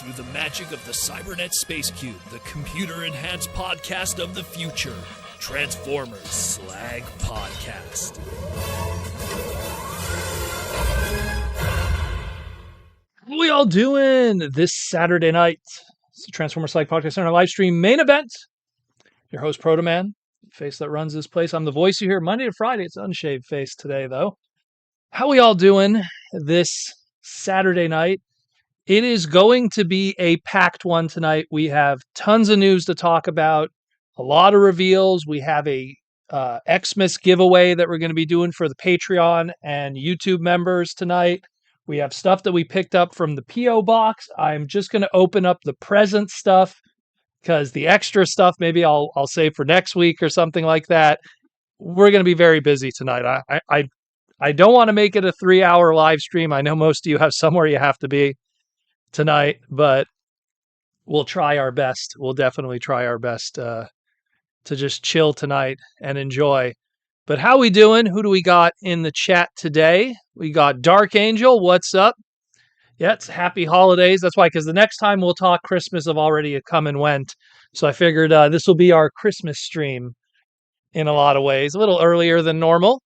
through the magic of the Cybernet Space Cube, the computer-enhanced podcast of the future. Transformers Slag Podcast. What we all doing this Saturday night? It's the Transformers Slag Podcast on our live stream main event. Your host, Protoman, face that runs this place. I'm the voice you hear Monday to Friday. It's unshaved face today, though. How we all doing this Saturday night? It is going to be a packed one tonight. We have tons of news to talk about, a lot of reveals. We have a Xmas giveaway that we're going to be doing for the Patreon and YouTube members tonight. We have stuff that we picked up from the P.O. box. I'm just going to open up the present stuff because the extra stuff maybe I'll save for next week or something like that. We're going to be very busy tonight. I don't want to make it a 3-hour live stream. I know most of you have somewhere you have to be tonight, but we'll try our best. We'll definitely try our best to just chill tonight and enjoy. But how we doing? Who do we got in the chat today? We got Dark Angel. What's up? Yeah, it's happy holidays. That's why, because the next time we'll talk Christmas have already come and went. So I figured this will be our Christmas stream in a lot of ways. A little earlier than normal.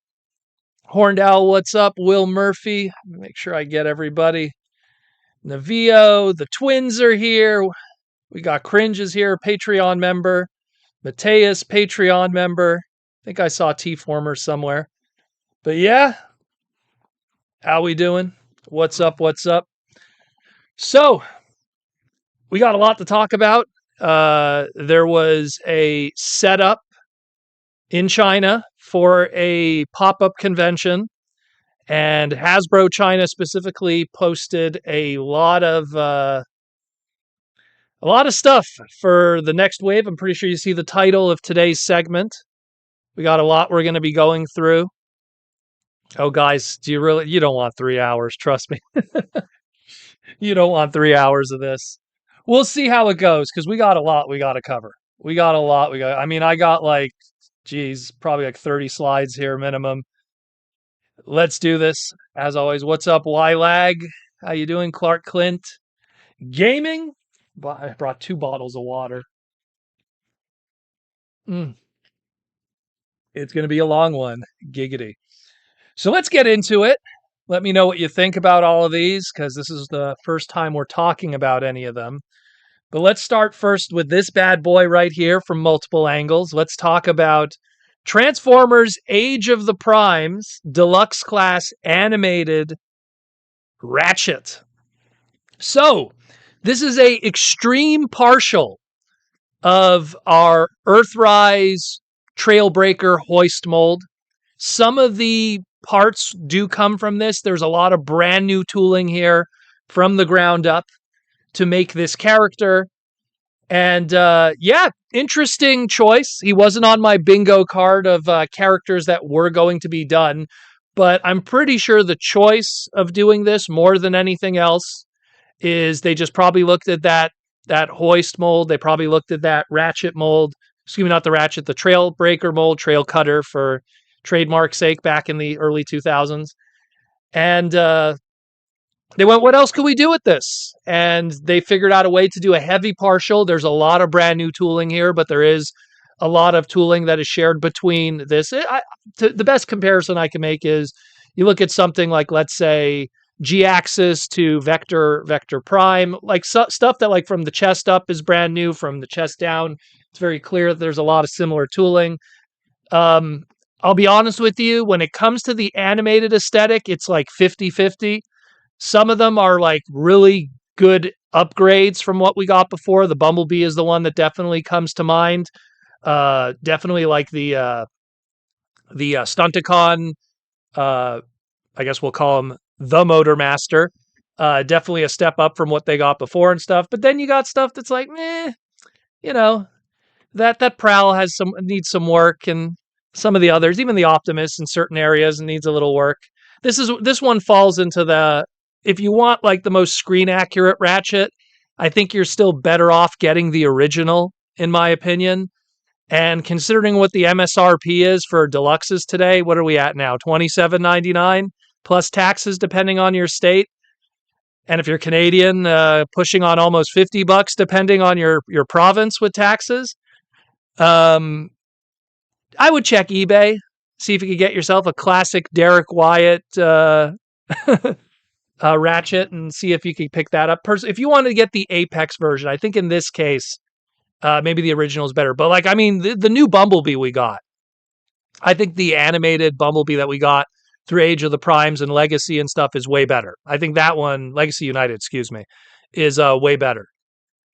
Horned Owl, what's up? Will Murphy. Make sure I get everybody. Navio, the twins are here. We got Cringe is here, Patreon member. Mateus, Patreon member. I think I saw T-Former somewhere. But yeah, how we doing? What's up? What's up? So, we got a lot to talk about. There was a setup in China for a pop-up convention. And Hasbro China specifically posted a lot of stuff for the next wave. I'm pretty sure you see the title of today's segment. We got a lot we're going to be going through. Oh, guys, you don't want 3 hours, trust me. You don't want 3 hours of this. We'll see how it goes, because we got a lot we got to cover. I got probably like 30 slides here minimum. Let's do this. As always, what's up, Y-Lag? How you doing, Clark Clint? Gaming? I brought 2 bottles of water. It's going to be a long one. Giggity. So let's get into it. Let me know what you think about all of these, because this is the first time we're talking about any of them. But let's start first with this bad boy right here from multiple angles. Let's talk about Transformers Age of the Primes Deluxe Class Animated Ratchet. So, this is a extreme partial of our Earthrise Trailbreaker hoist mold. Some of the parts do come from this. There's a lot of brand new tooling here from the ground up to make this character. And interesting choice. He wasn't on my bingo card of characters that were going to be done, but I'm pretty sure the choice of doing this more than anything else is they just probably looked at that hoist mold. They probably looked at that Ratchet mold. Excuse me, not the Ratchet, the Trailbreaker mold, Trail Cutter for trademark sake back in the early 2000s. And they went, what else could we do with this? And they figured out a way to do a heavy partial. There's a lot of brand new tooling here, but there is a lot of tooling that is shared between this. The best comparison I can make is you look at something like, let's say, G-axis to Vector Prime, like stuff that like from the chest up is brand new, from the chest down, it's very clear that there's a lot of similar tooling. I'll be honest with you, when it comes to the animated aesthetic, it's like 50-50. Some of them are like really good upgrades from what we got before. The Bumblebee is the one that definitely comes to mind. Definitely like the Stunticon, I guess we'll call him the Motor Master. Definitely a step up from what they got before and stuff. But then you got stuff that's like, that Prowl needs some work, and some of the others, even the Optimus in certain areas, needs a little work. This one falls into if you want like the most screen accurate Ratchet, I think you're still better off getting the original, in my opinion. And considering what the MSRP is for deluxes today, what are we at now? $27.99 plus taxes depending on your state. And if you're Canadian, pushing on almost $50 depending on your province with taxes. I would check eBay, see if you could get yourself a classic Derek Wyatt Ratchet, and see if you could pick that up. If you want to get the Apex version, I think in this case, maybe the original is better. But like, I mean, the new Bumblebee we got, I think the animated Bumblebee that we got through Age of the Primes and Legacy and stuff is way better. I think that one, Legacy United, excuse me, is way better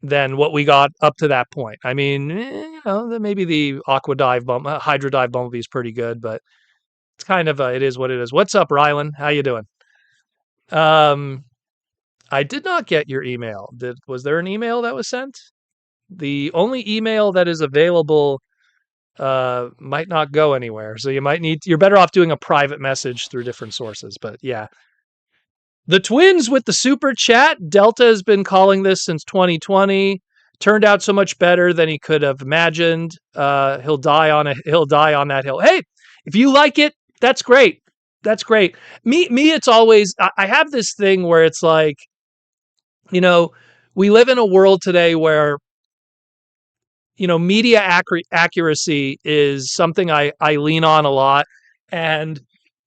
than what we got up to that point. I mean, maybe the Hydra Dive Bumblebee is pretty good, but it's kind of it is what it is. What's up, Rylan? How you doing? I did not get your email. Was there an email that was sent? The only email that is available might not go anywhere. So you're better off doing a private message through different sources. But yeah. The Twins with the super chat. Delta has been calling this since 2020. Turned out so much better than he could have imagined. He'll die on that hill. Hey, if you like it, that's great. That's great. Me, it's always, I have this thing where it's like, we live in a world today where, media accuracy is something I lean on a lot. And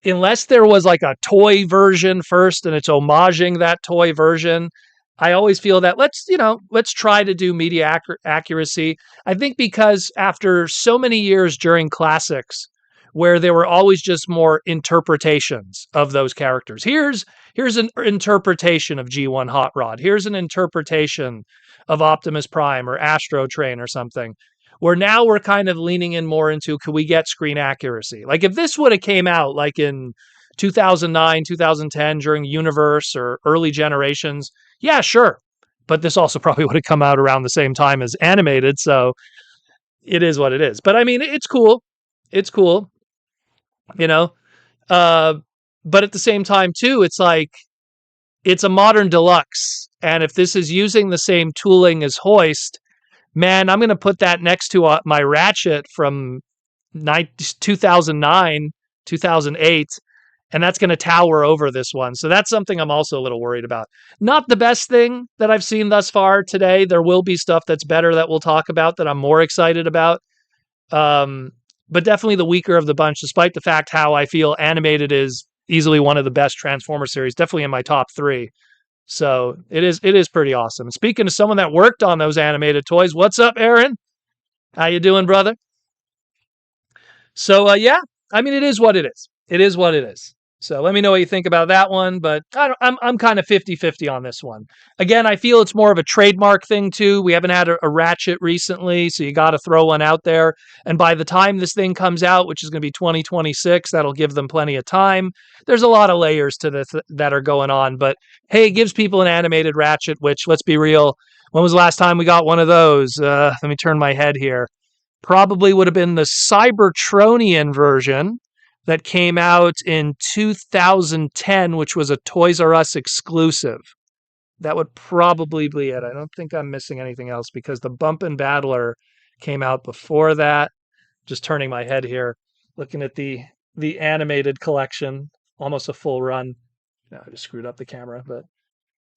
unless there was like a toy version first and it's homaging that toy version, I always feel that let's try to do media accuracy. I think because after so many years during classics, where there were always just more interpretations of those characters. Here's an interpretation of G1 Hot Rod. Here's an interpretation of Optimus Prime or Astro Train or something. Where now we're kind of leaning in more into, could we get screen accuracy? Like if this would have came out like in 2009, 2010 during Universe or early Generations, yeah, sure. But this also probably would have come out around the same time as animated. So it is what it is. But I mean, it's cool. It's cool. But at the same time too, it's like, it's a modern deluxe. And if this is using the same tooling as Hoist, man, I'm going to put that next to my Ratchet from 2009, 2008, and that's going to tower over this one. So that's something I'm also a little worried about. Not the best thing that I've seen thus far today. There will be stuff that's better that we'll talk about that I'm more excited about. But definitely the weaker of the bunch, despite the fact how I feel animated is easily one of the best Transformer series, definitely in my top 3. So it is pretty awesome. Speaking to someone that worked on those animated toys, what's up, Aaron? How you doing, brother? So yeah, I mean, it is what it is. It is what it is. So let me know what you think about that one, but I'm kind of 50-50 on this one. Again, I feel it's more of a trademark thing too. We haven't had a Ratchet recently, so you got to throw one out there. And by the time this thing comes out, which is going to be 2026, that'll give them plenty of time. There's a lot of layers to this that are going on, but hey, it gives people an animated Ratchet, which, let's be real, when was the last time we got one of those? Let me turn my head here. Probably would have been the Cybertronian version that came out in 2010, which was a Toys R Us exclusive. That would probably be it. I don't think I'm missing anything else because the Bumpin' Battler came out before that. Just turning my head here, looking at the animated collection, almost a full run. No, I just screwed up the camera, but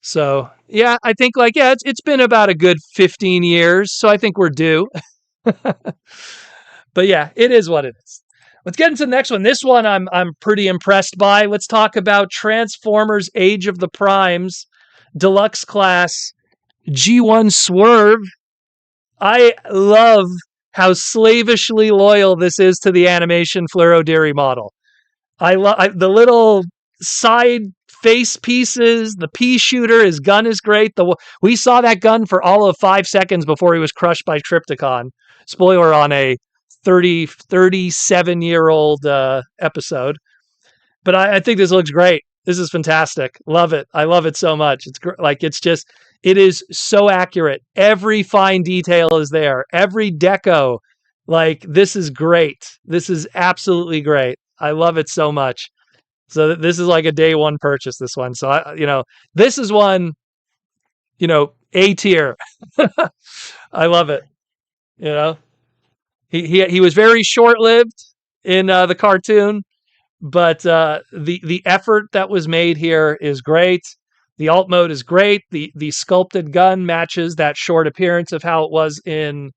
so yeah, I think it's been about a good 15 years, so I think we're due. But yeah, it is what it is. Let's get into the next one. This one I'm pretty impressed by. Let's talk about Transformers Age of the Primes, Deluxe Class, G1 Swerve. I love how slavishly loyal this is to the animation Fluoro Deary model. I love the little side face pieces, the pea shooter, his gun is great. We saw that gun for all of 5 seconds before he was crushed by Trypticon. Spoiler on a 37-year-old episode. But I think this looks great. This is fantastic. Love it. I love it so much. It is so accurate. Every fine detail is there. Every deco. This is great. This is absolutely great. I love it so much. So this is like a day one purchase, this one. So, this is one, A tier. I love it. He was very short-lived in the cartoon, but the effort that was made here is great. The alt mode is great. The sculpted gun matches that short appearance of how it was in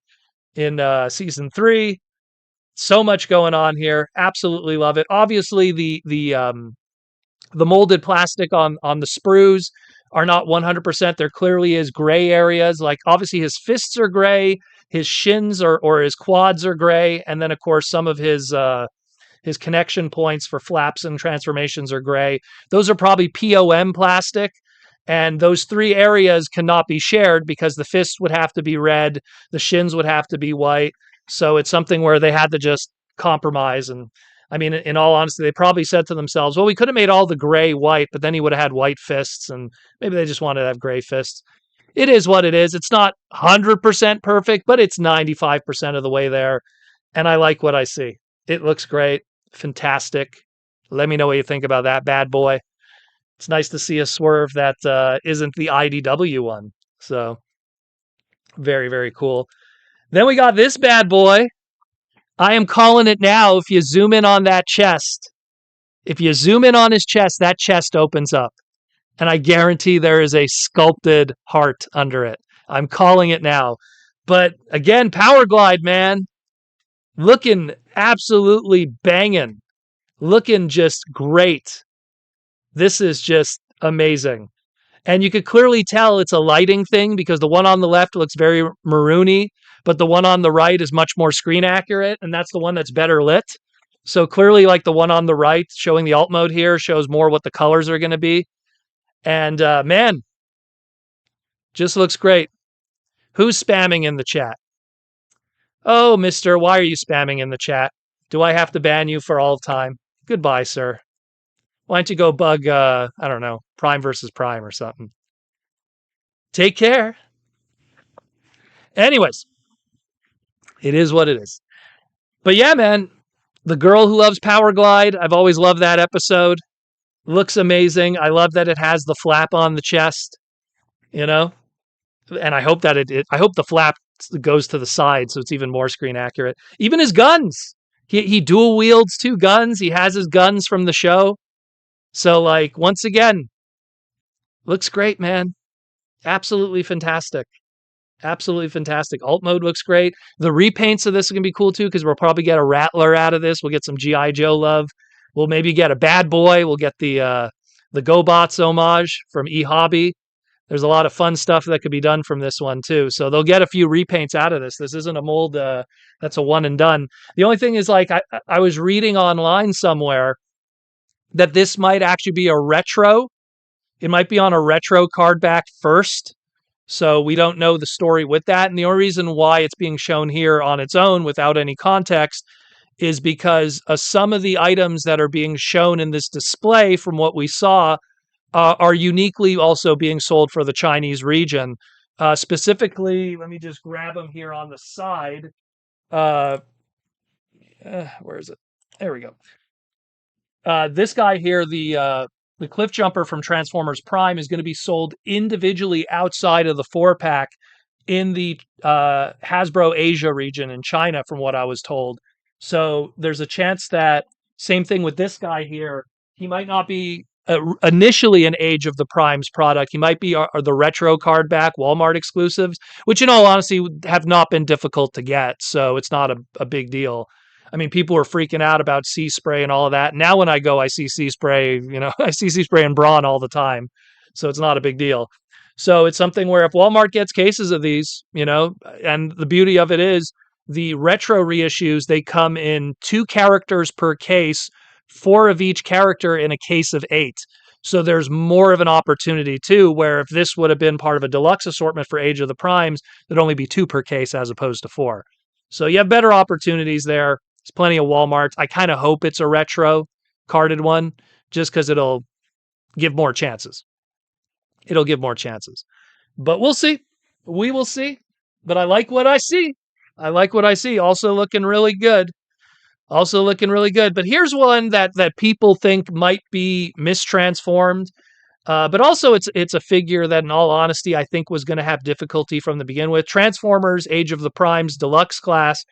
season 3. So much going on here. Absolutely love it. Obviously, the molded plastic on the sprues are not 100%. There clearly is gray areas. Like obviously his fists are gray, his shins or his quads are gray, and then of course some of his connection points for flaps and transformations are gray. Those are probably POM plastic. And those 3 areas cannot be shared because the fists would have to be red, the shins would have to be white. So it's something where they had to just compromise. And I mean, in all honesty, they probably said to themselves, well, we could have made all the gray white, but then he would have had white fists. And maybe they just wanted to have gray fists. It is what it is. It's not 100% perfect, but it's 95% of the way there. And I like what I see. It looks great. Fantastic. Let me know what you think about that bad boy. It's nice to see a Swerve that isn't the IDW one. So very, very cool. Then we got this bad boy. I am calling it now. If you zoom in on that chest, if you zoom in on his chest, that chest opens up. And I guarantee there is a sculpted heart under it. I'm calling it now. But again, Powerglide, man. Looking absolutely banging. Looking just great. This is just amazing. And you could clearly tell it's a lighting thing because the one on the left looks very maroony, but the one on the right is much more screen accurate, and that's the one that's better lit. So clearly, like the one on the right, showing the alt mode here, shows more what the colors are going to be. And man, just looks great. Who's spamming in the chat? Oh, mister, why are you spamming in the chat? Do I have to ban you for all time? Goodbye, sir. Why don't you go bug, I don't know, Prime versus Prime or something. Take care. Anyways, it is what it is. But yeah, man, The Girl Who Loves Powerglide, I've always loved that episode. Looks amazing. I love that it has the flap on the chest, you know? And I hope that I hope the flap goes to the side so it's even more screen accurate. Even his guns. He dual wields 2 guns. He has his guns from the show. So, like, once again, looks great, man. Absolutely fantastic. Absolutely fantastic. Alt mode looks great. The repaints of this are going to be cool, too, because we'll probably get a Rattler out of this. We'll get some G.I. Joe love. We'll maybe get a Bad Boy. We'll get the GoBots homage from eHobby. There's a lot of fun stuff that could be done from this one, too. So they'll get a few repaints out of this. This isn't a mold that's a one and done. The only thing is, like, I was reading online somewhere that this might actually be a retro. It might be on a retro card back first. So we don't know the story with that. And the only reason why it's being shown here on its own without any context is because some of the items that are being shown in this display from what we saw are uniquely also being sold for the Chinese region. Specifically, let me just grab them here on the side. Where is it? There we go. This guy here, the Cliff Jumper from Transformers Prime, is going to be sold individually outside of the 4-pack in the Hasbro Asia region in China, from what I was told. So there's a chance that, same thing with this guy here, he might not be initially an Age of the Primes product. He might be the retro card back Walmart exclusives, which in all honesty have not been difficult to get. So it's not a big deal. I mean, people were freaking out about Sea Spray and all of that. Now when I go, I see Sea Spray, I see Sea Spray and Brawn all the time. So it's not a big deal. So it's something where if Walmart gets cases of these, and the beauty of it is the retro reissues, they come in 2 characters per case, 4 of each character in a case of 8. So there's more of an opportunity too, where if this would have been part of a deluxe assortment for Age of the Primes, there'd only be 2 per case as opposed to 4. So you have better opportunities there. There's plenty of Walmarts. I kind of hope it's a retro carded one, just because it'll give more chances. It'll give more chances. But we'll see. We will see. But I like what I see. I like what I see. Also looking really good. Also looking really good. But here's one that people think might be mistransformed. But also it's a figure that, in all honesty, I think was going to have difficulty from the begin with. Transformers Age of the Primes Deluxe Class.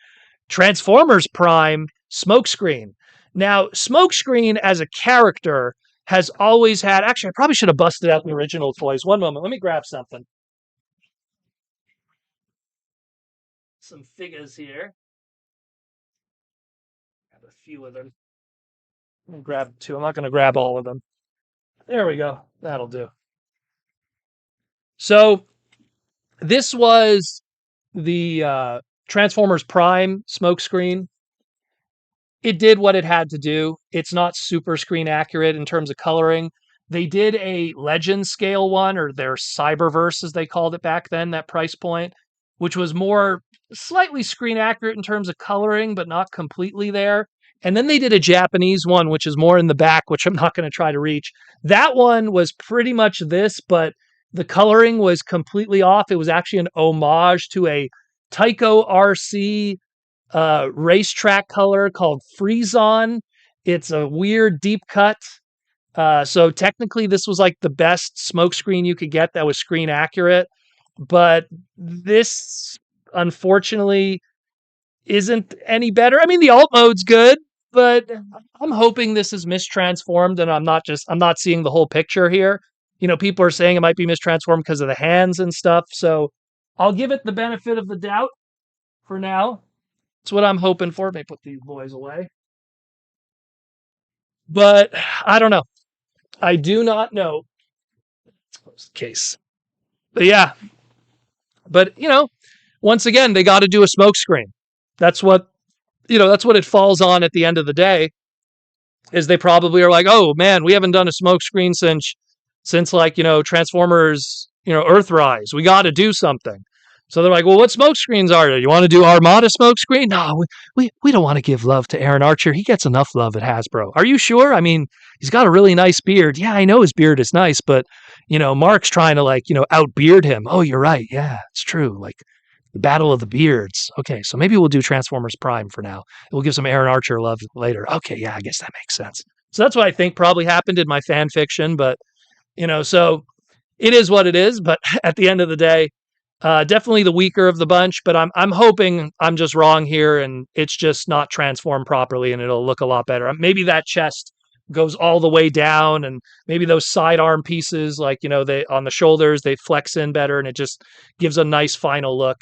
Transformers Prime Smokescreen. Now, Smokescreen as a character has always had, actually, I probably should have busted out the original toys. One moment, let me grab something. Some figures here. Have a few of them. I'm gonna grab two. I'm not going to grab all of them. There we go. That'll do. So this was the Transformers Prime Smokescreen. It did what it had to do. It's not super screen accurate in terms of coloring. They did a Legend scale one, or their Cyberverse, as they called it back then, that price point, which was more slightly screen accurate in terms of coloring, but not completely there. And then they did a Japanese one, which is more in the back, which I'm not going to try to reach. That one was pretty much this, but the coloring was completely off. It was actually an homage to a Tycho RC racetrack color called Freezon. It's a weird deep cut. So technically, this was like the best Smokescreen you could get that was screen accurate. But this, unfortunately, isn't any better. I mean, the alt mode's good, but I'm hoping this is mistransformed, and I'm not seeing the whole picture here. You know, people are saying it might be mistransformed because of the hands and stuff. So I'll give it the benefit of the doubt for now. That's what I'm hoping for. May put these boys away. But I don't know. I do not know. Let's close the case. But yeah. But, once again, they got to do a smoke screen. That's what it falls on at the end of the day, is they probably are like, oh man, we haven't done a smoke screen since like, Transformers, Earthrise. We got to do something. So they're like, well, what smoke screens are there? You want to do Armada smoke screen? No, we don't want to give love to Aaron Archer. He gets enough love at Hasbro. Are you sure? I mean, he's got a really nice beard. Yeah, I know his beard is nice, but, Mark's trying to outbeard him. Oh, you're right. Yeah, it's true. Like the Battle of the Beards. Okay, so maybe we'll do Transformers Prime for now. We'll give some Aaron Archer love later. Okay, yeah, I guess that makes sense. So that's what I think probably happened in my fan fiction, but, so it is what it is. But at the end of the day, definitely the weaker of the bunch, but I'm hoping I'm just wrong here and it's just not transformed properly and it'll look a lot better. Maybe that chest goes all the way down and maybe those sidearm pieces, like, they on the shoulders, they flex in better and it just gives a nice final look.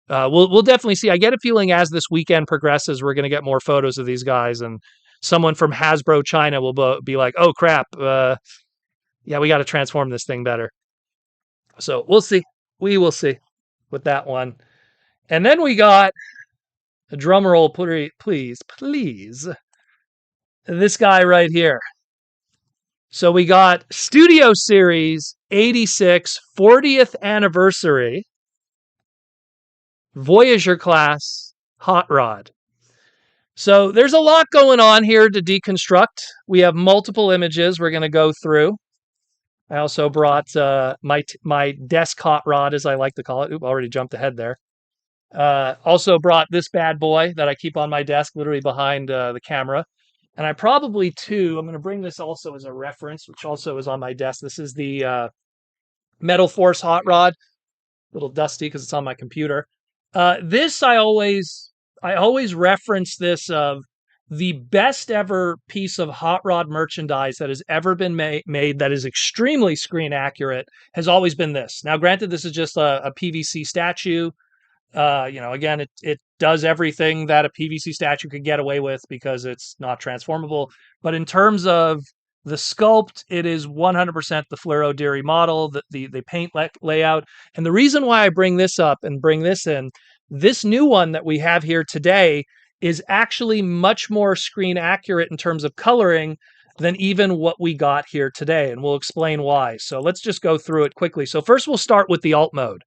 We'll definitely see. I get a feeling as this weekend progresses, we're going to get more photos of these guys and someone from Hasbro China will be like, oh crap. Yeah, we got to transform this thing better. So we'll see. We will see with that one. And then we got a drum roll, please. This guy right here. So we got Studio Series 86 40th anniversary Voyager class hot rod. So there's a lot going on here to deconstruct. We have multiple images we're going to go through. I also brought my desk hot rod, as I like to call it. Oop, already jumped ahead there. Also brought this bad boy that I keep on my desk, literally behind the camera. And I probably, too, I'm going to bring this also as a reference, which also is on my desk. This is the Metal Force hot rod. A little dusty because it's on my computer. This I always reference this of the best ever piece of hot rod merchandise that has ever been made that is extremely screen accurate has always been this. Now, granted, this is just a PVC statue. Again, it does everything that a PVC statue could get away with because it's not transformable. But in terms of the sculpt, it is 100% the Fluoro Deary model, the paint layout. And the reason why I bring this up and bring this in, this new one that we have here today is actually much more screen accurate in terms of coloring than even what we got here today. And we'll explain why. So let's just go through it quickly. So first we'll start with the alt mode.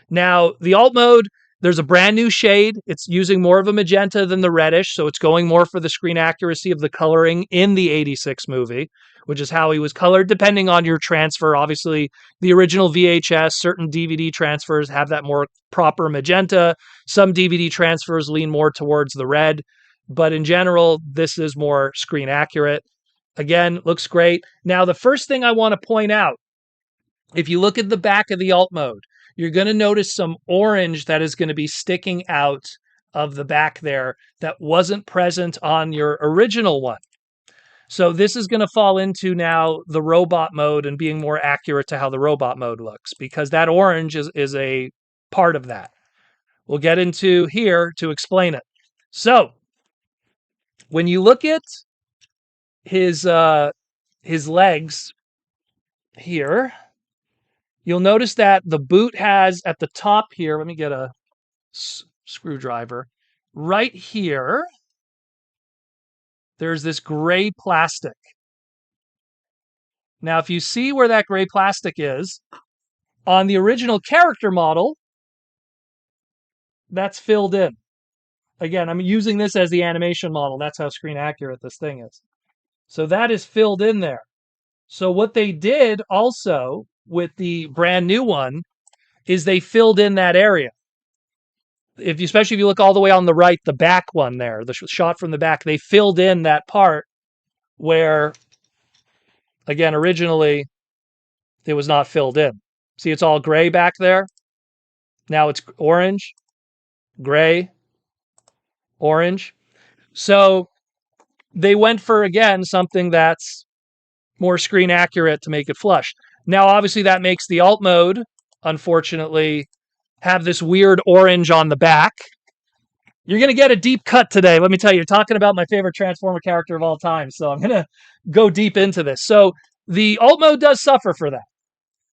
Now, the alt mode, there's a brand new shade. It's using more of a magenta than the reddish, so it's going more for the screen accuracy of the coloring in the 86 movie, which is how he was colored, depending on your transfer. Obviously, the original VHS, certain DVD transfers have that more proper magenta. Some DVD transfers lean more towards the red, but in general, this is more screen accurate. Again, looks great. Now, the first thing I want to point out, if you look at the back of the alt mode, you're going to notice some orange that is going to be sticking out of the back there that wasn't present on your original one. So this is going to fall into now the robot mode and being more accurate to how the robot mode looks, because that orange is a part of that. We'll get into here to explain it. So when you look at his legs here, you'll notice that the boot has at the top here, let me get a screwdriver, right here, there's this gray plastic. Now, if you see where that gray plastic is, on the original character model, that's filled in. Again, I'm using this as the animation model. That's how screen accurate this thing is. So that is filled in there. So what they did also with the brand new one is they filled in that area. Especially if you look all the way on the right, the back one there, the shot from the back, they filled in that part where, again, originally it was not filled in. See, it's all gray back there. Now it's orange, gray, orange. So they went for, again, something that's more screen accurate to make it flush. Now, obviously, that makes the alt mode, unfortunately, have this weird orange on the back. You're going to get a deep cut today. Let me tell you, you're talking about my favorite Transformer character of all time. So I'm going to go deep into this. So the alt mode does suffer for that,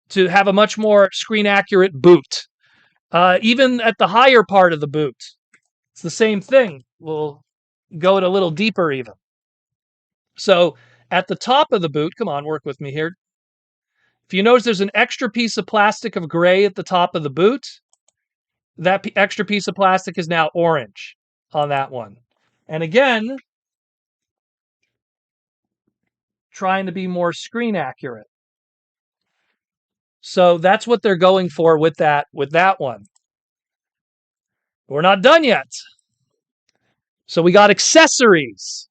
to have a much more screen accurate boot. Even at the higher part of the boot, it's the same thing. We'll go it a little deeper even. So at the top of the boot, come on, work with me here. If you notice, there's an extra piece of plastic of gray at the top of the boot. That extra piece of plastic is now orange on that one. And again, trying to be more screen accurate. So that's what they're going for with that one. We're not done yet. So we got accessories.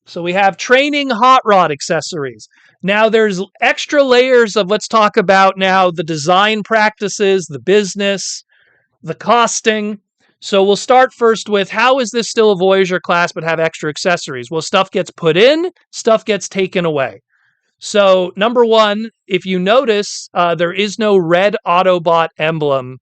So we have training hot rod accessories. Now there's extra layers of, let's talk about now the design practices, the business, the costing. So we'll start first with, how is this still a Voyager class but have extra accessories? Well, stuff gets put in, stuff gets taken away. So number one, if you notice, there is no red Autobot emblem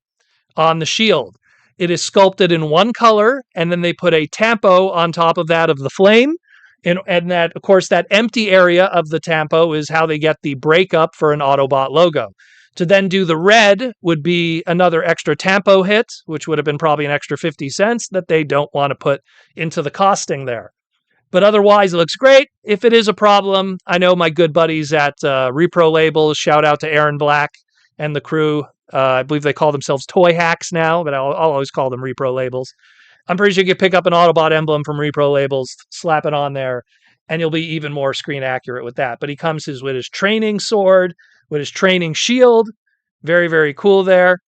on the shield. It is sculpted in one color, and then they put a tampo on top of that of the flame. And that, of course, that empty area of the tampo is how they get the breakup for an Autobot logo. To then do the red would be another extra tampo hit, which would have been probably an extra 50 cents that they don't want to put into the costing there. But otherwise, it looks great. If it is a problem, I know my good buddies at Repro Labels, shout out to Aaron Black and the crew. I believe they call themselves Toy Hacks now, but I'll always call them Repro Labels. I'm pretty sure you can pick up an Autobot emblem from Repro Labels, slap it on there, and you'll be even more screen accurate with that. But he comes with his training sword, with his training shield. Very, very cool there.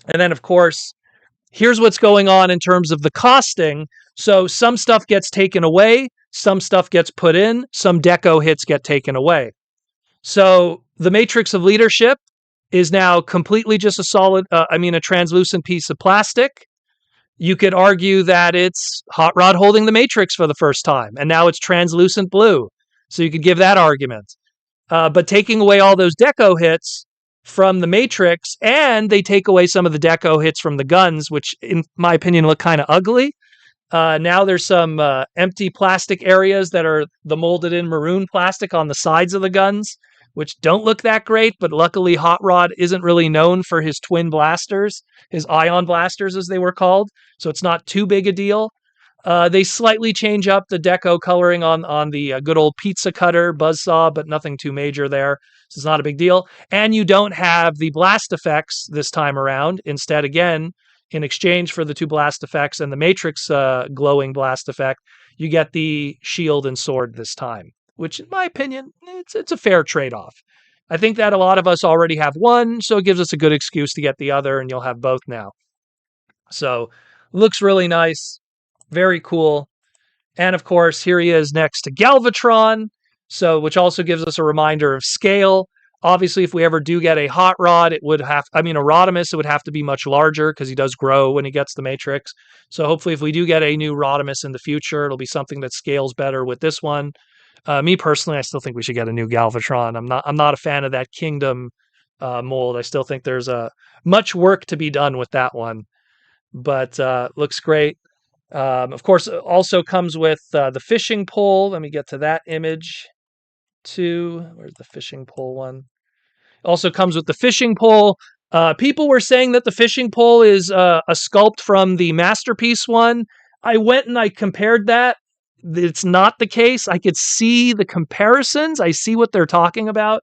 And then, of course, here's what's going on in terms of the costing. So some stuff gets taken away, some stuff gets put in, some deco hits get taken away. So the Matrix of Leadership is now completely just a translucent piece of plastic. You could argue that it's Hot Rod holding the Matrix for the first time, and now it's translucent blue. So you could give that argument. But taking away all those deco hits from the Matrix, and they take away some of the deco hits from the guns, which in my opinion look kind of ugly. Now there's some empty plastic areas that are the molded in maroon plastic on the sides of the guns, which don't look that great, but luckily Hot Rod isn't really known for his twin blasters, his ion blasters as they were called, so it's not too big a deal. They slightly change up the deco coloring on the good old pizza cutter buzzsaw, but nothing too major there, so it's not a big deal. And you don't have the blast effects this time around. Instead, again, in exchange for the two blast effects and the Matrix glowing blast effect, you get the shield and sword this time, which in my opinion, it's a fair trade-off. I think that a lot of us already have one, so it gives us a good excuse to get the other, and you'll have both now. So, looks really nice. Very cool. And of course, here he is next to Galvatron, which also gives us a reminder of scale. Obviously, if we ever do get a Hot Rod, a Rodimus, it would have to be much larger because he does grow when he gets the Matrix. So hopefully if we do get a new Rodimus in the future, it'll be something that scales better with this one. Me personally, I still think we should get a new Galvatron. I'm not a fan of that Kingdom mold. I still think there's much work to be done with that one, but looks great. Of course, it also comes with the fishing pole. Let me get to that image too. Where's the fishing pole one? Also comes with the fishing pole. People were saying that the fishing pole is a sculpt from the Masterpiece one. I went and I compared that. It's not the case. I could see the comparisons. I see what they're talking about.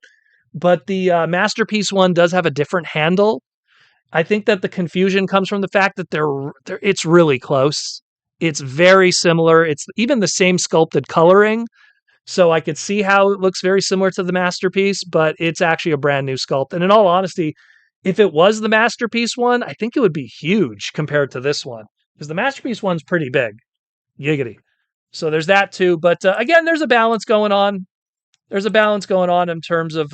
But the Masterpiece one does have a different handle. I think that the confusion comes from the fact that it's really close. It's very similar. It's even the same sculpted coloring. So I could see how it looks very similar to the Masterpiece, but it's actually a brand new sculpt. And in all honesty, if it was the Masterpiece one, I think it would be huge compared to this one, because the Masterpiece one's pretty big. Giggity. So there's that too. But again, there's a balance going on. There's a balance going on in terms of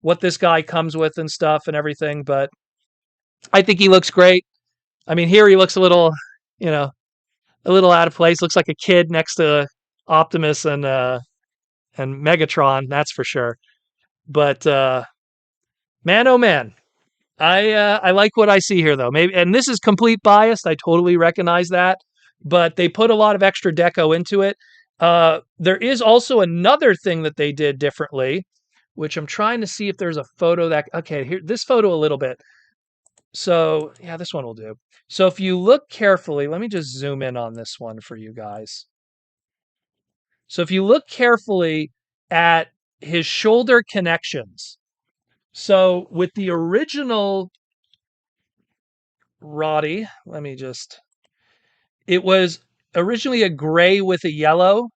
what this guy comes with and stuff and everything. But I think he looks great. I mean, here he looks a little out of place. Looks like a kid next to Optimus and Megatron, that's for sure. But man, oh man, I like what I see here though. Maybe, and this is complete bias. I totally recognize that, but they put a lot of extra deco into it. There is also another thing that they did differently, which I'm trying to see if there's a photo that. Okay, here, this photo a little bit. So yeah, this one will do. So if you look carefully, let me just zoom in on this one for you guys. So if you look carefully at his shoulder connections, so with the original Roddy, it was originally a gray with a yellow.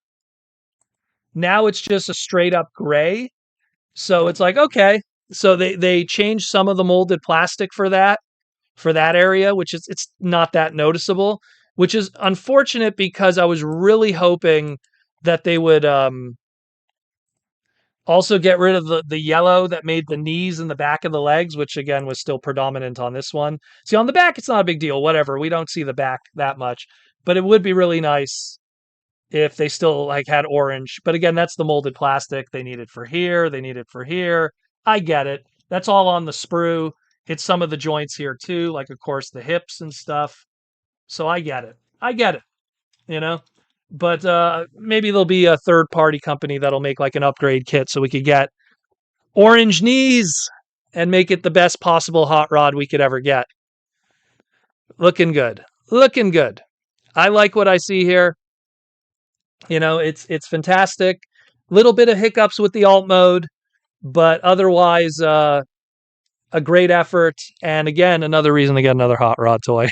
Now it's just a straight up gray. So it's like, okay. So they changed some of the molded plastic for that area, which is, it's not that noticeable, which is unfortunate because I was really hoping that they would also get rid of the yellow that made the knees and the back of the legs, which again was still predominant on this one. See, on the back, it's not a big deal. Whatever. We don't see the back that much, but it would be really nice if they still like had orange. But again, that's the molded plastic. They need it for here. They need it for here. I get it. That's all on the sprue. It's some of the joints here too, like of course the hips and stuff. So I get it. I get it. You know? But maybe there'll be a third party company that'll make like an upgrade kit so we could get orange knees and make it the best possible hot rod we could ever get. Looking good. Looking good. I like what I see here. You know, it's fantastic. Little bit of hiccups with the alt mode, but otherwise a great effort. And again, another reason to get another hot rod toy.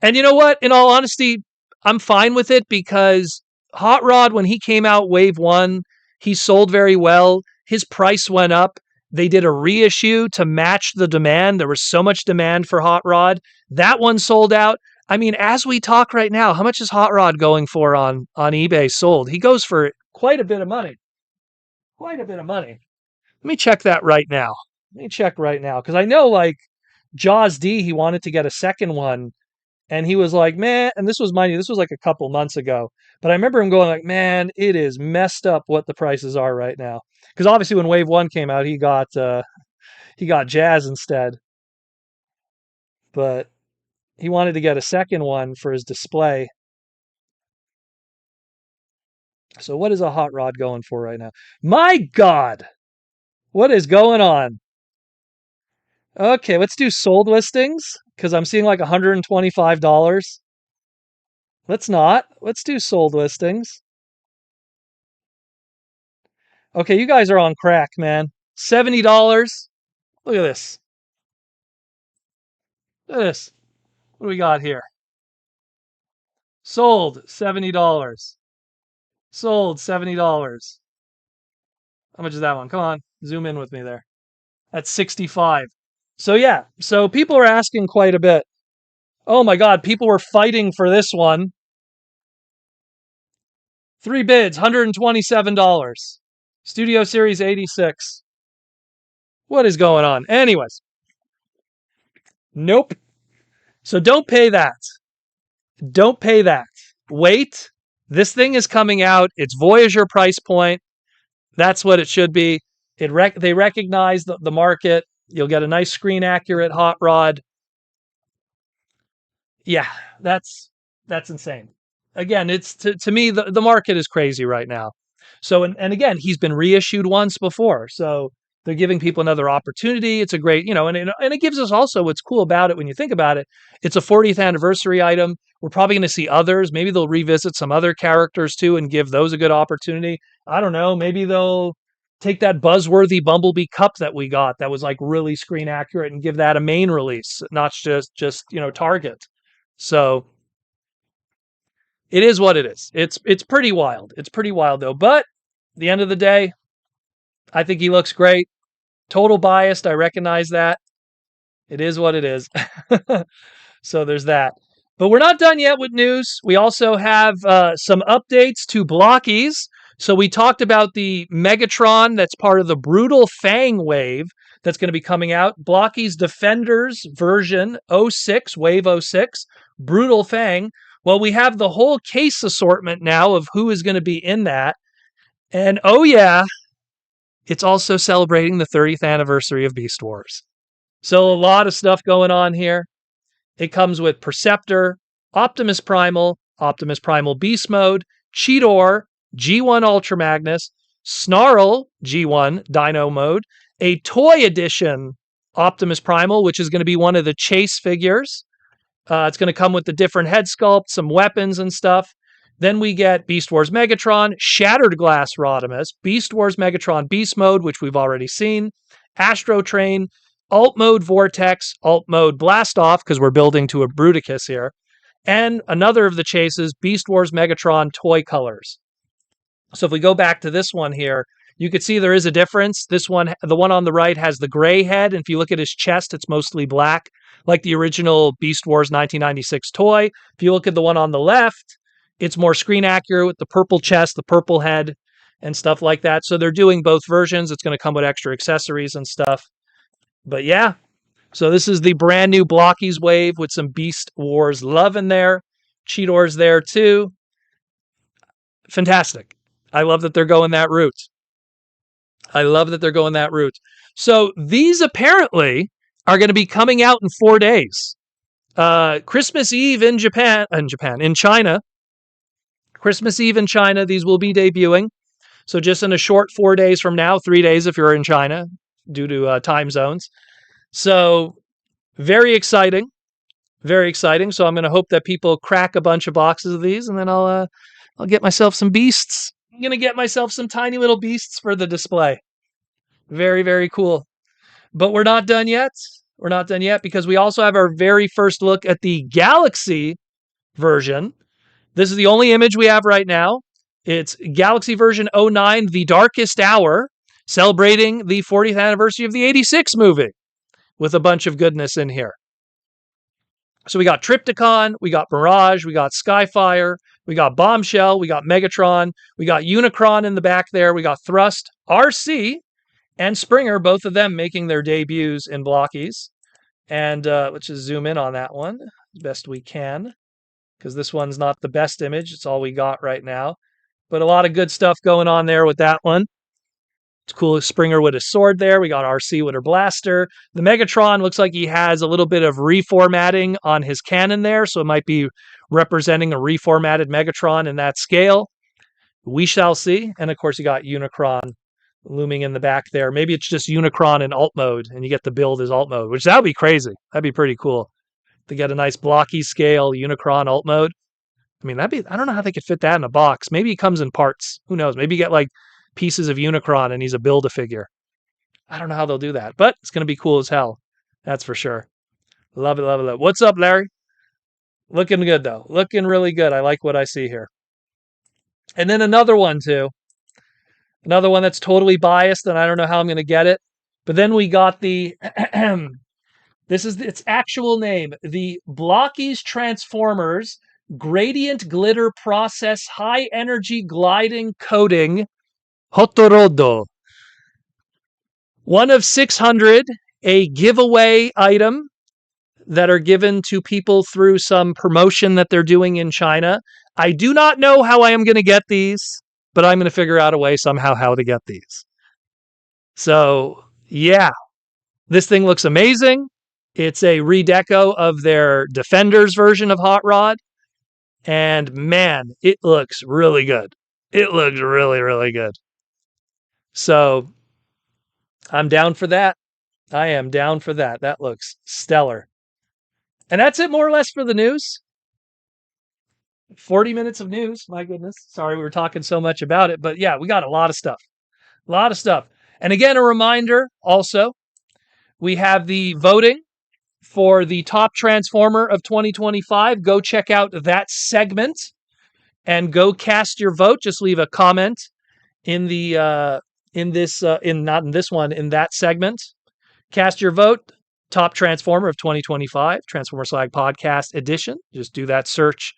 And you know what? In all honesty, I'm fine with it because Hot Rod, when he came out wave one, he sold very well. His price went up. They did a reissue to match the demand. There was so much demand for Hot Rod. That one sold out. I mean, as we talk right now, how much is Hot Rod going for on eBay sold? He goes for quite a bit of money. Quite a bit of money. Let me check that right now. Let me check right now. Because I know, like, Jaws D, he wanted to get a second one. And he was like, man, and this was like a couple months ago. But I remember him going like, man, it is messed up what the prices are right now. Because obviously when Wave 1 came out, he got Jazz instead. But he wanted to get a second one for his display. So what is a hot rod going for right now? My God! What is going on? Okay, let's do sold listings, because I'm seeing like $125. Let's not. Let's do sold listings. Okay, you guys are on crack, man. $70. Look at this. Look at this. What do we got here? Sold $70. Sold $70. How much is that one? Come on, zoom in with me there. That's 65. So yeah, so people are asking quite a bit. Oh my God, people were fighting for this one. 3 bids, $127. Studio Series 86. What is going on? Anyways. Nope. So don't pay that. Don't pay that. Wait. This thing is coming out. It's Voyager price point. That's what it should be. They recognize the market. You'll get a nice screen accurate hot rod. Yeah, that's insane. Again, it's to me the market is crazy right now. So and again, he's been reissued once before, so they're giving people another opportunity. It's a great, and it gives us also what's cool about it when you think about it. It's a 40th anniversary item. We're probably going to see others. Maybe they'll revisit some other characters too and give those a good opportunity. I don't know. Maybe they'll take that buzzworthy Bumblebee cup that we got that was like really screen accurate and give that a main release, not just Target. So it is what it is. It's pretty wild. It's pretty wild though. But at the end of the day, I think he looks great. Total biased. I recognize that. It is what it is. So there's that. But we're not done yet with news. We also have some updates to Blockies. So we talked about the Megatron that's part of the Brutal Fang wave that's going to be coming out. Blockies Defenders version 06, wave 06, Brutal Fang. Well, we have the whole case assortment now of who is going to be in that. And oh yeah, it's also celebrating the 30th anniversary of Beast Wars. So a lot of stuff going on here. It comes with Perceptor, Optimus Primal Beast Mode, Cheetor, G1 Ultra Magnus, Snarl, G1 Dino Mode, a toy edition Optimus Primal, which is going to be one of the chase figures. It's going to come with the different head sculpt, some weapons and stuff. Then we get Beast Wars Megatron, Shattered Glass Rodimus, Beast Wars Megatron Beast Mode, which we've already seen, Astro Train, Alt Mode Vortex, Alt Mode Blast Off, because we're building to a Bruticus here, and another of the chases, Beast Wars Megatron Toy Colors. So if we go back to this one here, you can see there is a difference. This one, the one on the right, has the gray head, and if you look at his chest, it's mostly black, like the original Beast Wars 1996 toy. If you look at the one on the left, it's more screen accurate with the purple chest, the purple head, and stuff like that. So they're doing both versions. It's going to come with extra accessories and stuff. But yeah, so this is the brand new Blockies wave with some Beast Wars love in there. Cheetor's there too. Fantastic. I love that they're going that route. So these apparently are going to be coming out in 4 days. Christmas Eve in China. Christmas Eve in China, these will be debuting. So just in a short 4 days from now, 3 days if you're in China, due to time zones. So very exciting. Very exciting. So I'm going to hope that people crack a bunch of boxes of these, and then I'll get myself some beasts. I'm going to get myself some tiny little beasts for the display. Very, very cool. But we're not done yet. We're not done yet because we also have our very first look at the Galaxy version. This is the only image we have right now. It's Galaxy version 09, The Darkest Hour, celebrating the 40th anniversary of the 86 movie with a bunch of goodness in here. So we got Trypticon, we got Mirage, we got Skyfire, we got Bombshell, we got Megatron, we got Unicron in the back there, we got Thrust, RC, and Springer, both of them making their debuts in Blockies. And let's just zoom in on that one as best we can, because this one's not the best image. It's all we got right now. But a lot of good stuff going on there with that one. It's cool. Springer with his sword there. We got RC with her blaster. The Megatron looks like he has a little bit of reformatting on his cannon there, so it might be representing a reformatted Megatron in that scale. We shall see. And of course, you got Unicron looming in the back there. Maybe it's just Unicron in alt mode, and you get the build as alt mode, which that would be crazy. That'd be pretty cool to get a nice blocky scale Unicron alt mode. I mean, I don't know how they could fit that in a box. Maybe it comes in parts. Who knows? Maybe you get like pieces of Unicron and he's a Build-A-Figure. I don't know how they'll do that, but it's going to be cool as hell. That's for sure. Love it, love it, love it. What's up, Larry? Looking good, though. Looking really good. I like what I see here. And then another one, too. Another one that's totally biased, and I don't know how I'm going to get it. But then we got the... this is its actual name. The Blockies Transformers Gradient Glitter Process High Energy Gliding Coating Hotorodo. One of 600, a giveaway item that are given to people through some promotion that they're doing in China. I do not know how I am going to get these, but I'm going to figure out a way somehow how to get these. So, yeah, this thing looks amazing. It's a redeco of their Defenders version of Hot Rod. And man, it looks really good. It looks really, really good. So I'm down for that. I am down for that. That looks stellar. And that's it more or less for the news. 40 minutes of news. My goodness. Sorry we were talking so much about it. But yeah, we got a lot of stuff. A lot of stuff. And again, a reminder also, we have the voting for the top Transformer of 2025. Go check out that segment and go cast your vote. Just leave a comment in the in this in not in this one, in that segment. Cast your vote. Top Transformer of 2025, Transformer Slag Podcast Edition. Just do that search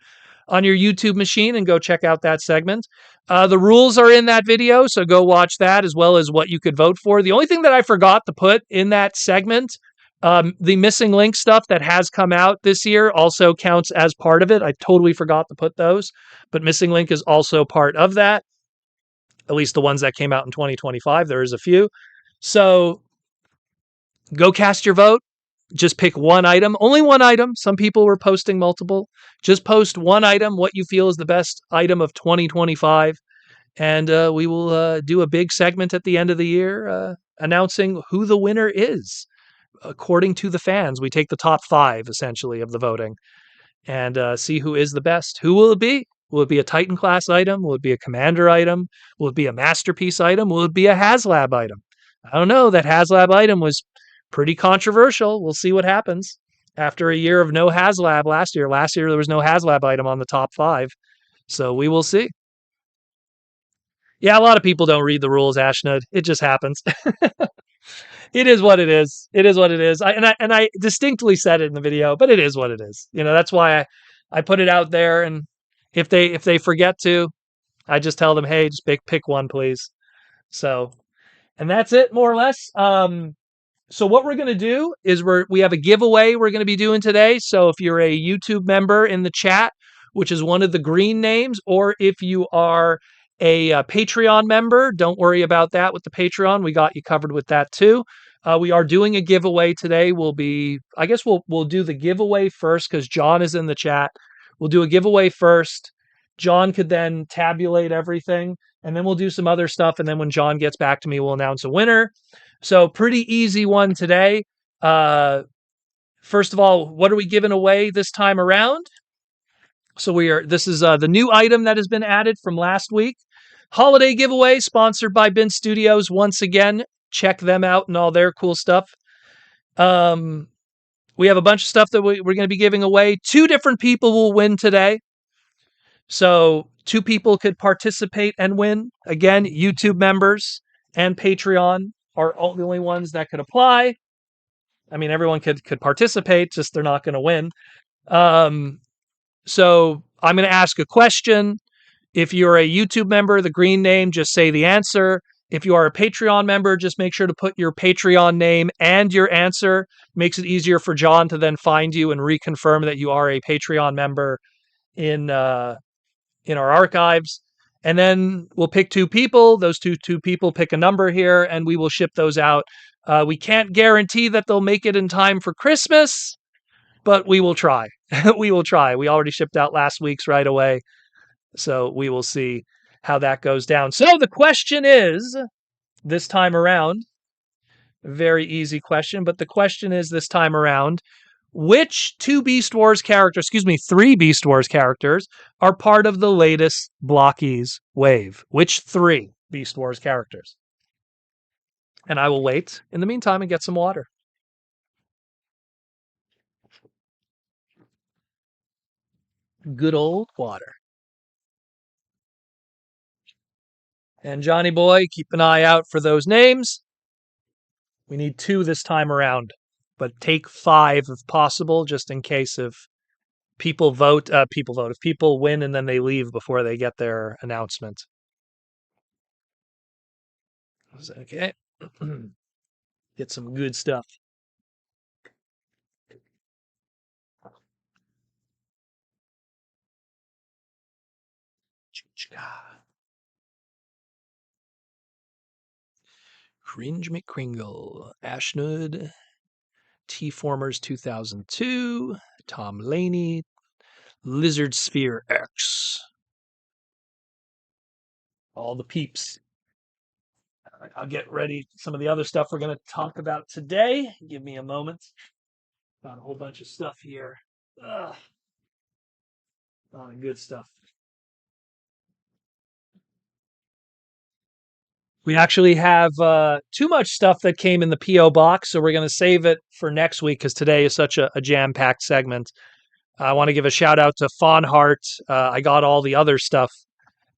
on your YouTube machine and go check out that segment. The rules are in that video, so go watch that as well as what you could vote for. The only thing that I forgot to put in that segment, the missing link stuff that has come out this year also counts as part of it. I totally forgot to put those, but missing link is also part of that. At least the ones that came out in 2025. There is a few. So go cast your vote. Just pick one item, only one item. Some people were posting multiple. Just post one item, what you feel is the best item of 2025. And we will do a big segment at the end of the year announcing who the winner is. According to the fans, we take the top 5, essentially, of the voting and see who is the best. Who will it be? Will it be a Titan class item? Will it be a Commander item? Will it be a Masterpiece item? Will it be a HasLab item? I don't know. That HasLab item was pretty controversial. We'll see what happens after a year of no HasLab last year. Last year, there was no HasLab item on the top 5. So we will see. Yeah, a lot of people don't read the rules, Ashnud. It just happens. It is what it is. It is what it is. I distinctly said it in the video, but it is what it is. You know, that's why I put it out there. And if they forget to, I just tell them, hey, just pick one, please. So, and that's it, more or less. So what we're going to do is we have a giveaway we're going to be doing today. So if you're a YouTube member in the chat, which is one of the green names, or if you are a Patreon member, don't worry about that with the Patreon. We got you covered with that too. We are doing a giveaway today. I guess we'll do the giveaway first because John is in the chat. We'll do a giveaway first. John could then tabulate everything, and then we'll do some other stuff. And then when John gets back to me, we'll announce a winner. So pretty easy one today. First of all, what are we giving away this time around? So this is the new item that has been added from last week. Holiday giveaway sponsored by Bin Studios. Once again, check them out and all their cool stuff. We have a bunch of stuff that we're going to be giving away. 2 different people will win today. So 2 people could participate and win. Again, YouTube members and Patreon are all the only ones that could apply. I mean, everyone could participate, just they're not going to win. So I'm going to ask a question. If you're a YouTube member, the green name, just say the answer. If you are a Patreon member, just make sure to put your Patreon name and your answer. Makes it easier for John to then find you and reconfirm that you are a Patreon member in our archives. And then we'll pick 2 people. Those two people pick a number here, and we will ship those out. We can't guarantee that they'll make it in time for Christmas, but we will try. We will try. We already shipped out last week's right away, so we will see how that goes down. So the question is, this time around, very easy question, but the question is this time around, which 3 Beast Wars characters are part of the latest Blockies wave? Which 3 Beast Wars characters? And I will wait in the meantime and get some water. Good old water. And Johnny boy, keep an eye out for those names. We need 2 this time around, but take 5 if possible, just in case if people vote. If people win and then they leave before they get their announcement. Okay. Get some good stuff. Cringe McCringle. Ashnud. T-Formers 2002. Tom Laney. Lizard Sphere X. All the peeps. I'll get ready some of the other stuff we're going to talk about today. Give me a moment. Got a whole bunch of stuff here. Ugh. A lot of good stuff. We actually have too much stuff that came in the P.O. box, so we're going to save it for next week because today is such a jam-packed segment. I want to give a shout-out to Fawnheart. I got all the other stuff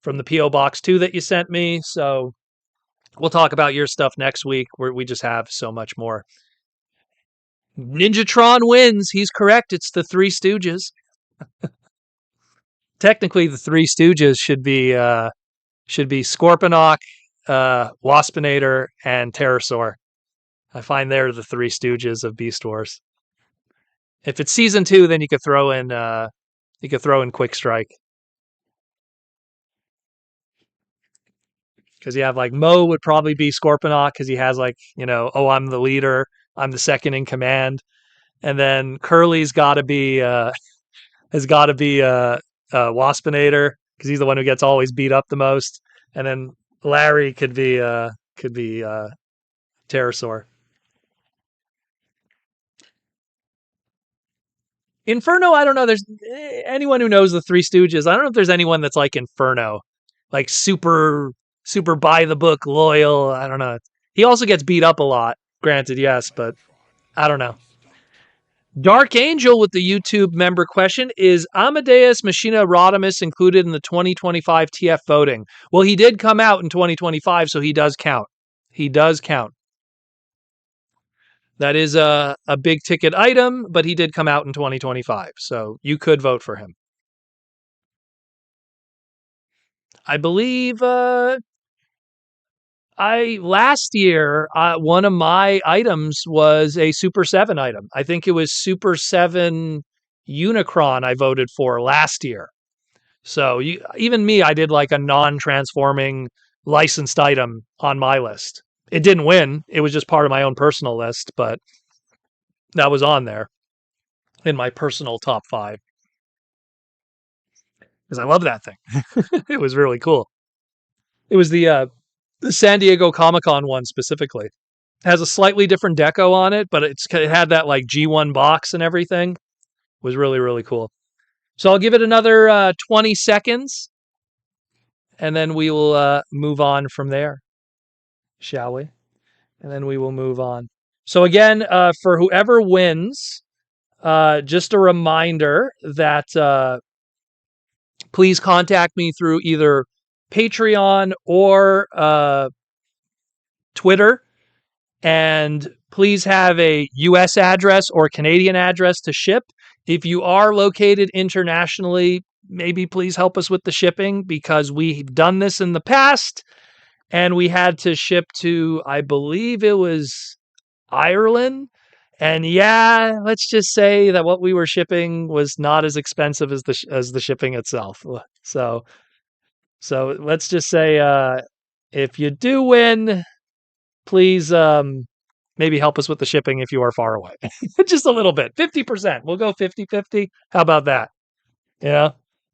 from the P.O. box, too, that you sent me, so we'll talk about your stuff next week, where we just have so much more. Ninjatron wins. He's correct. It's the Three Stooges. Technically, the Three Stooges should be Scorponok, Waspinator, and Pterosaur. I find they're the Three Stooges of Beast Wars. If it's season 2, then you could throw in Quick Strike. Because you have like Mo would probably be Scorponok because he has like, I'm the leader, I'm the second in command. And then Curly's gotta be Waspinator because he's the one who gets always beat up the most. And then Larry could be Pterosaur. Inferno, I don't know. There's anyone who knows the Three Stooges. I don't know if there's anyone that's like Inferno, like super by the book, loyal. I don't know. He also gets beat up a lot, granted, yes, but I don't know. Dark Angel with the YouTube member question: is Amadeus Machina Rodimus included in the 2025 TF voting? Well, he did come out in 2025, so he does count. He does count. That is a big ticket item, but he did come out in 2025, so you could vote for him. I believe last year one of my items was a Super 7 item. I think it was Super 7 Unicron I voted for last year. So even me, I did like a non-transforming licensed item on my list. It didn't win. It was just part of my own personal list, but that was on there in my personal top 5. Because I love that thing. It was really cool. It was the San Diego Comic-Con one specifically. It has a slightly different deco on it, but it had that like G1 box and everything. It was really, really cool. So I'll give it another 20 seconds, and then we will move on from there, shall we? And then we will move on. So again, for whoever wins, just a reminder that please contact me through either Patreon or Twitter, and please have a US address or Canadian address to ship. If you are located internationally, maybe please help us with the shipping, because we've done this in the past and we had to ship to, I believe it was Ireland. And yeah, let's just say that what we were shipping was not as expensive as the shipping itself. So let's just say if you do win, please maybe help us with the shipping if you are far away. Just a little bit. 50%. We'll go 50-50. How about that?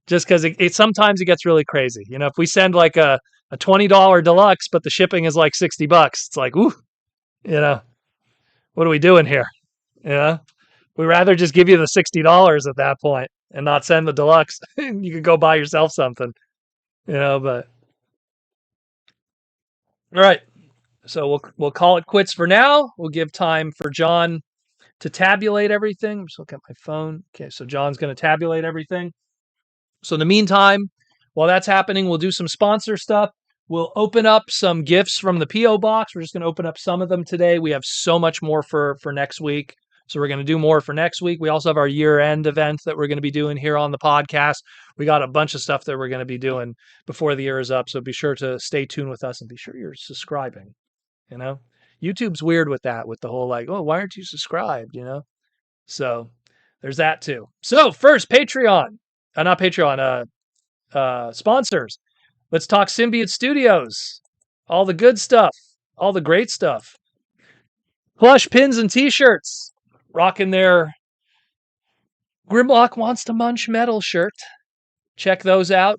Just because it sometimes it gets really crazy. If we send like a $20 deluxe, but the shipping is like $60, it's like, ooh, what are we doing here? We'd rather just give you the $60 at that point and not send the deluxe. You could go buy yourself something, but all right. So we'll call it quits for now. We'll give time for John to tabulate everything. I'm just looking at my phone. Okay, so John's going to tabulate everything. So in the meantime, while that's happening, we'll do some sponsor stuff. We'll open up some gifts from the P.O. box. We're just going to open up some of them today. We have so much more for next week. So we're going to do more for next week. We also have our year-end event that we're going to be doing here on the podcast. We got a bunch of stuff that we're going to be doing before the year is up. So be sure to stay tuned with us and be sure you're subscribing. YouTube's weird with that, with the whole like, oh, why aren't you subscribed? So there's that too. So first, Patreon, not Patreon, sponsors. Let's talk Symbiote Studios. All the good stuff. All the great stuff. Plush pins and t-shirts. Rocking their Grimlock Wants to Munch Metal shirt. Check those out.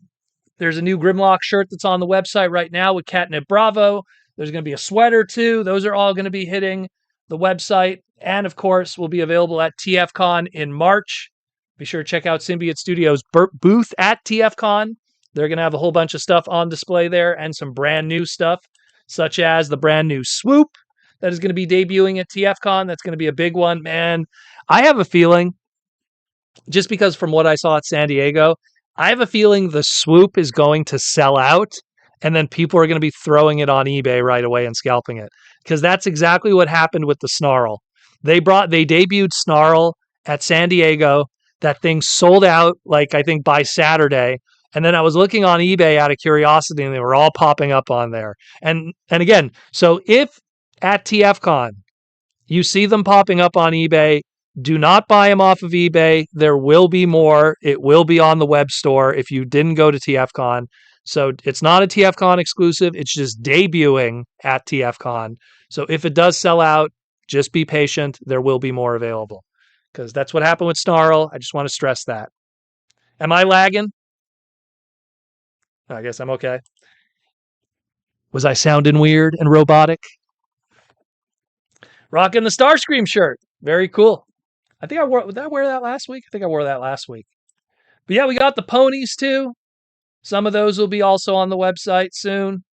There's a new Grimlock shirt that's on the website right now with Catnip Bravo. There's going to be a sweater too. Those are all going to be hitting the website. And of course, will be available at TFCon in March. Be sure to check out Symbiote Studios' booth at TFCon. They're going to have a whole bunch of stuff on display there and some brand new stuff, such as the brand new Swoop that is going to be debuting at TFCon. That's going to be a big one. Man, I have a feeling, just because from what I saw at San Diego, I have a feeling the Swoop is going to sell out, and then people are going to be throwing it on eBay right away and scalping it. Because that's exactly what happened with the Snarl. They debuted Snarl at San Diego. That thing sold out, like, I think by Saturday. And then I was looking on eBay out of curiosity, and they were all popping up on there. And again, so if at TFCon you see them popping up on eBay, do not buy them off of eBay. There will be more. It will be on the web store if you didn't go to TFCon. So it's not a TFCon exclusive. It's just debuting at TFCon. So if it does sell out, just be patient. There will be more available. Because that's what happened with Snarl. I just want to stress that. Am I lagging? I guess I'm okay. Was I sounding weird and robotic? Rocking the Starscream shirt. Very cool. I think did I wear that last week? I think I wore that last week. But yeah, we got the ponies too. Some of those will be also on the website soon.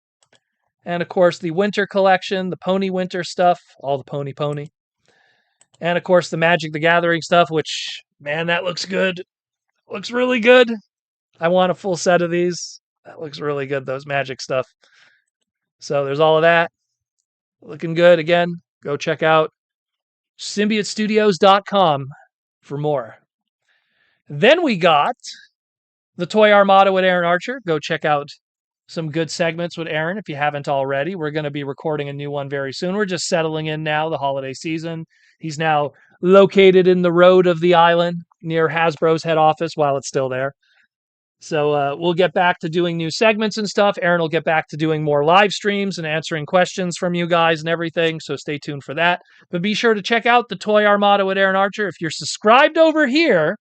And of course, the winter collection, the pony winter stuff, all the pony. And of course, the Magic the Gathering stuff, which, man, that looks good. Looks really good. I want a full set of these. That looks really good, those Magic stuff. So there's all of that. Looking good. Again, go check out symbiotestudios.com for more. Then we got the Toy Armada with Aaron Archer. Go check out some good segments with Aaron if you haven't already. We're going to be recording a new one very soon. We're just settling in now, the holiday season. He's now located in the road of the island near Hasbro's head office while it's still there. So we'll get back to doing new segments and stuff. Aaron will get back to doing more live streams and answering questions from you guys and everything. So stay tuned for that. But be sure to check out the Toy Armada with Aaron Archer. If you're subscribed over here,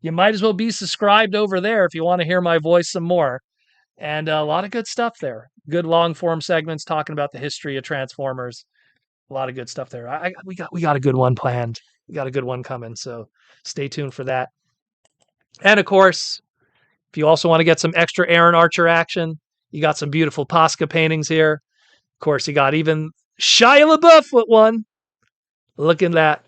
you might as well be subscribed over there if you want to hear my voice some more. And a lot of good stuff there. Good long form segments talking about the history of Transformers. A lot of good stuff there. We got a good one planned. We got a good one coming. So stay tuned for that. And of course, if you also want to get some extra Aaron Archer action, you got some beautiful Posca paintings here. Of course, you got even Shia LaBeouf with one. Look at that.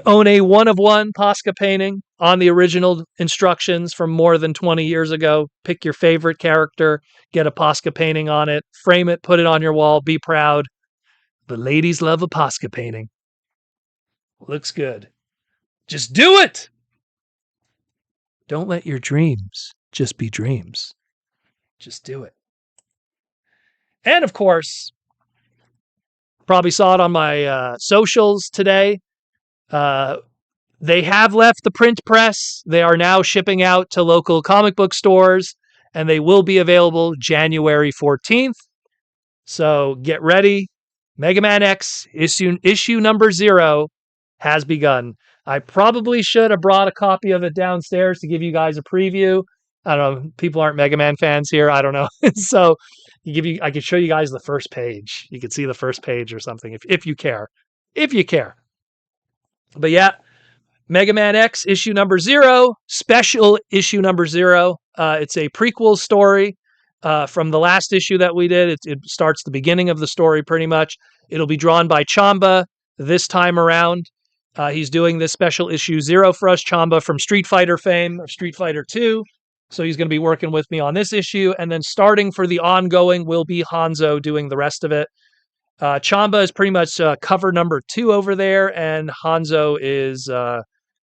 Own a 1-of-1 Posca painting on the original instructions from more than 20 years ago. Pick your favorite character, get a Posca painting on it, frame it, put it on your wall, be proud. The ladies love a Posca painting. Looks good. Just do it! Don't let your dreams just be dreams. Just do it. And of course, probably saw it on my socials today. They have left the print press. They are now shipping out to local comic book stores, and they will be available January 14th. So get ready. Mega Man X issue number 0 has begun. I probably should have brought a copy of it downstairs to give you guys a preview. I don't know. People aren't Mega Man fans here. I don't know. So I could show you guys the first page. You could see the first page or something if you care. If you care. But yeah, Mega Man X issue number 0, special issue number 0. It's a prequel story from the last issue that we did. It starts the beginning of the story pretty much. It'll be drawn by Chamba this time around. He's doing this special issue 0 for us. Chamba from Street Fighter fame, of Street Fighter 2. So he's going to be working with me on this issue. And then starting for the ongoing will be Hanzo doing the rest of it. Chamba is pretty much cover number 2 over there, and Hanzo is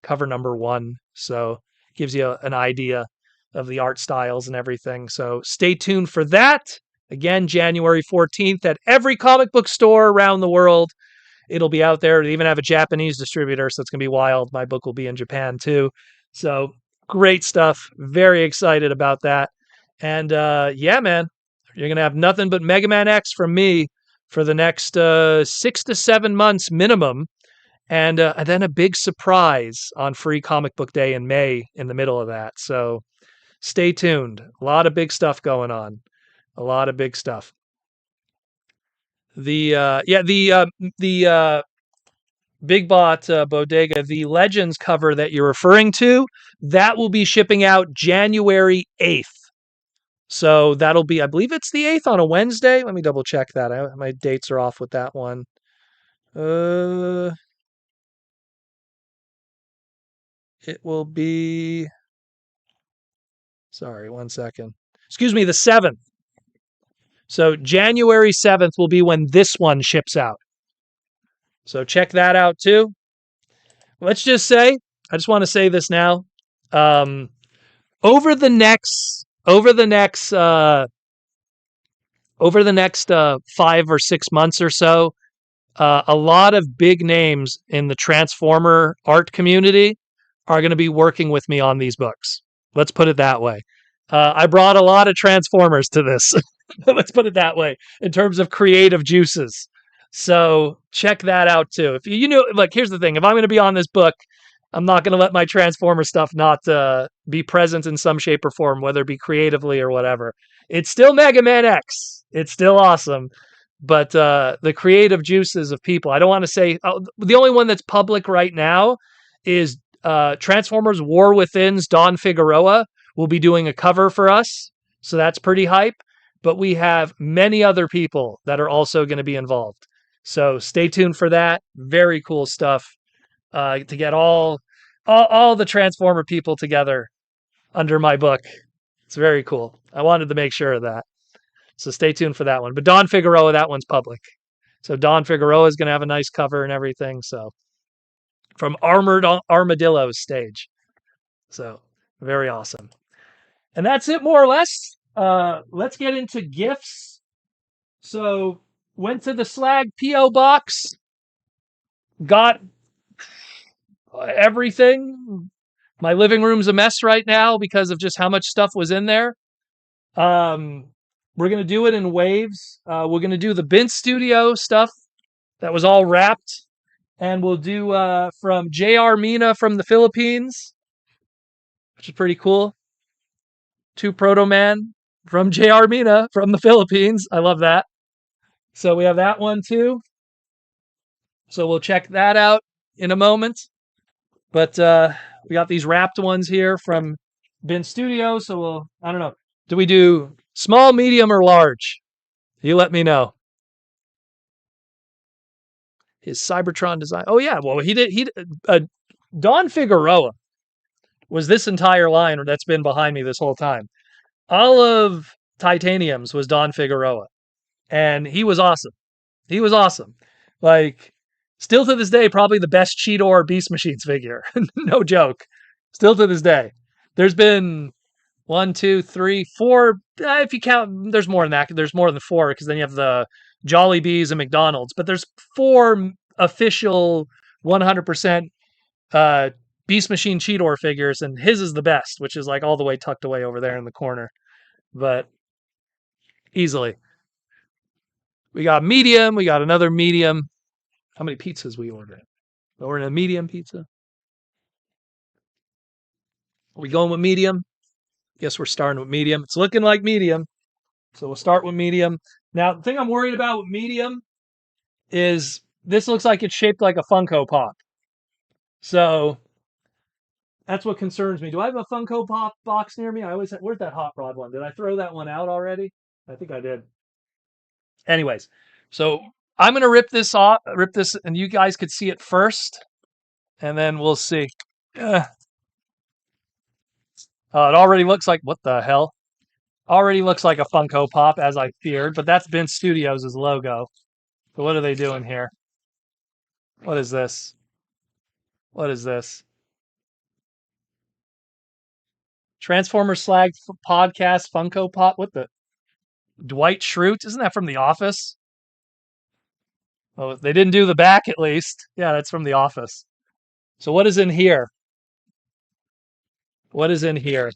cover number 1. So gives you an idea of the art styles and everything. So stay tuned for that. Again, January 14th at every comic book store around the world. It'll be out there. They even have a Japanese distributor, so it's going to be wild. My book will be in Japan too. So great stuff. Very excited about that. And yeah, man, You're going to have nothing but Mega Man X from me for the next 6 to 7 months minimum. And then a big surprise on Free Comic Book Day in May in the middle of that. So stay tuned. A lot of big stuff going on. A lot of big stuff. The Big Bot Bodega, the Legends cover that you're referring to, that will be shipping out January 8th. So that'll be, I believe it's the 8th on a Wednesday. Let me double check that. My dates are off with that one. It will be, sorry, 1 second. Excuse me, the 7th. So January 7th will be when this one ships out. So check that out too. Let's just say, I just want to say this now. Over the next 5 or 6 months or so, a lot of big names in the Transformer art community are going to be working with me on these books. Let's put it that way. I brought a lot of Transformers to this. Let's put it that way in terms of creative juices. So check that out too. If you know, like, here's the thing: if I'm going to be on this book, I'm not going to let my Transformer stuff not be present in some shape or form, whether it be creatively or whatever. It's still Mega Man X. It's still awesome. But the creative juices of people, I don't want to say, the only one that's public right now is Transformers War Within's Don Figueroa will be doing a cover for us. So that's pretty hype. But we have many other people that are also going to be involved. So stay tuned for that. Very cool stuff to get all the Transformer people together under my book. It's very cool. I wanted to make sure of that. So stay tuned for that one. But Don Figueroa, that one's public. So Don Figueroa is going to have a nice cover and everything. So from Armored Armadillo's stage. So very awesome. And that's it, more or less. Let's get into gifts. So went to the Slag P.O. box. Got everything. My living room's a mess right now because of just how much stuff was in there. We're going to do it in waves. We're going to do the Bint Studio stuff that was all wrapped. And we'll do from J.R. Mina from the Philippines, which is pretty cool. 2 Proto Man from J.R. Mina from the Philippines. I love that. So we have that one too. So we'll check that out in a moment. But we got these wrapped ones here from Bint Studio. So I don't know. Do we do small, medium, or large? You let me know. His Cybertron design. Oh yeah, well he did. Don Figueroa was this entire line that's been behind me this whole time. All of Titanium's was Don Figueroa, and he was awesome. He was awesome. Like, still to this day, probably the best Cheetor Beast Machines figure. No joke. Still to this day. There's been 1, 2, 3, 4. If you count, there's more than that. There's more than 4 because then you have the Jollibees and McDonald's. But there's 4 official 100% Beast Machine Cheetor figures, and his is the best, which is like all the way tucked away over there in the corner. But easily. We got medium. We got another medium. How many pizzas we ordered? We're in a medium pizza. Are we going with medium? Guess we're starting with medium. It's looking like medium. So we'll start with medium. Now, the thing I'm worried about with medium is this looks like it's shaped like a Funko Pop. So that's what concerns me. Do I have a Funko Pop box near me? Where's that Hot Rod one? Did I throw that one out already? I think I did. Anyways, so I'm going to rip this, and you guys could see it first, and then we'll see. It already looks like, what the hell? Already looks like a Funko Pop, as I feared, but that's Bint Studios' logo. So what are they doing here? What is this? What is this? Transformer Slag Podcast Funko Pop? What the? Dwight Schrute? Isn't that from The Office? Oh, they didn't do the back at least. Yeah, that's from The Office. So what is in here? What is in here?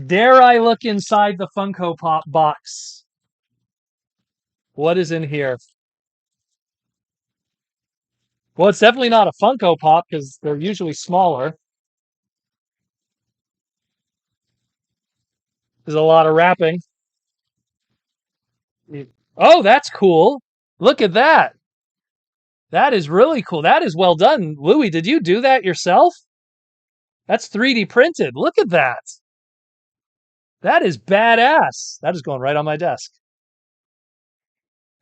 Dare I look inside the Funko Pop box? What is in here? Well, it's definitely not a Funko Pop because they're usually smaller. There's a lot of wrapping. Oh, that's cool. Look at that. That is really cool. That is well done. Louis, did you do that yourself? That's 3D printed. Look at that. That is badass. That is going right on my desk.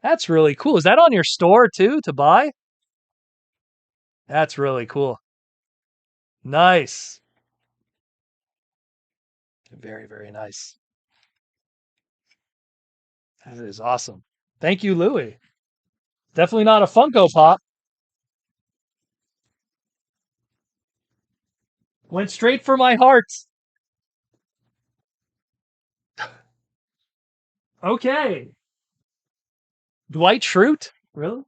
That's really cool. Is that on your store too to buy? That's really cool. Nice. Very, very nice. That is awesome. Thank you, Louis. Definitely not a Funko Pop. Went straight for my heart. Okay. Dwight Schrute? Really?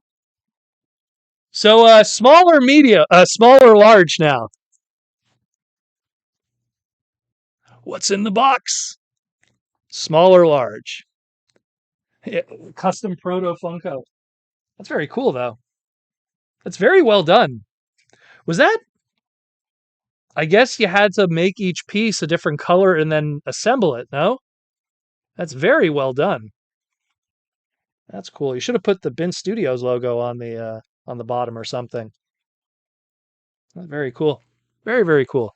So smaller media, smaller large now. What's in the box? Smaller large. Yeah, custom proto Funko. That's very cool though. That's very well done. Was that, I guess you had to make each piece a different color and then assemble it, no? That's very well done. That's cool. You should have put the Bin Studios logo on the bottom or something. That's very cool. Very, very cool.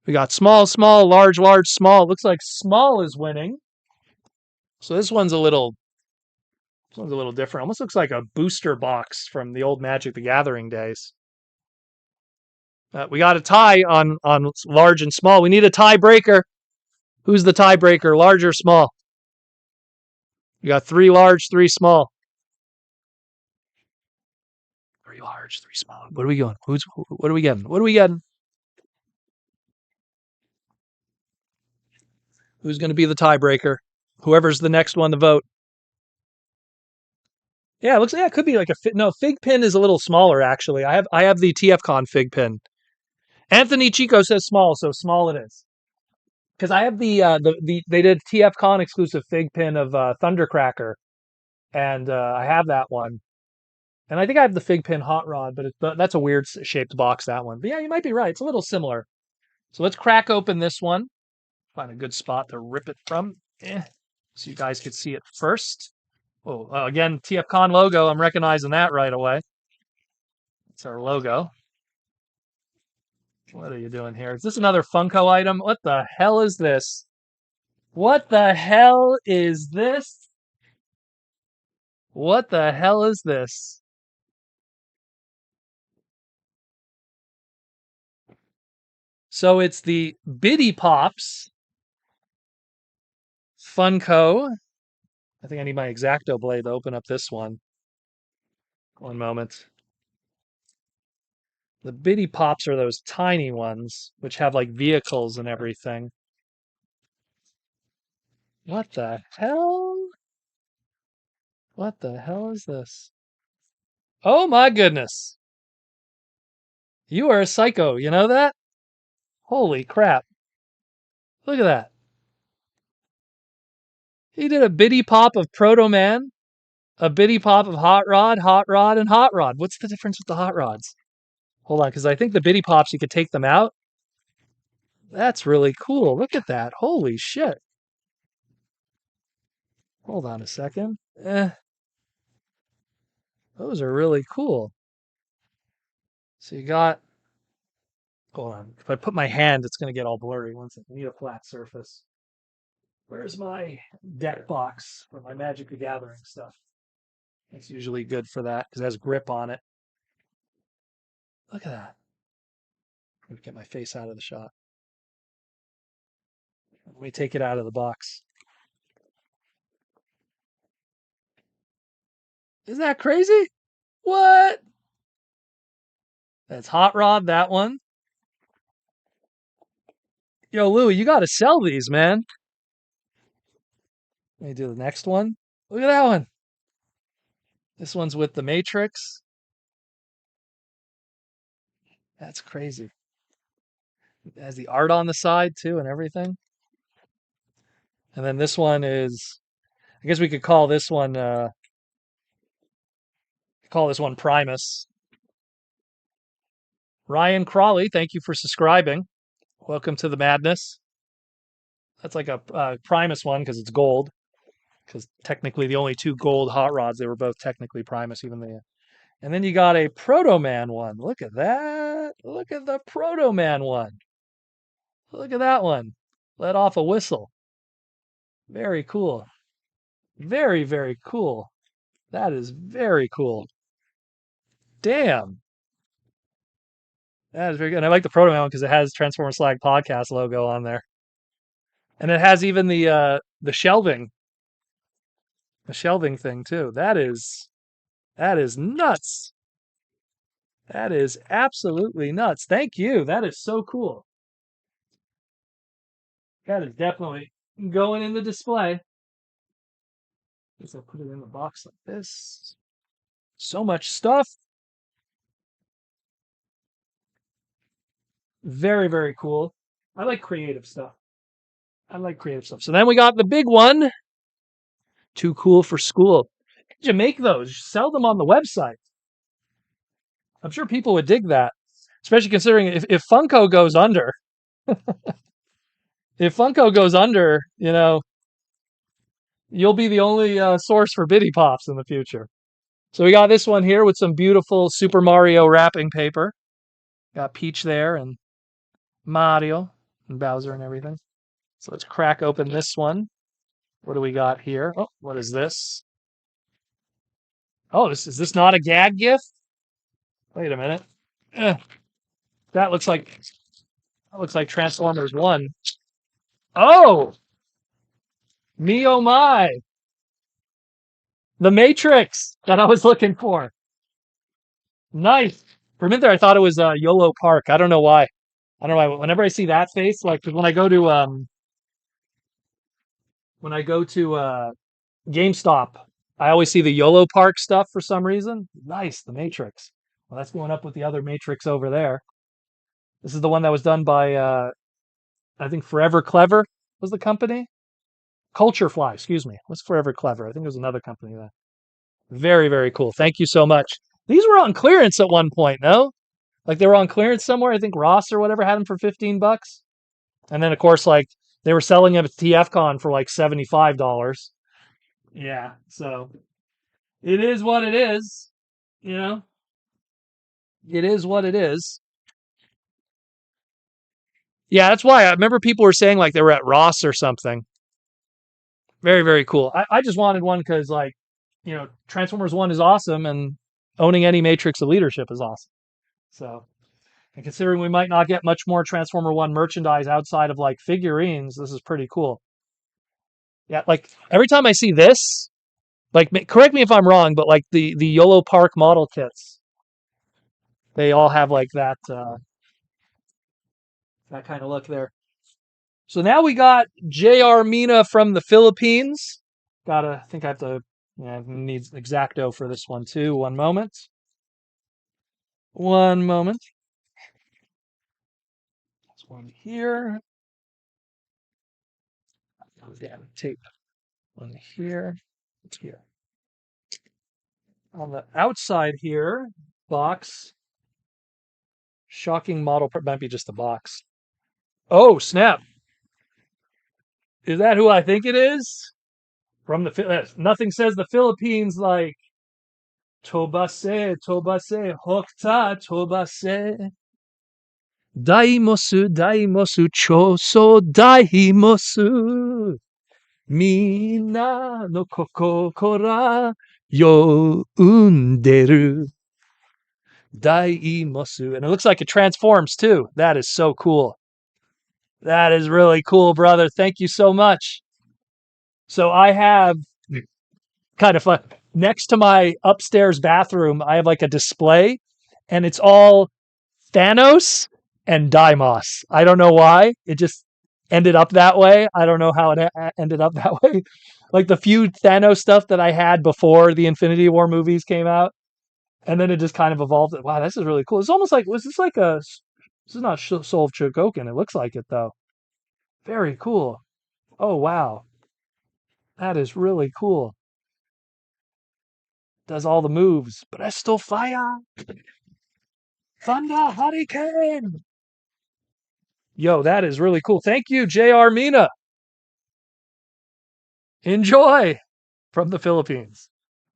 We got small, small, large, large, small. Looks like small is winning. So this one's a little different. Almost looks like a booster box from the old Magic the Gathering days. We got a tie on large and small. We need a tiebreaker. Who's the tiebreaker, large or small? You got 3 large, 3 small. 3 large, 3 small. What are we going? What are we getting? What are we getting? Who's going to be the tiebreaker? Whoever's the next one to vote. Yeah, it looks like it could be like a fit. No, Fig Pin is a little smaller actually. I have the TFCon Fig Pin. Anthony Chico says small, so small it is. Because I have the they did TFCon exclusive Fig Pin of Thundercracker, and I have that one. And I think I have the Fig Pin Hot Rod, but that's a weird shaped box, that one. But yeah, you might be right. It's a little similar. So let's crack open this one. Find a good spot to rip it from. So you guys could see it first. Oh, again, TFCon logo. I'm recognizing that right away. It's our logo. What are you doing here? Is this another Funko item? What the hell is this? What the hell is this? What the hell is this? So it's the Biddy Pops Funko. I think I need my X-Acto blade to open up this one. One moment. The Biddy Pops are those tiny ones, which have like vehicles and everything. What the hell? What the hell is this? Oh my goodness. You are a psycho, you know that? Holy crap. Look at that. He did a Biddy Pop of Proto Man, a Biddy Pop of Hot Rod, and Hot Rod. What's the difference with the Hot Rods? Hold on, because I think the Biddy Pops, you could take them out. That's really cool. Look at that. Holy shit. Hold on a second. Those are really cool. So you got, hold on. If I put my hand, it's going to get all blurry. One second. I need a flat surface. Where's my deck box for my Magic the Gathering stuff? It's usually good for that because it has grip on it. Look at that. Let me get my face out of the shot. Let me take it out of the box. Isn't that crazy? What? That's Hot Rod, that one. Yo, Louie, you got to sell these, man. Let me do the next one. Look at that one. This one's with the Matrix. That's crazy. It has the art on the side, too, and everything. And then this one is, I guess we could call this one Primus. Ryan Crawley, thank you for subscribing. Welcome to the madness. That's like a Primus one because it's gold. Because technically the only two gold hot rods, they were both technically Primus, even the. And then you got a Proto Man one. Look at that. Look at the Proto Man one. Look at that one. Let off a whistle. Very cool. Very, very cool. That is very cool. Damn. That is very good. And I like the Proto Man one because it has Transformer Slag podcast logo on there. And it has even the shelving thing too. That is nuts. That is absolutely nuts. Thank you. That is so cool. That is definitely going in the display. Guess I'll put it in the box like this. So much stuff. Very, very cool. I like creative stuff. So then we got the big one. Too cool for school. How did you make those? Sell them on the website. I'm sure people would dig that. Especially considering if Funko goes under, you'll be the only source for Biddy Pops in the future. So we got this one here with some beautiful Super Mario wrapping paper. Got Peach there and Mario and Bowser and everything. So let's crack open this one. What do we got here? Oh, what is this? Oh, is this not a gag gift? Wait a minute. That looks like Transformers 1. Oh! Me oh my! The Matrix that I was looking for. Nice. For a minute there, I thought it was YOLO Park. I don't know why. Whenever I see that face, like 'cause when I go to GameStop, I always see the YOLO Park stuff for some reason. Nice, the Matrix. Well, that's going up with the other Matrix over there. This is the one that was done by I think Forever Clever was the company. Culture Fly, excuse me. What's Forever Clever? I think it was another company that. Very, very cool. Thank you so much. These were on clearance at one point, no? Like they were on clearance somewhere. I think Ross or whatever had them for $15. And then of course, like they were selling them at TFCon for like $75. Yeah, so it is what it is. You know, it is what it is. Yeah, that's why I remember people were saying like they were at Ross or something. Very, very cool. I just wanted one because like, Transformers 1 is awesome and owning any Matrix of Leadership is awesome. So, and considering we might not get much more Transformer 1 merchandise outside of like figurines, this is pretty cool. Yeah, like every time I see this, like correct me if I'm wrong, but like the YOLO Park model kits, they all have like that kind of look there. So now we got JR Mina from the Philippines. I think I have to, need Exacto for this one too. One moment. This one here. Damn, tape. One here. It's here. On the outside here, box. Shocking model. Might be just a box. Oh, snap. Is that who I think it is? From the nothing says the Philippines like Tobase, Hokta, Tobase. Daimosu, choso daimosu. Mina no kokokora younderu. Daimosu. And it looks like it transforms too. That is so cool. That is really cool, brother. Thank you so much. So I have kind of fun. Next to my upstairs bathroom, I have like a display, and it's all Thanos and Deimos. I don't know why. It just ended up that way. I don't know how it ended up that way. Like the few Thanos stuff that I had before the Infinity War movies came out, and then it just kind of evolved. Wow, this is really cool. It's almost like this is not Soul of Chogokin. It looks like it though. Very cool. Oh wow. That is really cool. Does all the moves. Presto fire! Thunder Hurricane! Yo, that is really cool. Thank you, J.R. Mina. Enjoy from the Philippines.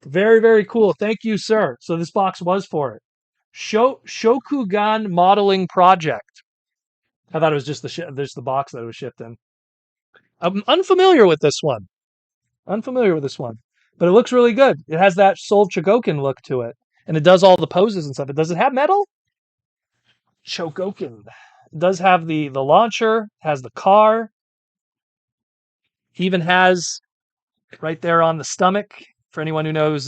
Very, very cool. Thank you, sir. So this box was for it. Shokugan Modeling Project. I thought it was just the box that it was shipped in. I'm unfamiliar with this one. But it looks really good. It has that Soul Chogokin look to it. And it does all the poses and stuff. Does it have metal? Chogokin. It does have the launcher, has the car, even has right there on the stomach, for anyone who knows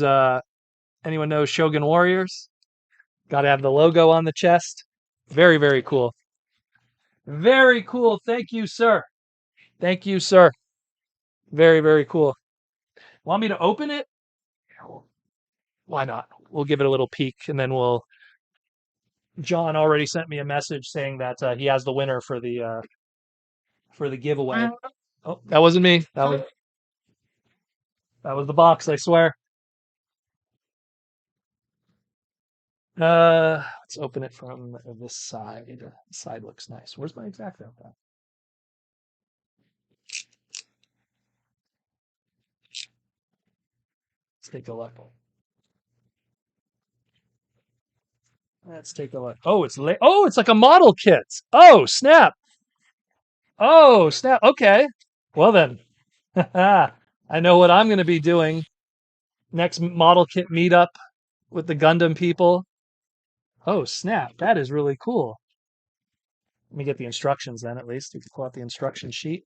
Shogun Warriors. Gotta have the logo on the chest. Very, very cool. Very cool. Thank you, sir. Thank you, sir. Very, very cool. Want me to open it? Why not? We'll give it a little peek, and then John already sent me a message saying that he has the winner for the giveaway. Oh, that wasn't me. That was the box, I swear. Let's open it from this side. The side looks nice. Where's my exact outfit? Let's take a look. Let's take a look. Oh, it's like a model kit. Oh, snap. Oh, snap. Okay. Well then, I know what I'm going to be doing next model kit meetup with the Gundam people. Oh, snap. That is really cool. Let me get the instructions then, at least. You can pull out the instruction sheet.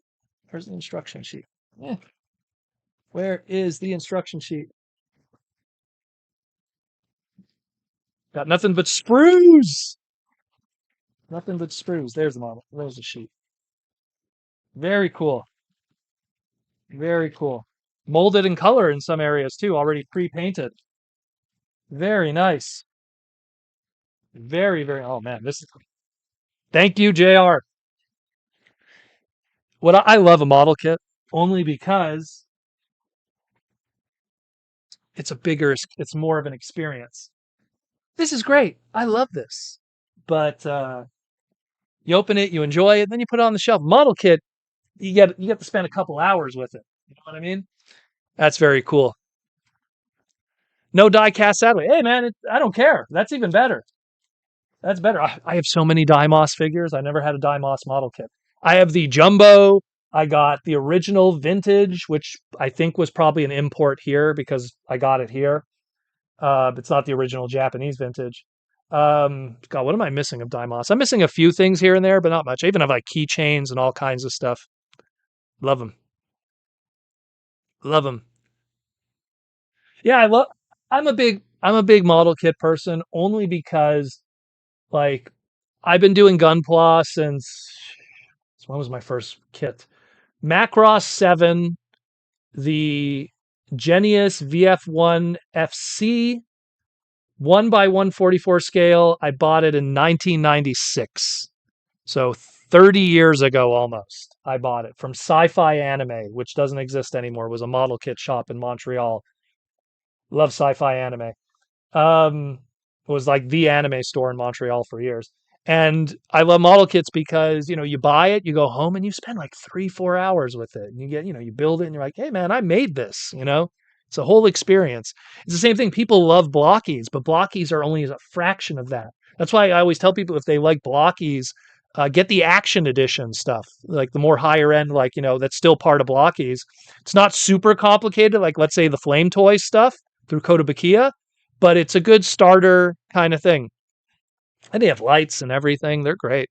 Where's the instruction sheet? Where is the instruction sheet? Got nothing but sprues. Nothing but sprues. There's the model. There's the sheet. Very cool. Very cool. Molded in color in some areas too, already pre-painted. Very nice. Very, very. Oh man, this is. Thank you, JR. I love a model kit only because it's more of an experience. This is great. I love this. But you open it, you enjoy it, then you put it on the shelf. Model kit, you get to spend a couple hours with it. You know what I mean? That's very cool. No die cast satellite. Hey man, I don't care. That's even better. That's better. I have so many Dimos figures. I never had a Dimos model kit. I have the jumbo. I got the original vintage, which I think was probably an import here because I got it here. It's not the original Japanese vintage. God, what am I missing of Dimos? I'm missing a few things here and there, but not much. I even have like keychains and all kinds of stuff. Love them. Love them. Yeah, I'm a big model kit person only because like I've been doing Gunpla since when was my first kit? Macross 7, the Genius VF1 FC 1 by 144 scale. I bought it in 1996. So 30 years ago almost, I bought it from Sci-Fi Anime, which doesn't exist anymore. It was a model kit shop in Montreal. Love Sci-Fi Anime. It was like the anime store in Montreal for years. And I love model kits because, you buy it, you go home and you spend like 3-4 hours with it. And you get, you build it and you're like, hey man, I made this, It's a whole experience. It's the same thing. People love blockies, but blockies are only a fraction of that. That's why I always tell people if they like blockies, get the action edition stuff, like the more higher end, that's still part of blockies. It's not super complicated, like let's say the Flame Toy stuff through Kotobukiya, but it's a good starter kind of thing. And they have lights and everything. They're great,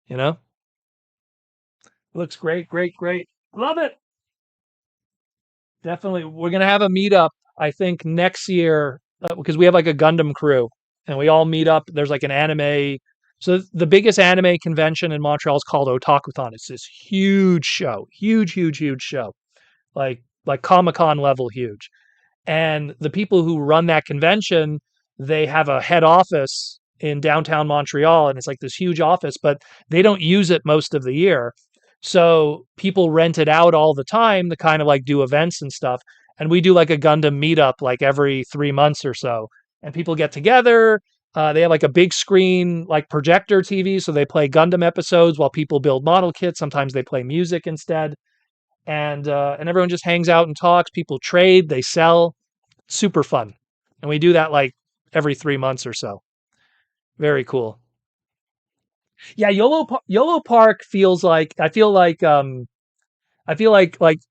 It looks great, great, great. Love it. Definitely. We're going to have a meetup, I think, next year because we have like a Gundam crew and we all meet up. There's like an anime. So the biggest anime convention in Montreal is called Otakuthon. It's this huge show, huge, huge, huge show, like Comic-Con level huge. And the people who run that convention, they have a head office in downtown Montreal, and it's like this huge office, but they don't use it most of the year. So people rent it out all the time to kind of like do events and stuff. And we do like a Gundam meetup like every 3 months or so. And people get together. They have like a big screen, like projector TV. So they play Gundam episodes while people build model kits. Sometimes they play music instead. And everyone just hangs out and talks. People trade, they sell. Super fun. And we do that like every 3 months or so. Very cool. Yeah, YOLO Park feels like I feel like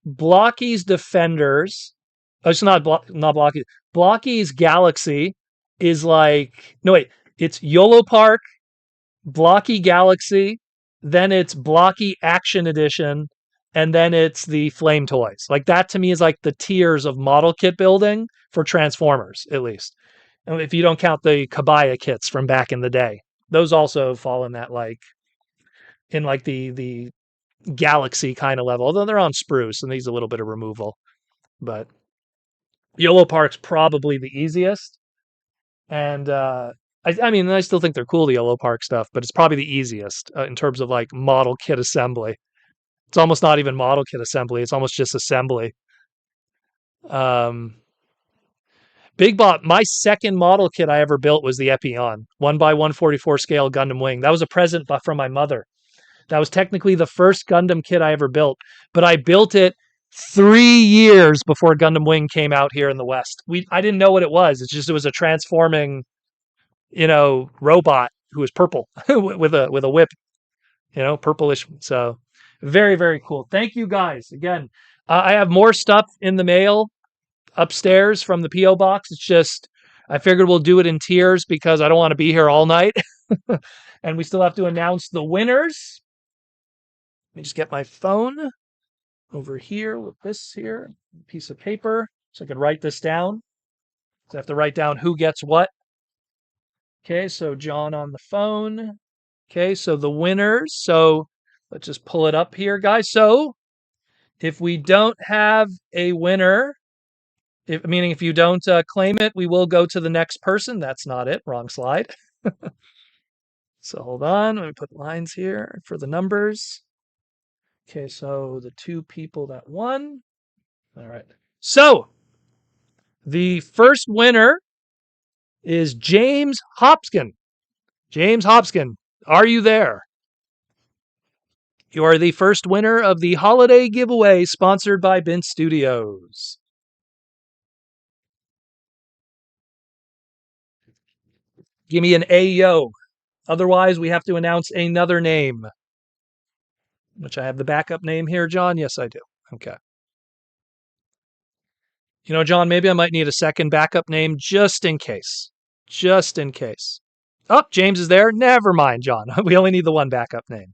Blocky's Defenders. Oh, it's not Blocky. Blocky's Galaxy is like no wait. It's YOLO Park, Blocky Galaxy, then it's Blocky Action Edition, and then it's the Flame Toys. Like that to me is like the tiers of model kit building for Transformers, at least. And if you don't count the Kabaya kits from back in the day, those also fall in that like in like the Galaxy kind of level, although they're on spruce and needs a little bit of removal. But YOLO Park's probably the easiest. And I mean, I still think they're cool, the YOLO Park stuff, but it's probably the easiest in terms of like model kit assembly. It's almost not even model kit assembly, it's almost just assembly. Um, Big Bot, my second model kit I ever built was the Epion, 1x144 scale Gundam Wing. That was a present from my mother. That was technically the first Gundam kit I ever built, but I built it 3 years before Gundam Wing came out here in the West. I didn't know what it was. It was a transforming, robot who was purple with a whip, purplish. So very, very cool. Thank you guys again. I have more stuff in the mail upstairs from the PO box. It's just I figured we'll do it in tiers because I don't want to be here all night, and we still have to announce the winners. Let me just get my phone over here with this here piece of paper so I can write this down. So I have to write down who gets what. Okay, so John on the phone. Okay, so the winners. So let's just pull it up here, guys. So if we don't have a winner, meaning if you don't claim it, we will go to the next person. That's not it. Wrong slide. So hold on. Let me put lines here for the numbers. Okay, so the two people that won. All right. So the first winner is James Hopskin. James Hopskin, are you there? You are the first winner of the holiday giveaway sponsored by Bint Studios. Give me an Ayo. Otherwise, we have to announce another name. Which I have the backup name here, John? Yes, I do. Okay. John, maybe I might need a second backup name just in case. Just in case. Oh, James is there. Never mind, John. We only need the one backup name.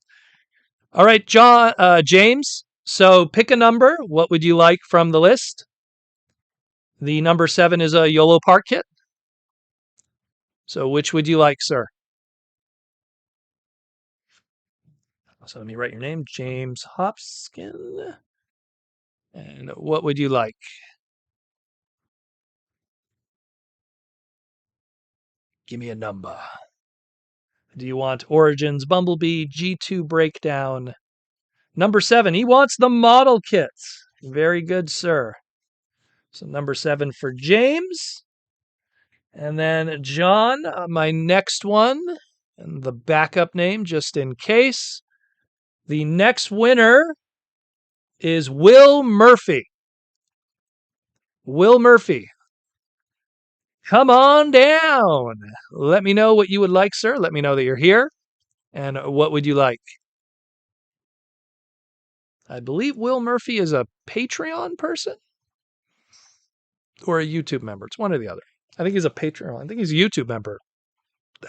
All right, James. So pick a number. What would you like from the list? The number 7 is a YOLO Park kit. So which would you like, sir? So let me write your name, James Hopskin. And what would you like? Give me a number. Do you want Origins Bumblebee G2 Breakdown? Number 7, he wants the model kits. Very good, sir. So number 7 for James. And then John, my next one, and the backup name just in case. The next winner is Will Murphy. Will Murphy, come on down. Let me know what you would like, sir. Let me know that you're here. And what would you like? I believe Will Murphy is a Patreon person or a YouTube member. It's one or the other. I think he's a Patreon. I think he's a YouTube member.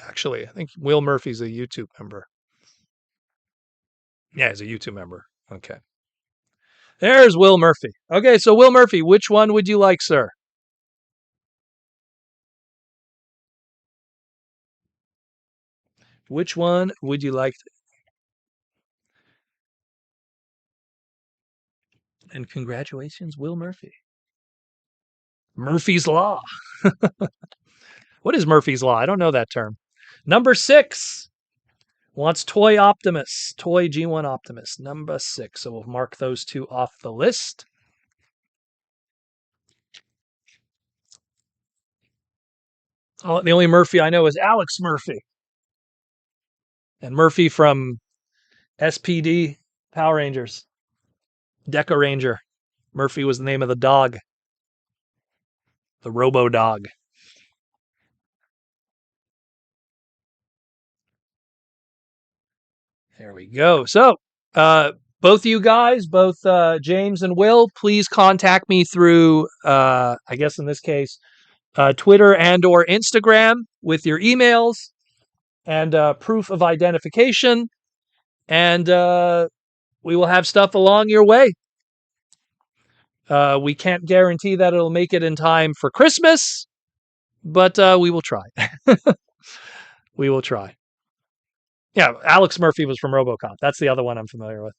Actually, I think Will Murphy's a YouTube member. Yeah, he's a YouTube member. Okay. There's Will Murphy. Okay, so Will Murphy, which one would you like, sir? Which one would you like? And congratulations, Will Murphy. Murphy's Law. What is Murphy's Law? I don't know that term. Number 6. Wants Toy Optimus, Toy G1 Optimus, number 6. So we'll mark those two off the list. Oh, the only Murphy I know is Alex Murphy. And Murphy from SPD Power Rangers. Deca Ranger. Murphy was the name of the dog. The Robo Dog. There we go. So, both of you guys, both James and Will, please contact me through, I guess in this case, Twitter and or Instagram with your emails and proof of identification. And we will have stuff along your way. We can't guarantee that it'll make it in time for Christmas, but we will try. We will try. Yeah, Alex Murphy was from RoboCop. That's the other one I'm familiar with.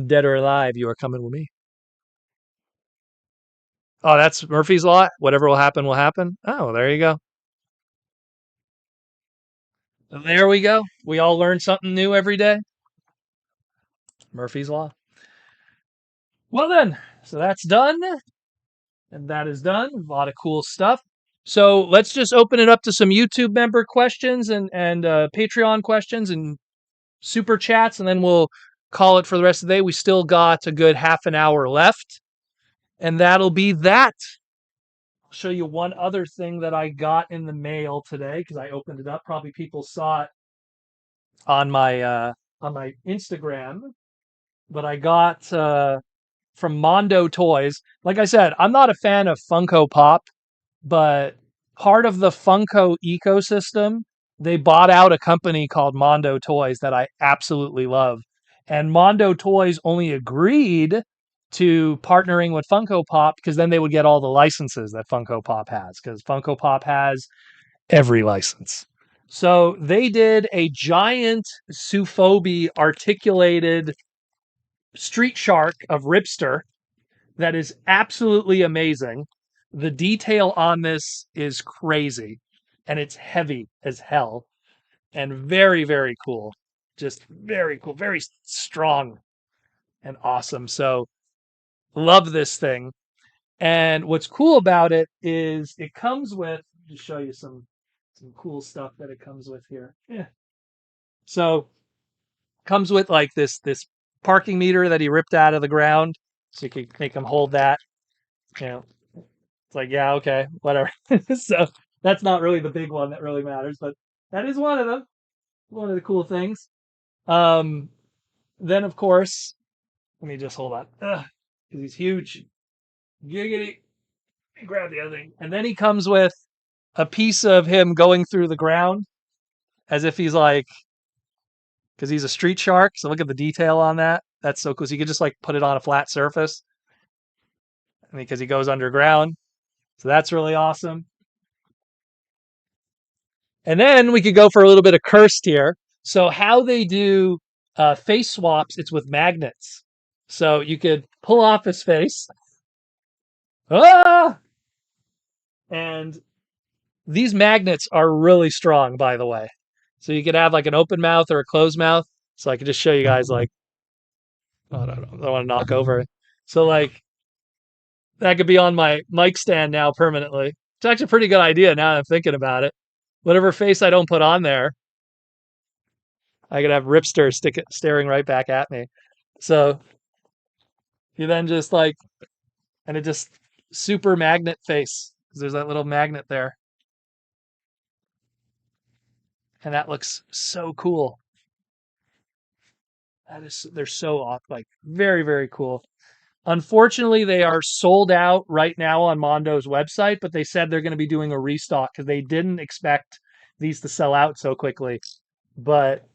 Dead or alive, you are coming with me. Oh, that's Murphy's Law? Whatever will happen, will happen? Oh, there you go. There we go. We all learn something new every day. Murphy's Law. Well then, so that's done. And that is done. A lot of cool stuff. So let's just open it up to some YouTube member questions and Patreon questions and super chats, and then we'll call it for the rest of the day. We still got a good half an hour left, and that'll be that. I'll show you one other thing that I got in the mail today because I opened it up. Probably people saw it on my Instagram, but I got from Mondo Toys. Like I said, I'm not a fan of Funko Pop, but part of the Funko ecosystem, they bought out a company called Mondo Toys that I absolutely love. And Mondo Toys only agreed to partnering with Funko Pop because then they would get all the licenses that Funko Pop has, because Funko Pop has every license. So they did a giant Sufobi articulated street shark of Ripster that is absolutely amazing. The detail on this is crazy, and it's heavy as hell, and very, very cool. Just very cool, very strong and awesome. So, love this thing. And what's cool about it is it comes with, to show you some cool stuff that it comes with here. Yeah. So, comes with like this parking meter that he ripped out of the ground, so you can make him hold that. You know, it's like, yeah, okay, whatever. So that's not really the big one that really matters, but that is one of them. One of the cool things. Um, then of course, let me just hold on, because he's huge. Giggity. Grab the other thing, and then he comes with a piece of him going through the ground, as if he's like, because he's a street shark. So look at the detail on that. That's so cool. So you could just like put it on a flat surface, because he goes underground. So that's really awesome. And then we could go for a little bit of cursed here. So how they do face swaps, it's with magnets. So you could pull off his face. Ah! And these magnets are really strong, by the way. So you could have like an open mouth or a closed mouth. So I could just show you guys like, oh, no, I don't want to knock over it. So like that could be on my mic stand now permanently. It's actually a pretty good idea now that I'm thinking about it. Whatever face I don't put on there, I could have Ripster staring right back at me. So you then just like, and it just super magnet face, because there's that little magnet there. And that looks so cool. They're so off, like very, very cool. Unfortunately, they are sold out right now on Mondo's website, but they said they're going to be doing a restock because they didn't expect these to sell out so quickly. But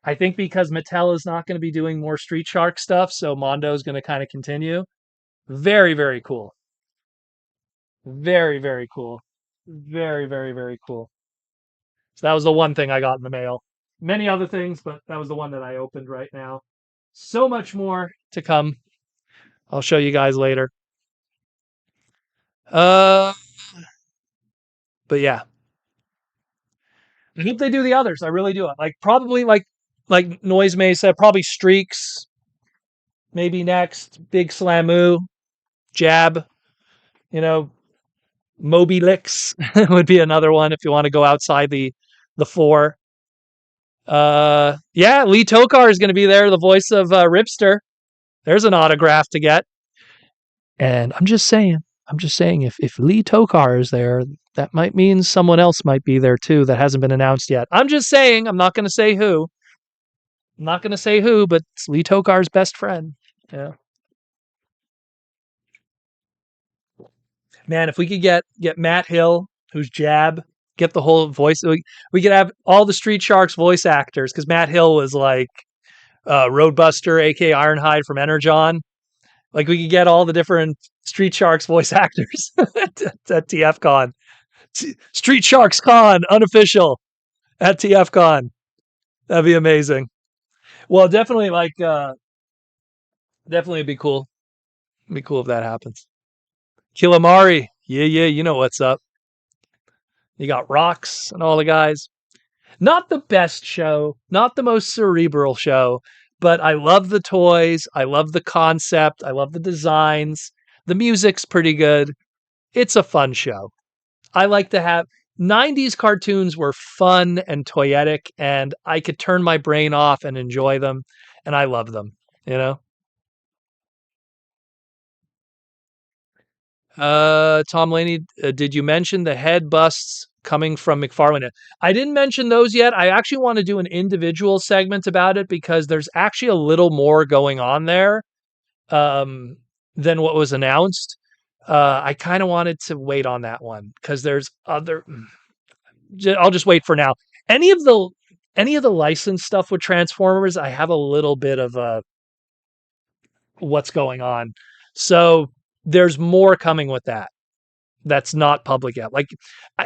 I think because Mattel is not going to be doing more Street Shark stuff, so Mondo is going to kind of continue. Very, very cool. Very, very cool. Very, very, very cool. So that was the one thing I got in the mail. Many other things, but that was the one that I opened right now. So much more to come. I'll show you guys later. But yeah. I hope they do the others. I really do. Like probably like Noise May said, probably Streaks, maybe next. Big Slamoo, Jab, you know, Moby Licks would be another one if you want to go outside the four. Yeah, Lee Tokar is going to be there, the voice of Ripster. There's an autograph to get. And I'm just saying, if Lee Tokar is there, that might mean someone else might be there too that hasn't been announced yet. I'm just saying, I'm not going to say who. I'm not going to say who, but it's Lee Tokar's best friend. Yeah. Man, if we could get Matt Hill, who's Jab, get the whole voice, we could have all the Street Sharks voice actors, because Matt Hill was like Roadbuster, aka Ironhide from Energon. Like we could get all the different Street Sharks voice actors at TFCon. Street Sharks Con unofficial at TFCon. That'd be amazing. Well, definitely definitely it'd be cool. It'd be cool if that happens. Kilamari, yeah, you know what's up. You got Rocks and all the guys. Not the best show, not the most cerebral show, but I love the toys. I love the concept. I love the designs. The music's pretty good. It's a fun show. I like to have 90s cartoons were fun and toyetic, and I could turn my brain off and enjoy them, and I love them, you know? Tom Laney, did you mention the head busts coming from McFarlane? I didn't mention those yet. I actually want to do an individual segment about it because there's actually a little more going on there than what was announced. I kind of wanted to wait on that one because there's other. I'll just wait for now. Any of the licensed stuff with Transformers, I have a little bit of what's going on. So there's more coming with that. That's not public yet. Like,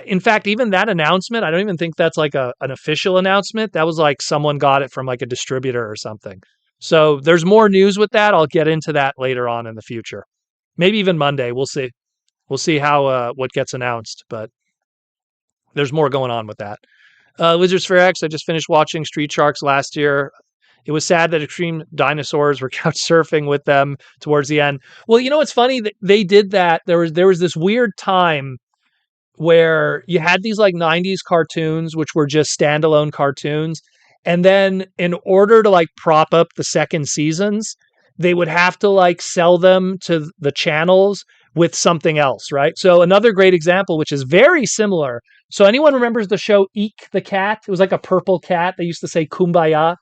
in fact, even that announcement, I don't even think that's like an official announcement. That was like someone got it from like a distributor or something. So there's more news with that. I'll get into that later on in the future. Maybe even Monday. We'll see. We'll see how what gets announced, but there's more going on with that. Lizards for X, I just finished watching Street Sharks last year. It was sad that Extreme Dinosaurs were couch surfing with them towards the end. Well, you know what's funny? They did that. There was this weird time where you had these like 90s cartoons, which were just standalone cartoons. And then in order to like prop up the second seasons, they would have to like sell them to the channels with something else, right? So another great example, which is very similar. So anyone remembers the show Eek the Cat? It was like a purple cat. They used to say Kumbaya.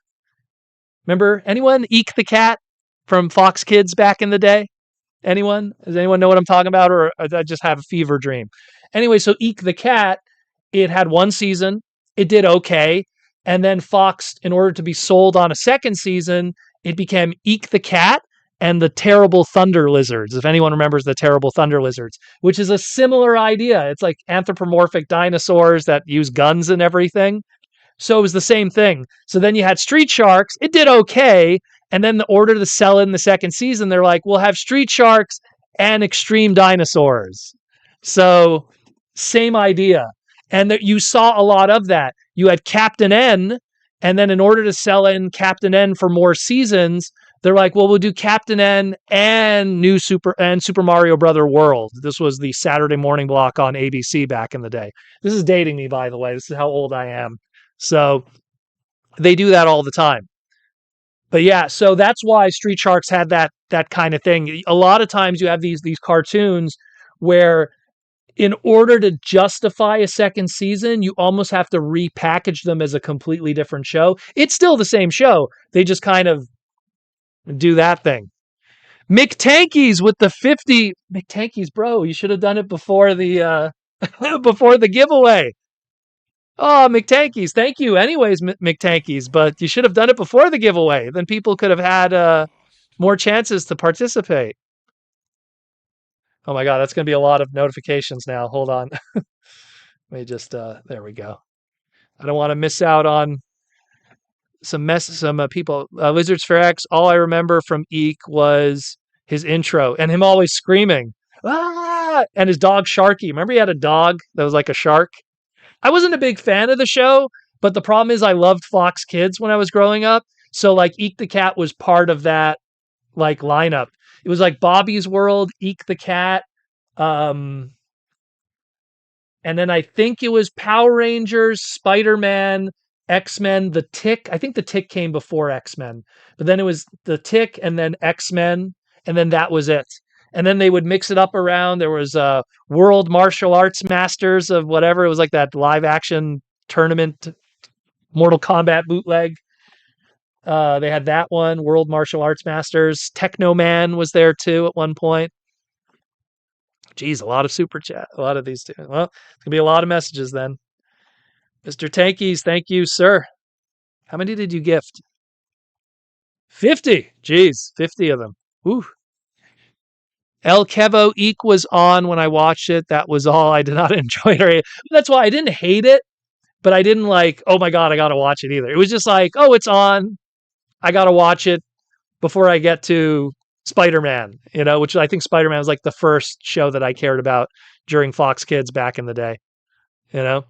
Remember anyone? Eek the Cat from Fox Kids back in the day? Anyone? Does anyone know what I'm talking about? Or I just have a fever dream? Anyway, so Eek the Cat, it had one season. It did okay. And then Fox, in order to be sold on a second season, it became Eek the Cat and the Terrible Thunder Lizards, if anyone remembers the Terrible Thunder Lizards, which is a similar idea. It's like anthropomorphic dinosaurs that use guns and everything. So it was the same thing. So then you had Street Sharks. It did okay. And then the order to sell it in the second season, they're like, we'll have Street Sharks and Extreme Dinosaurs. So same idea. And you saw a lot of that. You had Captain N, and then in order to sell in Captain N for more seasons, they're like, well, we'll do Captain N and Super Mario Brother World. This was the Saturday morning block on ABC back in the day. This is dating me, by the way. This is how old I am. So they do that all the time. But yeah, so that's why Street Sharks had that kind of thing. A lot of times you have these cartoons where in order to justify a second season, you almost have to repackage them as a completely different show. It's still the same show. They just kind of do that thing. McTankies with the 50. McTankies, bro, you should have done it before the before the giveaway. Oh, McTankies, thank you anyways, McTankies, but you should have done it before the giveaway. Then people could have had more chances to participate. Oh my God, that's going to be a lot of notifications now. Hold on. Let me just, there we go. I don't want to miss out on some people. Lizards for X, all I remember from Eek was his intro and him always screaming, ah! And his dog Sharky. Remember he had a dog that was like a shark? I wasn't a big fan of the show, but the problem is I loved Fox Kids when I was growing up. So like Eek the Cat was part of that like lineup. It was like Bobby's World, Eek the Cat, um, and then I think it was Power Rangers, Spider-Man, X-Men, The Tick. I think The Tick came before X-Men, but then it was The Tick and then X-Men, and then that was it. And then they would mix it up around. There was World Martial Arts Masters of whatever. It was like that live action tournament, Mortal Kombat bootleg. They had that one, World Martial Arts Masters. Techno Man was there too at one point. Geez, a lot of super chat. A lot of these two. Well, it's gonna be a lot of messages then. Mr. Tankies, thank you, sir. How many did you gift? 50. Jeez, 50 of them. Ooh. El Kevo Eek was on when I watched it. That was all. I did not enjoy it. That's why I didn't hate it, but I didn't like, oh my God, I gotta watch it either. It was just like, oh, it's on. I gotta watch it before I get to Spider-Man, which I think Spider-Man was like the first show that I cared about during Fox Kids back in the day, you know?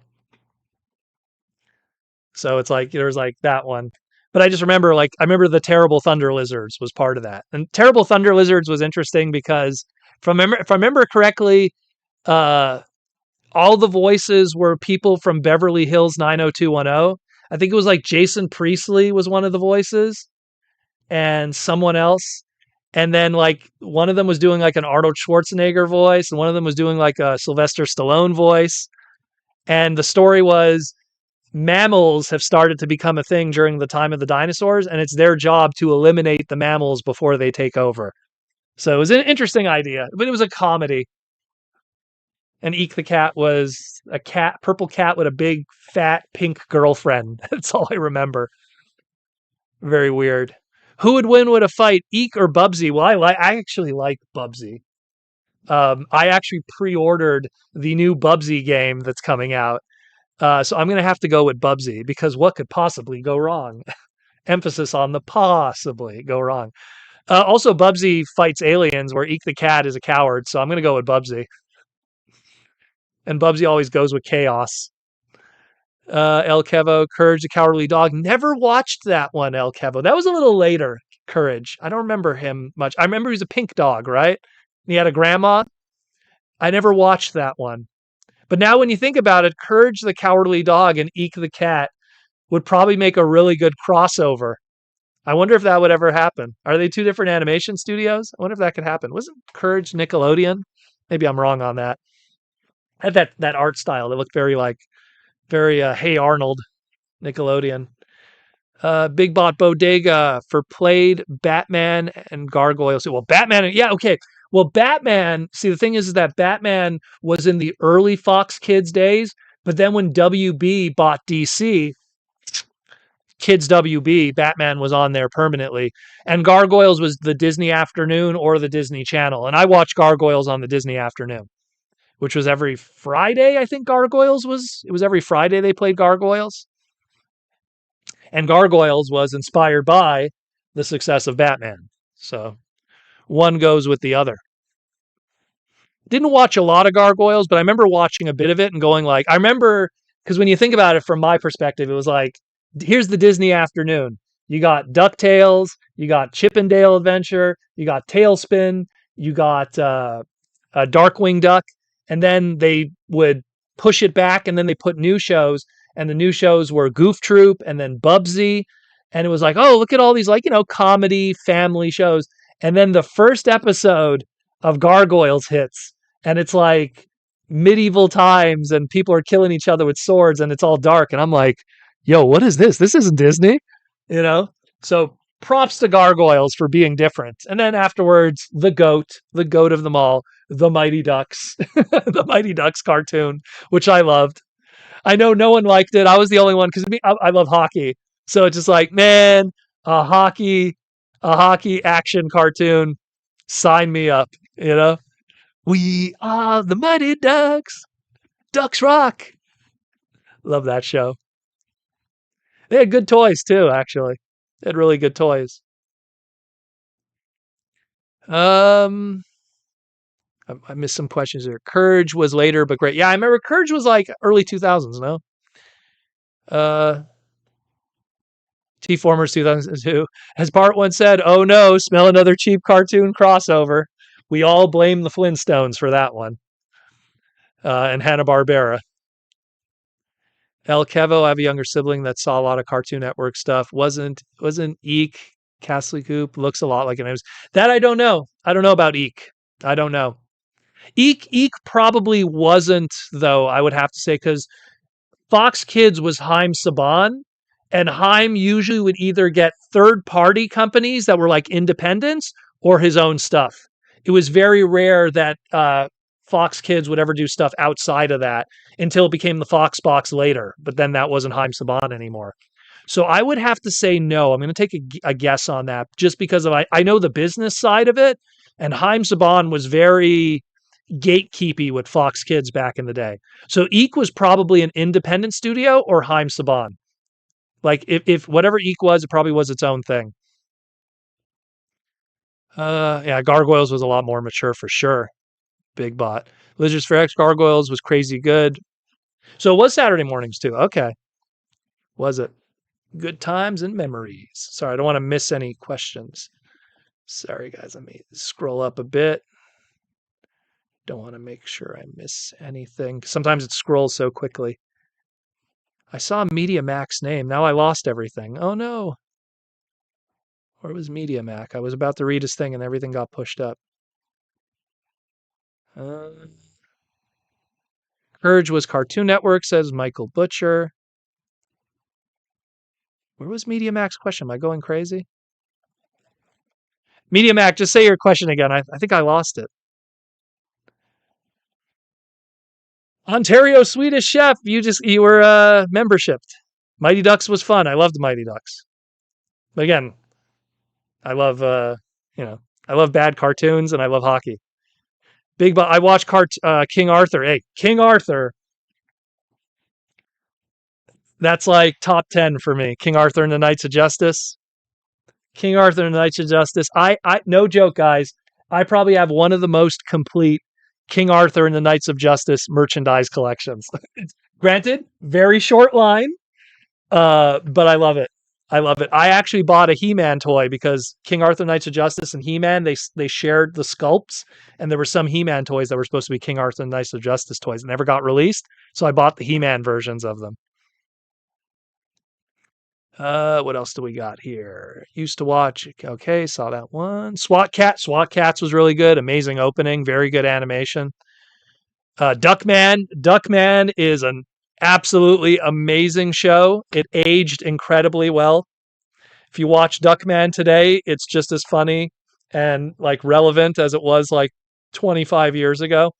So it's like, there was like that one. But I just remember, I remember the Terrible Thunder Lizards was part of that. And Terrible Thunder Lizards was interesting because if I remember correctly, all the voices were people from Beverly Hills 90210. I think it was like Jason Priestley was one of the voices and someone else. And then like one of them was doing like an Arnold Schwarzenegger voice, and one of them was doing like a Sylvester Stallone voice. And the story was mammals have started to become a thing during the time of the dinosaurs, and it's their job to eliminate the mammals before they take over. So it was an interesting idea, but it was a comedy. And Eek the Cat was a purple cat with a big, fat, pink girlfriend. That's all I remember. Very weird. Who would win with a fight, Eek or Bubsy? Well, I actually like Bubsy. I actually pre-ordered the new Bubsy game that's coming out. So I'm going to have to go with Bubsy because what could possibly go wrong? Emphasis on the possibly go wrong. Also, Bubsy fights aliens where Eek the Cat is a coward. So I'm going to go with Bubsy. And Bubsy always goes with chaos. El Kevo, Courage the Cowardly Dog. Never watched that one, El Kevo. That was a little later, Courage. I don't remember him much. I remember he was a pink dog, right? And he had a grandma. I never watched that one. But now when you think about it, Courage the Cowardly Dog and Eek the Cat would probably make a really good crossover. I wonder if that would ever happen. Are they two different animation studios? I wonder if that could happen. Wasn't Courage Nickelodeon? Maybe I'm wrong on that. Had that art style that looked very Hey Arnold, Nickelodeon. Big Bot Bodega for played Batman and Gargoyles. Well, Batman, yeah, okay. Well, Batman, see, the thing is that Batman was in the early Fox Kids days, but then when WB bought DC, Kids WB, Batman was on there permanently. And Gargoyles was the Disney Afternoon or the Disney Channel. And I watched Gargoyles on the Disney Afternoon, which was every Friday, I think Gargoyles was. It was every Friday they played Gargoyles. And Gargoyles was inspired by the success of Batman. So one goes with the other. Didn't watch a lot of Gargoyles, but I remember watching a bit of it and going like, I remember, because when you think about it from my perspective, it was like, here's the Disney Afternoon. You got DuckTales, you got Chip and Dale Adventure, you got Tailspin, you got a Darkwing Duck, and then they would push it back and then they put new shows, and the new shows were Goof Troop and then Bubsy, and it was like, oh, look at all these comedy family shows. And then the first episode of Gargoyles hits, and it's like medieval times and people are killing each other with swords and it's all dark, and I'm like, yo, what is this? This isn't Disney, So props to Gargoyles for being different. And then afterwards, the goat of them all, the Mighty Ducks, the Mighty Ducks cartoon, which I loved. I know no one liked it. I was the only one because I love hockey. So it's just like, man, a hockey action cartoon, sign me up, We are the Mighty Ducks. Ducks rock. Love that show. They had good toys too, actually. They had really good toys. I missed some questions there. Courage was later, but great. Yeah, I remember Courage was like early 2000s, no? T-Formers 2002. As Bart once said, oh no, smell another cheap cartoon crossover. We all blame the Flintstones for that one. And Hanna-Barbera. El Kevo, I have a younger sibling that saw a lot of Cartoon Network stuff. Wasn't Eek, Castle Coop, looks a lot like it. That I don't know. I don't know about Eek. I don't know. Eek probably wasn't, though, I would have to say, because Fox Kids was Haim Saban, and Haim usually would either get third-party companies that were like independents or his own stuff. It was very rare that Fox Kids would ever do stuff outside of that until it became the Fox box later, but then that wasn't Haim Saban anymore. So I would have to say no. I'm going to take a guess on that just because of I know the business side of it, and Haim Saban was very gatekeepy with Fox Kids back in the day. So Eek was probably an independent studio or Haim Saban. Like if whatever Eek was, it probably was its own thing. Yeah, Gargoyles was a lot more mature for sure. Big bot. Lizards for X Gargoyles was crazy good. So it was Saturday mornings too. Okay. Was it? Good times and memories. Sorry, I don't want to miss any questions. Sorry, guys. Let me scroll up a bit. Don't want to make sure I miss anything. Sometimes it scrolls so quickly. I saw Media Mac's name. Now I lost everything. Oh no. Where was Media Mac? I was about to read his thing and everything got pushed up. Courage was Cartoon Network, says Michael Butcher. Where was Media Mac's question? Am I going crazy? Media Mac, just say your question again. I think I lost it. Ontario Swedish Chef, you were membershiped. Mighty Ducks was fun. I loved Mighty Ducks. But again, I love I love bad cartoons and I love hockey. I watched King Arthur. Hey, King Arthur. That's like top 10 for me. King Arthur and the Knights of Justice. King Arthur and the Knights of Justice. I no joke, guys. I probably have one of the most complete King Arthur and the Knights of Justice merchandise collections. Granted, very short line, but I love it. I love it. I actually bought a He-Man toy because King Arthur Knights of Justice and He-Man, they shared the sculpts, and there were some He-Man toys that were supposed to be King Arthur and Knights of Justice toys that never got released, so I bought the He-Man versions of them. What else do we got here? Used to watch. Okay, saw that one. SWAT Cat. SWAT Cats was really good. Amazing opening. Very good animation. Duckman. Duckman is an absolutely amazing show. It aged incredibly well. If you watch Duckman today, it's just as funny and like relevant as it was like 25 years ago.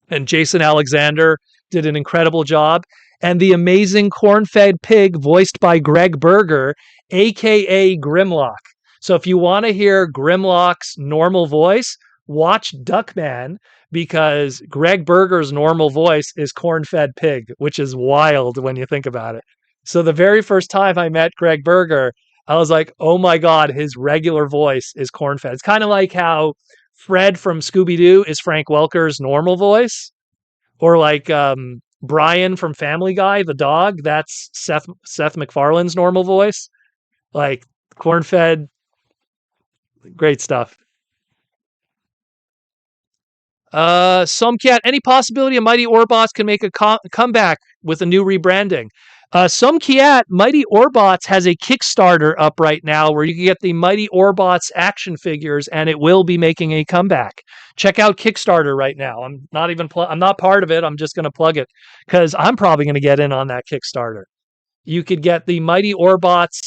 And Jason Alexander did an incredible job. And the amazing corn-fed pig voiced by Greg Berger, aka Grimlock. So if you want to hear Grimlock's normal voice, watch Duckman because Greg Berger's normal voice is corn-fed pig, which is wild when you think about it. So the very first time I met Greg Berger, I was like, oh my God, his regular voice is corn-fed. It's kind of like how Fred from Scooby-Doo is Frank Welker's normal voice, or like Brian from Family Guy, the dog, that's Seth MacFarlane's normal voice. Like corn-fed, great stuff. Somcat, any possibility of Mighty Orbots can make a comeback with a new rebranding? Somcat, Mighty Orbots has a Kickstarter up right now where you can get the Mighty Orbots action figures, and it will be making a comeback. Check out Kickstarter right now. I'm not even I'm not part of it. I'm just going to plug it because I'm probably going to get in on that Kickstarter. You could get the Mighty Orbots,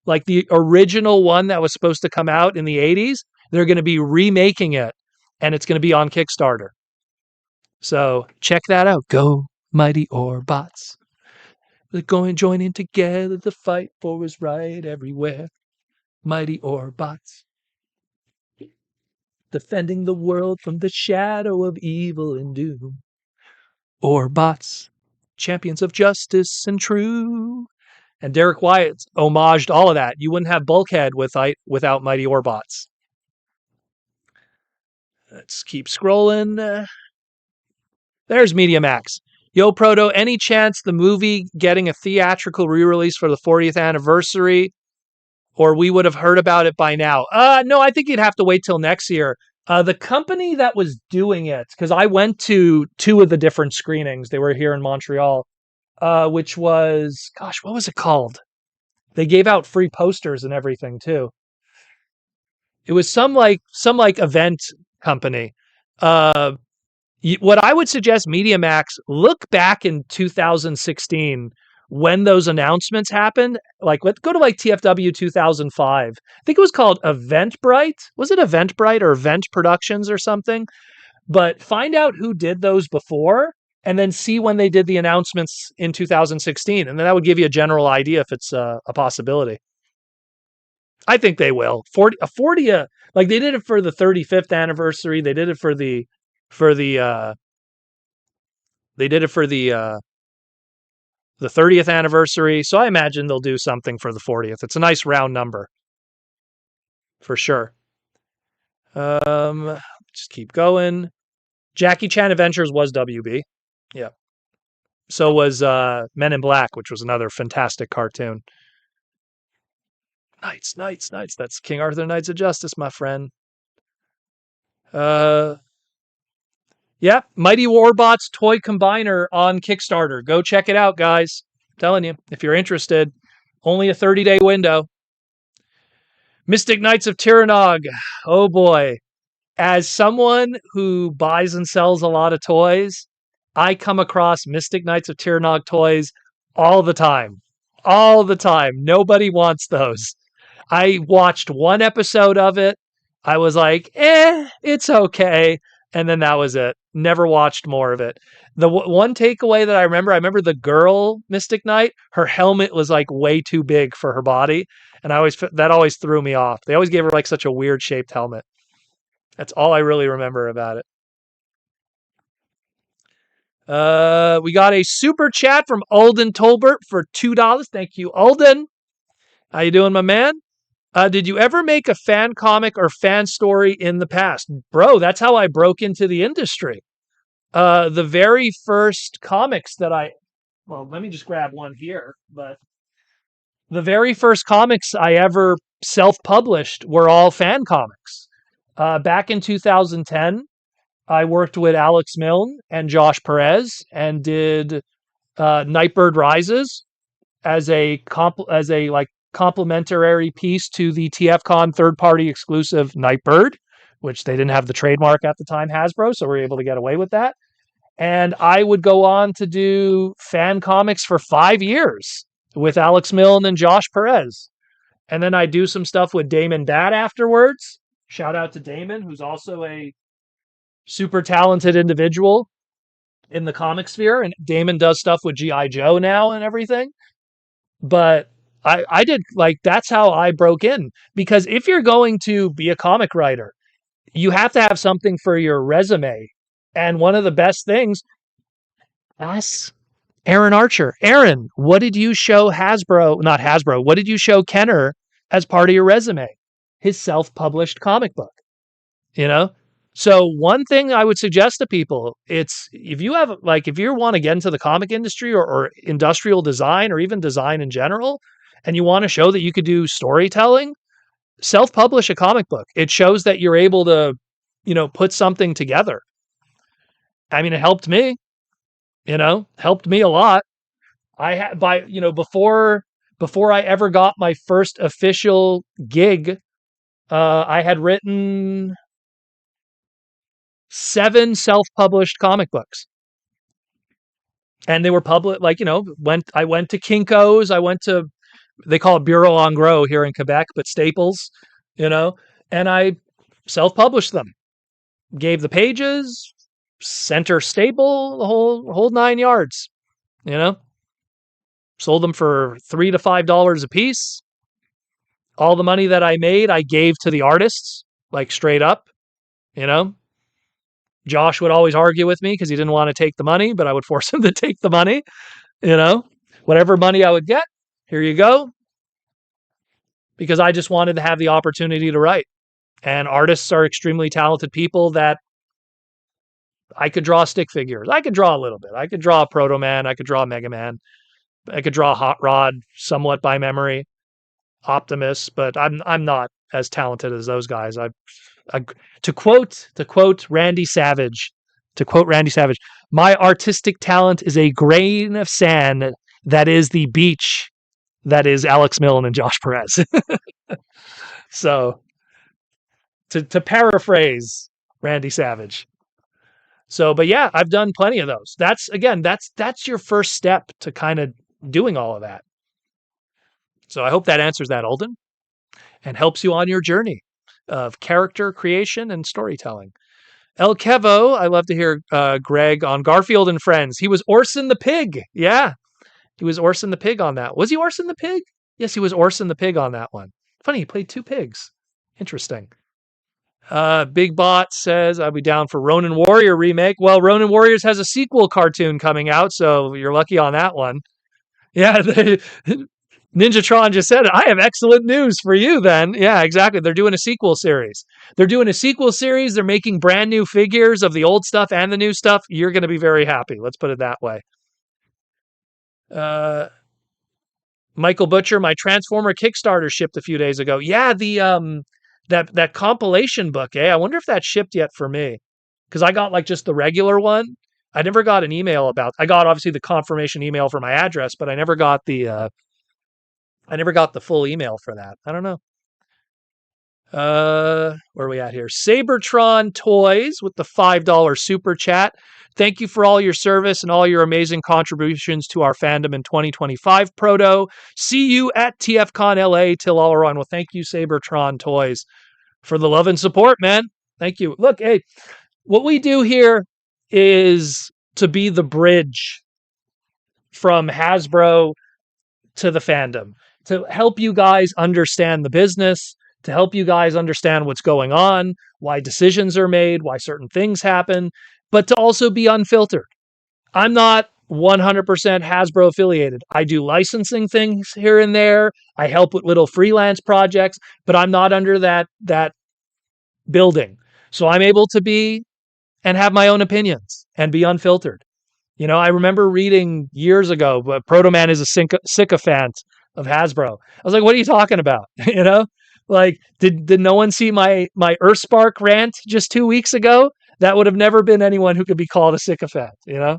like the original one that was supposed to come out in the 80s. They're going to be remaking it, and it's going to be on Kickstarter. So check that out. Go Mighty Orbots. They're going joining together. The fight for is right everywhere. Mighty Orbots. Defending the world from the shadow of evil and doom. Orbots. Champions of justice and true. And Derek Wyatt homaged all of that. You wouldn't have Bulkhead without Mighty Orbots. Let's keep scrolling. There's Media Max. Yo, Proto, any chance the movie getting a theatrical re-release for the 40th anniversary? Or we would have heard about it by now? No, I think you'd have to wait till next year. The company that was doing it, because I went to 2 of the different screenings. They were here in Montreal, which was, gosh, what was it called? They gave out free posters and everything too. It was some event company. What I would suggest, MediaMax, look back in 2016 when those announcements happened. Like, let's go to like TFW 2005. I think it was called Eventbrite. Was it Eventbrite or Event Productions or something? But find out who did those before and then see when they did the announcements in 2016. And then that would give you a general idea if it's a possibility. I think they will. 40, like they did it for the 35th anniversary. They did it for the 30th anniversary. So I imagine they'll do something for the 40th. It's a nice round number for sure. Just keep going. Jackie Chan Adventures was WB. Yeah. So was Men in Black, which was another fantastic cartoon. Knights. That's King Arthur Knights of Justice, my friend. Yeah, Mighty Warbots toy combiner on Kickstarter. Go check it out, guys. I'm telling you, if you're interested, only a 30-day window. Mystic Knights of Tyrannog. Oh boy. As someone who buys and sells a lot of toys, I come across Mystic Knights of Tyrannog toys all the time. All the time. Nobody wants those. I watched one episode of it. I was like, it's okay. And then that was it. Never watched more of it. The one takeaway that I remember the girl Mystic Knight, her helmet was like way too big for her body. And that always threw me off. They always gave her like such a weird shaped helmet. That's all I really remember about it. We got a super chat from Alden Tolbert for $2. Thank you, Alden. How you doing, my man? Did you ever make a fan comic or fan story in the past? Bro, that's how I broke into the industry. The very first comics that let me just grab one here, but the very first comics I ever self-published were all fan comics. Back in 2010, I worked with Alex Milne and Josh Perez and did Nightbird Rises as a complimentary piece to the TFCon third-party exclusive Nightbird, which they didn't have the trademark at the time, Hasbro, so we were able to get away with that. And I would go on to do fan comics for 5 years with Alex Milne and Josh Perez. And then I do some stuff with Damon Bad afterwards. Shout out to Damon, who's also a super talented individual in the comic sphere. And Damon does stuff with G.I. Joe now and everything. But I did, like, that's how I broke in. Because if you're going to be a comic writer, you have to have something for your resume. And one of the best things, ask Aaron Archer. Aaron, what did you show what did you show Kenner as part of your resume? His self-published comic book, you know? So one thing I would suggest to people, it's if you want to get into the comic industry or industrial design or even design in general, and you want to show that you could do storytelling, self-publish a comic book. It shows that you're able to, put something together. I mean, it helped me, helped me a lot. Before I ever got my first official gig, I had written 7 self-published comic books. And they were public, I went to Kinko's, they call it Bureau en Gros here in Quebec, but Staples, and I self-published them. Gave the pages, center staple, the whole 9 yards, Sold them for $3 to $5 a piece. All the money that I made, I gave to the artists, like straight up, Josh would always argue with me because he didn't want to take the money, but I would force him to take the money, whatever money I would get, here you go. Because I just wanted to have the opportunity to write, And artists are extremely talented people that I could draw stick figures. I could draw a little bit. I could draw a Proto Man. I could draw a Mega Man. I could draw a Hot Rod somewhat by memory, Optimus, but I'm not as talented as those guys. I to quote Randy Savage, my artistic talent is a grain of sand that is the beach that is Alex Milne and Josh Perez. So to paraphrase Randy Savage. So, but yeah, I've done plenty of those. That's your first step to kind of doing all of that. So I hope that answers that, Alden, and helps you on your journey of character creation and storytelling. El Kevo, I love to hear Greg on Garfield and Friends. He was Orson the Pig. Yeah, he was Orson the Pig on that. Was he Orson the Pig? Yes, he was Orson the Pig on that one. Funny, he played two pigs. Interesting. Big Bot says, I'll be down for Ronin Warrior remake. Well, Ronin Warriors has a sequel cartoon coming out, so you're lucky on that one. Yeah, Ninjatron just said it. I have excellent news for you then. Yeah, exactly. They're doing a sequel series. They're making brand new figures of the old stuff and the new stuff. You're going to be very happy. Let's put it that way. Michael Butcher, my Transformer Kickstarter shipped a few days ago. Yeah, the that compilation book, I wonder if that shipped yet for me. Because I got like just the regular one. I never got an email I got obviously the confirmation email for my address, but I never got the full email for that. I don't know. Where are we at here? Sabertron Toys with the $5 super chat. Thank you for all your service and all your amazing contributions to our fandom in 2025, Proto. See you at TFCon LA till all around. Well, thank you, Sabertron Toys, for the love and support, man. Thank you. Look, hey, what we do here is to be the bridge from Hasbro to the fandom, to help you guys understand the business, to help you guys understand what's going on, why decisions are made, why certain things happen, but to also be unfiltered. I'm not 100% Hasbro affiliated. I do licensing things here and there. I help with little freelance projects, but I'm not under that building. So I'm able to be and have my own opinions and be unfiltered. You know, I remember reading years ago, but Proto Man is a sycophant of Hasbro. I was like, what are you talking about? You know, like, did no one see my Earthspark rant just 2 weeks ago? That would have never been anyone who could be called a sycophant. You know,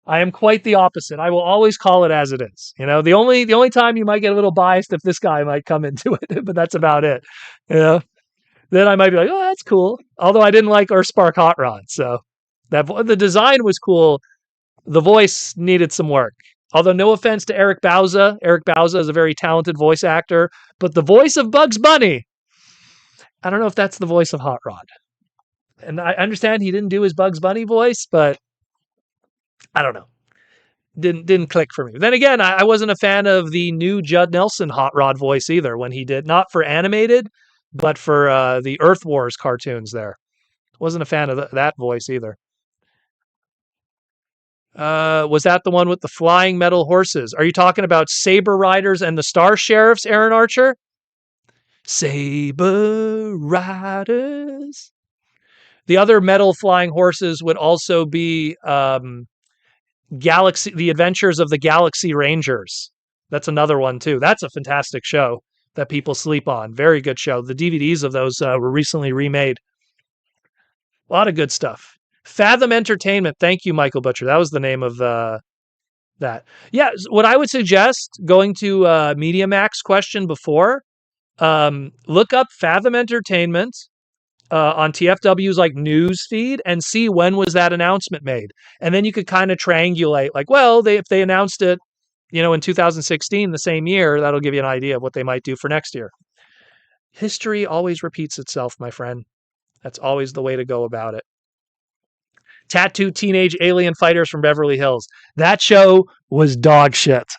I am quite the opposite. I will always call it as it is. You know, the only time you might get a little biased if this guy might come into it, but that's about it. You know, then I might be like, oh, that's cool. Although I didn't like Earthspark Hot Rod, so the design was cool. The voice needed some work. Although no offense to Eric Bauza. Eric Bauza is a very talented voice actor, but the voice of Bugs Bunny, I don't know if that's the voice of Hot Rod. And I understand he didn't do his Bugs Bunny voice, but I don't know. Didn't click for me. Then again, I wasn't a fan of the new Judd Nelson Hot Rod voice either when he did, not for animated, but for the Earth Wars cartoons there. Wasn't a fan of that voice either. Was that the one with the flying metal horses? Are you talking about Saber Riders and the Star Sheriffs, Aaron Archer? Saber Riders. The other metal flying horses would also be The Adventures of the Galaxy Rangers. That's another one too. That's a fantastic show that people sleep on. Very good show. The DVDs of those were recently remade. A lot of good stuff. Fathom Entertainment. Thank you, Michael Butcher. That was the name of that. Yeah, what I would suggest, going to Media Max question before, look up Fathom Entertainment on TFW's like news feed and see when was that announcement made. And then you could kind of triangulate, like, well, if they announced it, you know, in 2016, the same year, that'll give you an idea of what they might do for next year. History always repeats itself, my friend. That's always the way to go about it. Tattooed Teenage Alien Fighters from Beverly Hills. That show was dog shit.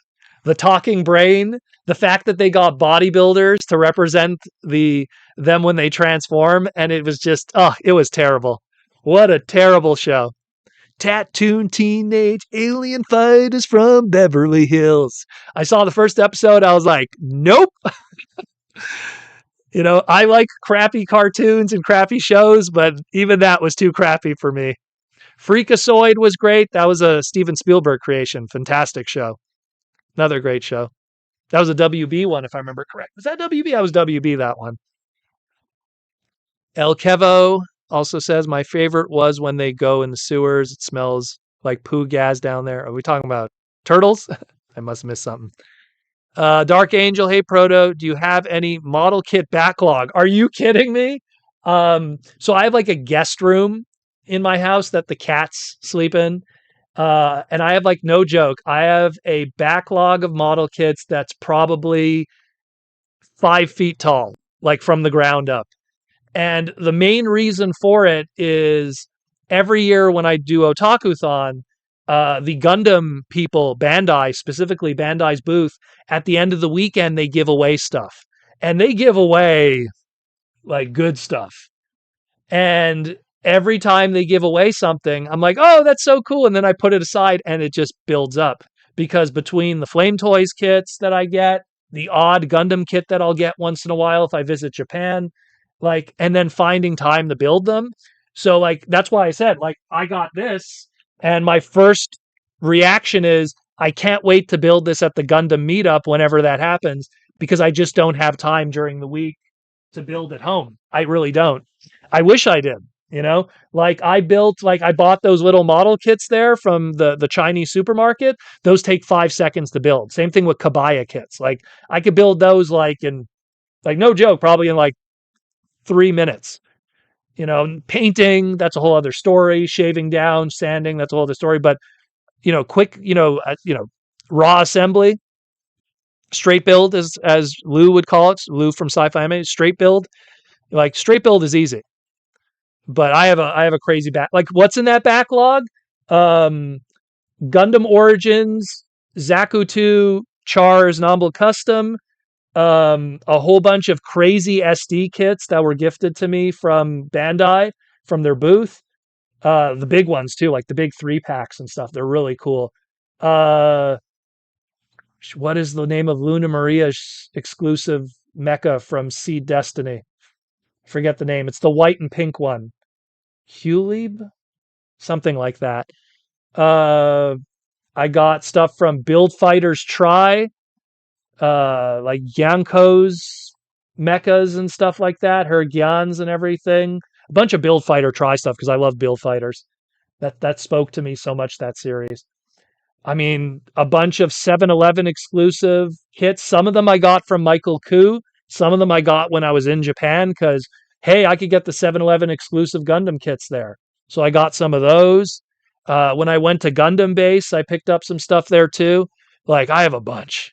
The talking brain, the fact that they got bodybuilders to represent them when they transform, and it was just, it was terrible. What a terrible show. Tattooed Teenage Alien Fighters from Beverly Hills. I saw the first episode. I was like, nope. I like crappy cartoons and crappy shows, but even that was too crappy for me. Freakazoid was great. That was a Steven Spielberg creation. Fantastic show. Another great show. That was a WB one, if I remember correct. Was that WB? I was WB that one. El Kevo also says, my favorite was when they go in the sewers. It smells like poo gas down there. Are we talking about turtles? I must have missed something. Dark Angel, hey Proto, do you have any model kit backlog? Are you kidding me? So I have like a guest room in my house that the cats sleep in. And I have like no joke. I have a backlog of model kits that's probably 5 feet tall, like from the ground up. And the main reason for it is every year when I do Otakuthon, the Gundam people, Bandai, specifically Bandai's booth, at the end of the weekend, they give away stuff. And they give away like good stuff. And every time they give away something, I'm like, oh, that's so cool. And then I put it aside and it just builds up because between the Flame Toys kits that I get, the odd Gundam kit that I'll get once in a while if I visit Japan, like, and then finding time to build them. So, like, that's why I said, like, I got this, and my first reaction is, I can't wait to build this at the Gundam meetup whenever that happens because I just don't have time during the week to build at home. I really don't. I wish I did, like I bought those little model kits there from the Chinese supermarket. Those take 5 seconds to build. Same thing with Kabaya kits. Like I could build those like in like no joke, probably in like 3 minutes. Painting, that's a whole other story. Shaving down, sanding, that's a whole other story. But quick, raw assembly, straight build as Lou would call it. Lou from Sci-Fi Anime, straight build. Like straight build is easy. But I have a crazy back. Like what's in that backlog? Gundam Origins, Zaku 2, Char's Nomble Custom, a whole bunch of crazy SD kits that were gifted to me from Bandai from their booth. The big ones too, like the big 3-packs and stuff. They're really cool. What is the name of Luna Maria's exclusive mecha from Seed Destiny? I forget the name. It's the white and pink one. Hulib? Something like that. I got stuff from Build Fighters Try, like Yanko's mechas and stuff like that, her Gyans and everything. A bunch of Build Fighter Try stuff because I love Build Fighters. That spoke to me so much, that series. I mean, a bunch of 7-Eleven exclusive kits. Some of them I got from Michael Koo. Some of them I got when I was in Japan because, hey, I could get the 7-Eleven exclusive Gundam kits there. So I got some of those. When I went to Gundam Base, I picked up some stuff there too. Like, I have a bunch.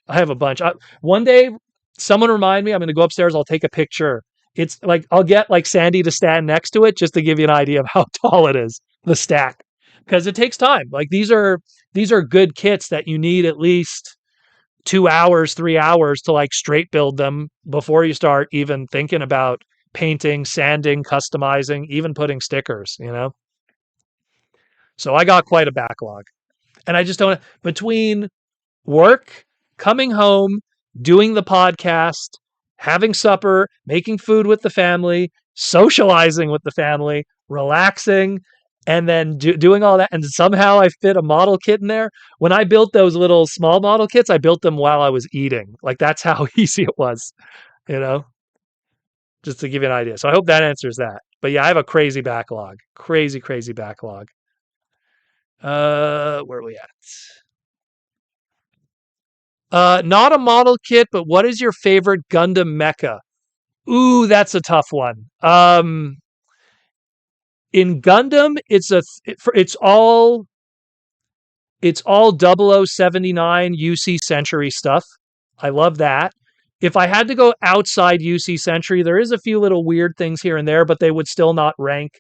One day, someone remind me, I'm going to go upstairs, I'll take a picture. It's like, I'll get like Sandy to stand next to it just to give you an idea of how tall it is, the stack. Because it takes time. Like, these are good kits that you need at least 2 hours, 3 hours to like straight build them before you start even thinking about painting, sanding, customizing, even putting stickers, So I got quite a backlog. And I just don't, between work, coming home, doing the podcast, having supper, making food with the family, socializing with the family, relaxing, and then doing all that. And somehow I fit a model kit in there. When I built those little small model kits, I built them while I was eating. Like that's how easy it was, just to give you an idea. So I hope that answers that. But yeah, I have a crazy backlog. Crazy, crazy backlog. Where are we at? Not a model kit, but what is your favorite Gundam mecha? Ooh, that's a tough one. In Gundam, it's all 0079 UC Century stuff. I love that. If I had to go outside UC Century, there is a few little weird things here and there, but they would still not rank.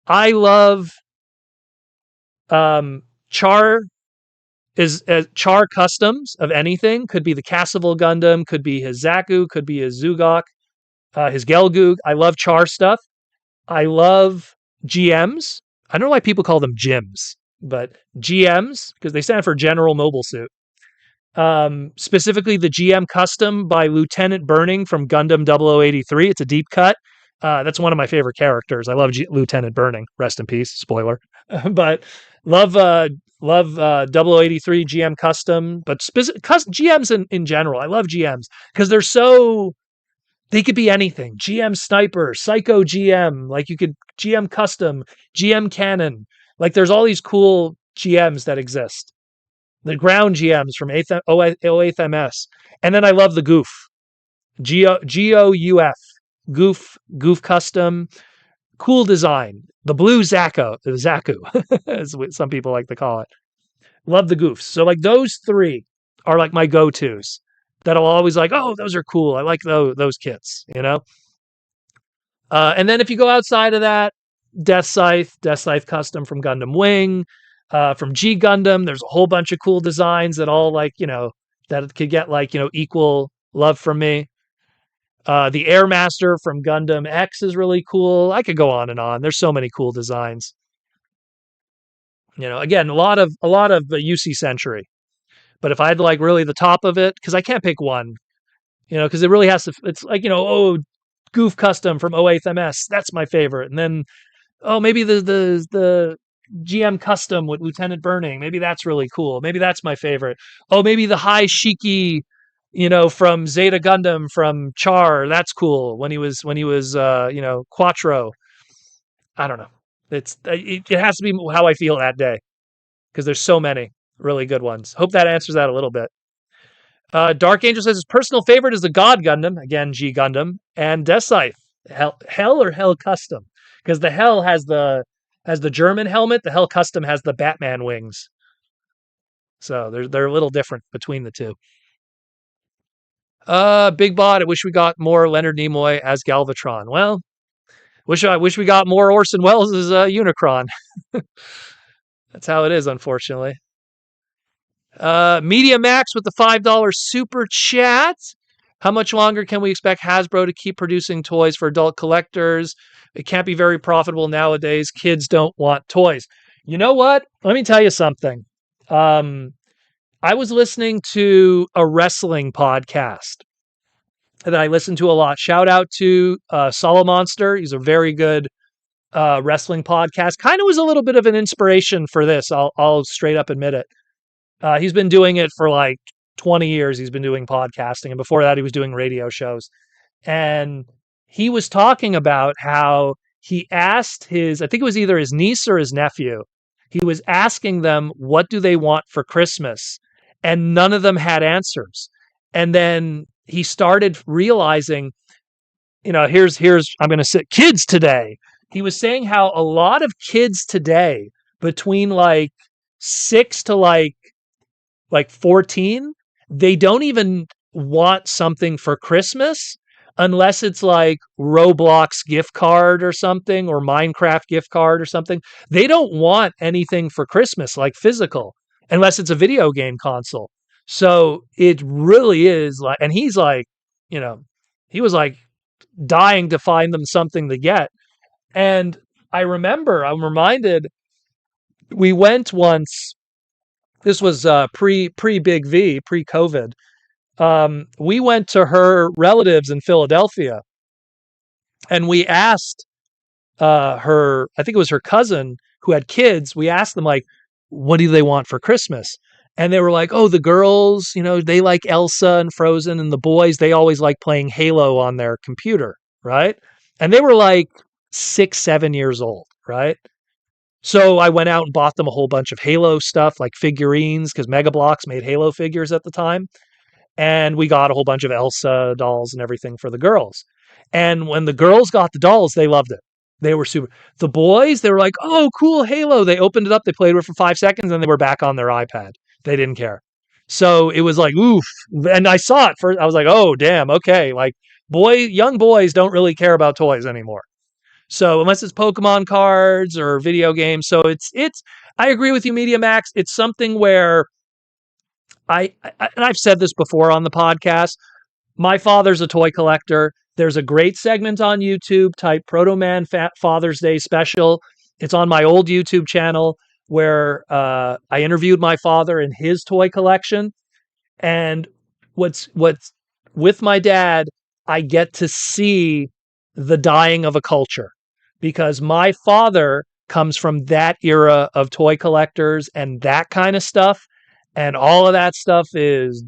I love Char Char customs of anything. Could be the Cassiville Gundam, could be his Zaku, could be his Zugok, his Gelgoog. I love Char stuff. I love GMs. I don't know why people call them GMs, but GMs, because they stand for General Mobile Suit. Specifically the GM custom by Lieutenant Burning from Gundam 0083. It's a deep cut. That's one of my favorite characters. I love Lieutenant Burning. Rest in peace. Spoiler. But love 0083 GM custom, but GMs in general. I love GMs because they could be anything. GM Sniper, Psycho GM, like you could GM Custom, GM Cannon. Like there's all these cool GMs that exist. The ground GMs from 08th MS. And then I love the Goof. GOUF. Goof Custom. Cool design. The blue Zaku, as some people like to call it. Love the Goofs. So like those three are like my go-tos that I'll always like, oh, those are cool. I like those kits, you know? And then if you go outside of that, Death Scythe Custom from Gundam Wing, from G Gundam, there's a whole bunch of cool designs that all like, you know, that could get like, you know, equal love from me. The Airmaster from Gundam X is really cool. I could go on and on. There's so many cool designs. You know, again, a lot of UC Century. But if I had like really the top of it, because I can't pick one, you know, because it really has to. It's like, you know, oh, Goof Custom from 08th MS, that's my favorite, and then oh, maybe the GM Custom with Lieutenant Burning, maybe that's really cool. Maybe that's my favorite. Oh, maybe the High Shiki, you know, from Zeta Gundam from Char, that's cool. When he was you know, Quattro. I don't know. It has to be how I feel that day because there's so many really good ones. Hope that answers that a little bit. Dark Angel says his personal favorite is the God Gundam, again G Gundam, and Death Scythe. Hell or Hell Custom, because the Hell has the German helmet. The Hell Custom has the Batman wings. So they're a little different between the two. Big Bot. I wish we got more Leonard Nimoy as Galvatron. Well, I wish we got more Orson Welles as Unicron. That's how it is, unfortunately. Media Max with the $5 super chat. How much longer can we expect Hasbro to keep producing toys for adult collectors? It can't be very profitable nowadays. Kids don't want toys. You know what? Let me tell you something. I was listening to a wrestling podcast that I listen to a lot. Shout out to Solomonster. He's a very good wrestling podcast. Kind of was a little bit of an inspiration for this. I'll straight up admit it. He's been doing it for like 20 years. He's been doing podcasting. And before that, he was doing radio shows. And he was talking about how he asked I think it was either his niece or his nephew. He was asking them, what do they want for Christmas? And none of them had answers. And then he started realizing, you know, here's I'm going to say kids today. He was saying how a lot of kids today between like 6 to like 14, they don't even want something for Christmas unless it's like Roblox gift card or something, or Minecraft gift card or something. They don't want anything for Christmas, like physical, unless it's a video game console. So it really is like, and he's like, you know, he was like dying to find them something to get. And I'm reminded, we went once. This was pre Big V, pre COVID. We went to her relatives in Philadelphia, and we asked her, I think it was her cousin who had kids. We asked them, like, what do they want for Christmas? And they were like, oh, the girls, you know, they like Elsa and Frozen, and the boys, they always like playing Halo on their computer, right? And they were like 6, 7 years old, right? So I went out and bought them a whole bunch of Halo stuff, like figurines, because Mega Bloks made Halo figures at the time. And we got a whole bunch of Elsa dolls and everything for the girls. And when the girls got the dolls, they loved it. They were super. The boys, they were like, oh, cool, Halo. They opened it up, they played with it for 5 seconds, and they were back on their iPad. They didn't care. So it was like, oof. And I saw it first. I was like, oh, damn, okay. Like, young boys don't really care about toys anymore. So unless it's Pokemon cards or video games. So I agree with you, Media Max. It's something where and I've said this before on the podcast. My father's a toy collector. There's a great segment on YouTube, type Proto Man Father's Day special. It's on my old YouTube channel where I interviewed my father and his toy collection. And what's with my dad, I get to see the dying of a culture because my father comes from that era of toy collectors and that kind of stuff. And all of that stuff is,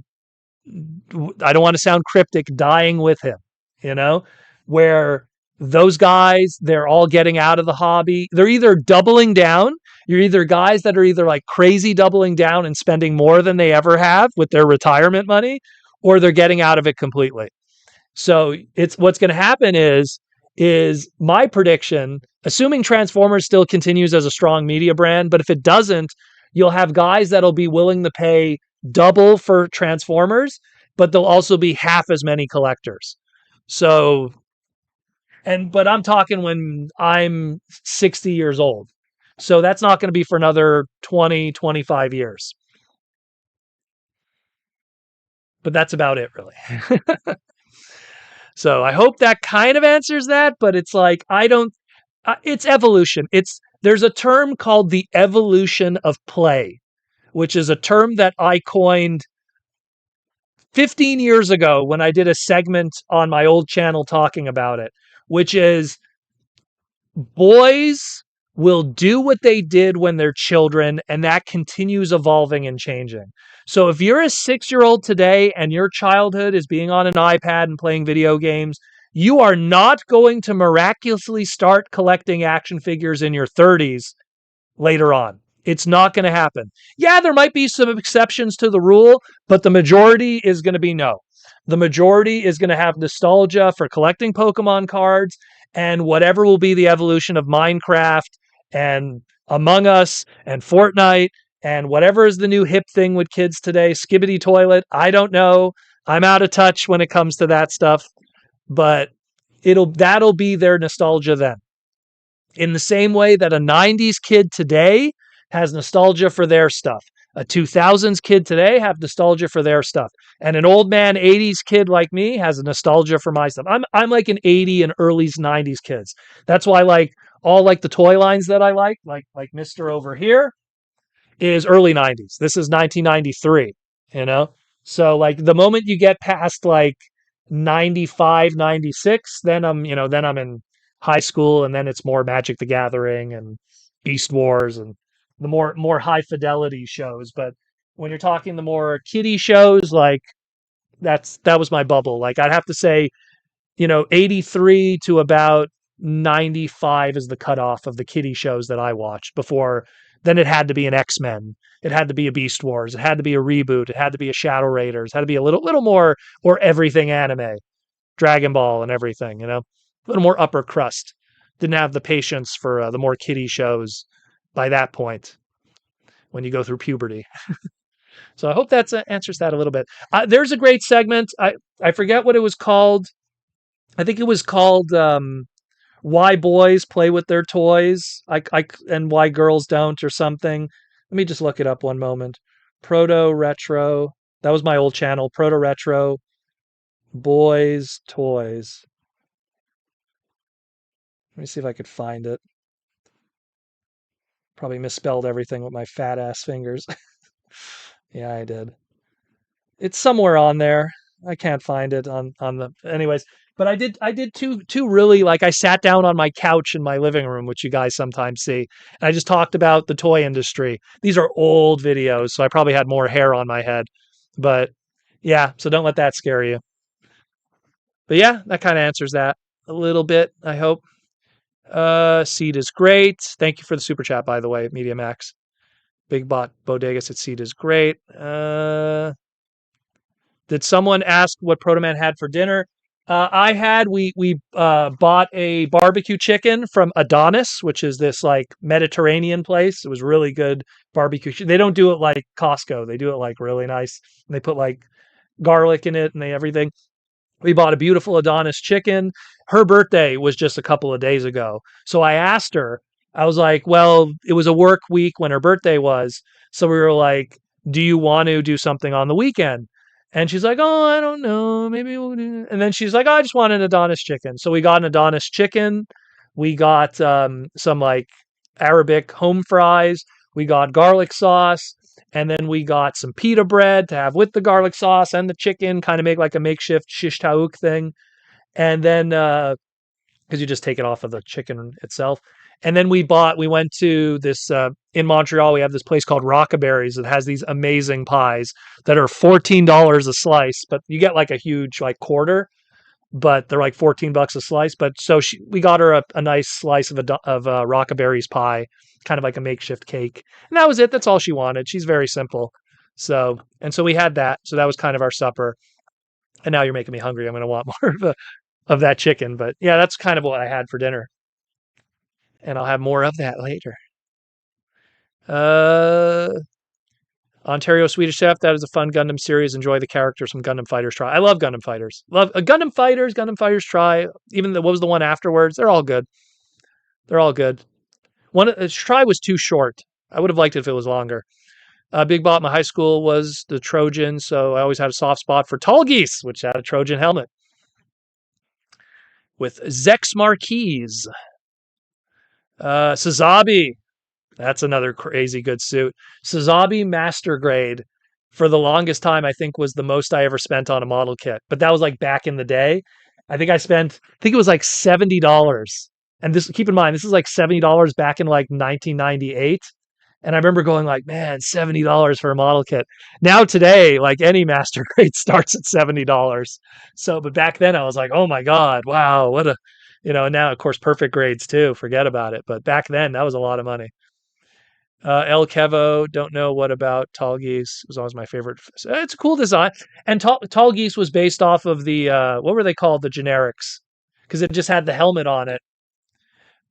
I don't want to sound cryptic, dying with him, you know, where those guys, they're all getting out of the hobby. They're either doubling down. You're either guys that are either like crazy doubling down and spending more than they ever have with their retirement money, or they're getting out of it completely. So it's what's going to happen is my prediction, assuming Transformers still continues as a strong media brand, but if it doesn't, you'll have guys that'll be willing to pay double for Transformers, but they'll also be half as many collectors. So, but I'm talking when I'm 60 years old. So that's not going to be for another 20, 25 years. But that's about it, really. So I hope that kind of answers that, but it's like, it's evolution. There's a term called the evolution of play, which is a term that I coined 15 years ago when I did a segment on my old channel talking about it, which is boys will do what they did when they're children, and that continues evolving and changing. So if you're a 6-year-old today and your childhood is being on an iPad and playing video games, you are not going to miraculously start collecting action figures in your 30s later on. It's not going to happen. Yeah, there might be some exceptions to the rule, but the majority is going to be no. The majority is going to have nostalgia for collecting Pokemon cards and whatever will be the evolution of Minecraft and Among Us and Fortnite and whatever is the new hip thing with kids today, Skibbity Toilet. I don't know. I'm out of touch when it comes to that stuff, but that'll be their nostalgia then. In the same way that a 90s kid today has nostalgia for their stuff. A 2000s kid today have nostalgia for their stuff. And an old man 80s kid like me has a nostalgia for my stuff. I'm like an 80 and early 90s kids. That's why like all like the toy lines that I like Mr. Over here is early 90s. This is 1993, you know? So like the moment you get past like 95, 96, then I'm in high school, and then it's more Magic the Gathering and Beast Wars and the more high fidelity shows. But when you're talking the more kiddie shows, like that was my bubble. Like I'd have to say, 83 to about 95 is the cutoff of the kiddie shows that I watched. Before then, it had to be an X-Men, it had to be a Beast Wars, it had to be a reboot, it had to be a Shadow Raiders, it had to be a little more or everything anime, Dragon Ball and everything. A little more upper crust. Didn't have the patience for the more kiddie shows by that point when you go through puberty. So I hope that answers that a little bit. There's a great segment. I forget what it was called. I think it was called Why Boys Play With Their Toys and Why Girls Don't or something. Let me just look it up one moment. Proto Retro. That was my old channel. Proto Retro. Boys Toys. Let me see if I could find it. Probably misspelled everything with my fat ass fingers. Yeah, I did. It's somewhere on there. I can't find it on the anyways. But I did two really, like I sat down on my couch in my living room, which you guys sometimes see, and I just talked about the toy industry. These are old videos, so I probably had more hair on my head. But yeah, so don't let that scare you. But yeah, that kind of answers that a little bit, I hope. Seed is great. Thank you for the super chat, by the way, Media Max. Big Bot Bodega said seed is great. Did someone ask what Protoman had for dinner? We bought a barbecue chicken from Adonis, which is this like Mediterranean place. It was really good barbecue. They don't do it like Costco. They do it like really nice. And they put like garlic in it and everything. We bought a beautiful Adonis chicken. Her birthday was just a couple of days ago. So I asked her, I was like, well, it was a work week when her birthday was. So we were like, do you want to do something on the weekend? And she's like, oh, I don't know. Maybe we'll do. And then she's like, oh, I just want an Adonis chicken. So we got an Adonis chicken. We got some like Arabic home fries. We got garlic sauce. And then we got some pita bread to have with the garlic sauce and the chicken, kind of make like a makeshift shish taouk thing. And then, because you just take it off of the chicken itself. And then we went to this, in Montreal, we have this place called Rockaberries that has these amazing pies that are $14 a slice, but you get like a huge like quarter, but they're like $14 a slice. But so we got her a nice slice of Rockaberries pie, kind of like a makeshift cake. And that was it. That's all she wanted. She's very simple. So we had that. So that was kind of our supper. And now you're making me hungry. I'm going to want more of that chicken. But yeah, that's kind of what I had for dinner. And I'll have more of that later. Ontario Swedish Chef, that is a fun Gundam series. Enjoy the characters from Gundam Fighters Try. I love Gundam Fighters. Love Gundam Fighters Try. Even what was the one afterwards? They're all good. They're all good. Try was too short. I would have liked it if it was longer. Big Bot in my high school was the Trojan, so I always had a soft spot for Tall Geese, which had a Trojan helmet. With Zex Marquise. Sazabi. That's another crazy good suit. Sazabi Master Grade, for the longest time, I think was the most I ever spent on a model kit. But that was like back in the day. I think it was like $70. And this, keep in mind, this is like $70 back in like 1998. And I remember going like, man, $70 for a model kit. Now today, like any Master Grade starts at $70. So, but back then I was like, oh my God, wow, what a, now of course, perfect grades too, forget about it. But back then that was a lot of money. El Kevo, don't know what about Tall Geese. It was always my favorite. It's a cool design. And Tall Geese was based off of the, what were they called? The generics. Because it just had the helmet on it.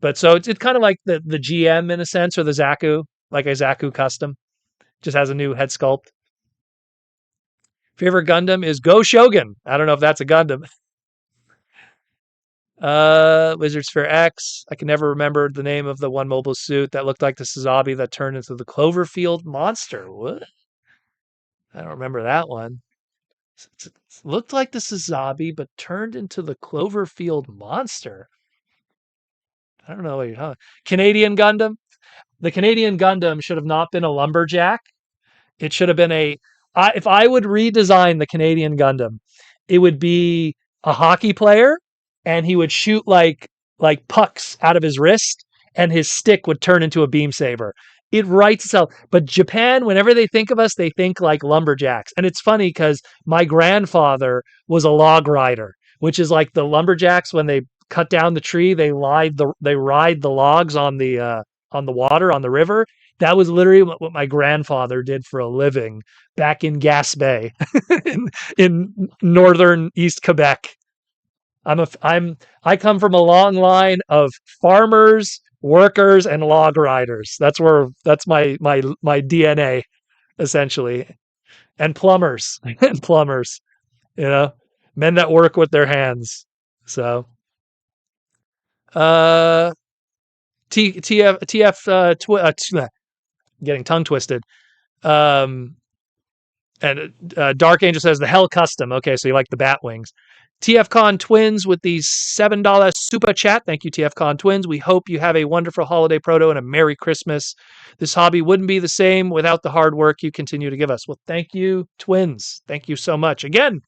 But so it's kind of like the GM in a sense, or the Zaku, like a Zaku custom. Just has a new head sculpt. Favorite Gundam is Go Shogun. I don't know if that's a Gundam. Lizard Sphere X. I can never remember the name of the one mobile suit that looked like the Sazabi that turned into the Cloverfield monster. What? I don't remember that one. It looked like the Sazabi, but turned into the Cloverfield monster. I don't know what you're talking. Canadian Gundam. The Canadian Gundam should have not been a lumberjack. It should have been if I would redesign the Canadian Gundam, it would be a hockey player, and he would shoot like pucks out of his wrist, and his stick would turn into a beam saber. It writes itself. But Japan, whenever they think of us, they think like lumberjacks. And it's funny because my grandfather was a log rider, which is like the lumberjacks when they cut down the tree, they ride the logs on the water, on the river. That was literally what my grandfather did for a living back in Gaspé in northern East Quebec. I come from a long line of farmers, workers, and log riders. That's my DNA essentially. And plumbers. Men that work with their hands. So getting tongue twisted. And Dark Angel says the Hell Custom. Okay, so you like the bat wings. TFCon Twins with the $7 super chat. Thank you, TFCon Twins. We hope you have a wonderful holiday, Proto, and a Merry Christmas. This hobby wouldn't be the same without the hard work you continue to give us. Well, thank you, Twins. Thank you so much. Again,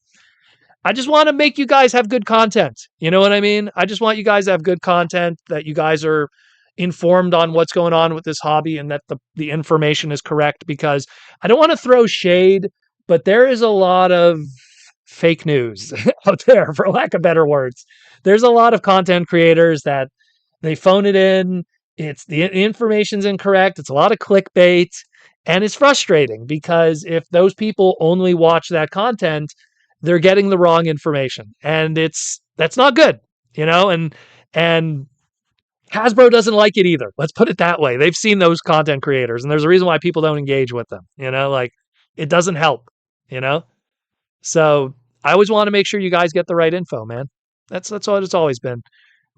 I just want to make you guys have good content. You know what I mean? I just want you guys to have good content, that you guys are informed on what's going on with this hobby, and that the information is correct, because I don't want to throw shade, but there is a lot of fake news out there, for lack of better words. There's a lot of content creators that they phone it in. It's the information's incorrect. It's a lot of clickbait, and it's frustrating because if those people only watch that content, they're getting the wrong information, and that's not good, and Hasbro doesn't like it either. Let's put it that way. They've seen those content creators, and there's a reason why people don't engage with them, like it doesn't help, So I always want to make sure you guys get the right info, man. That's what it's always been.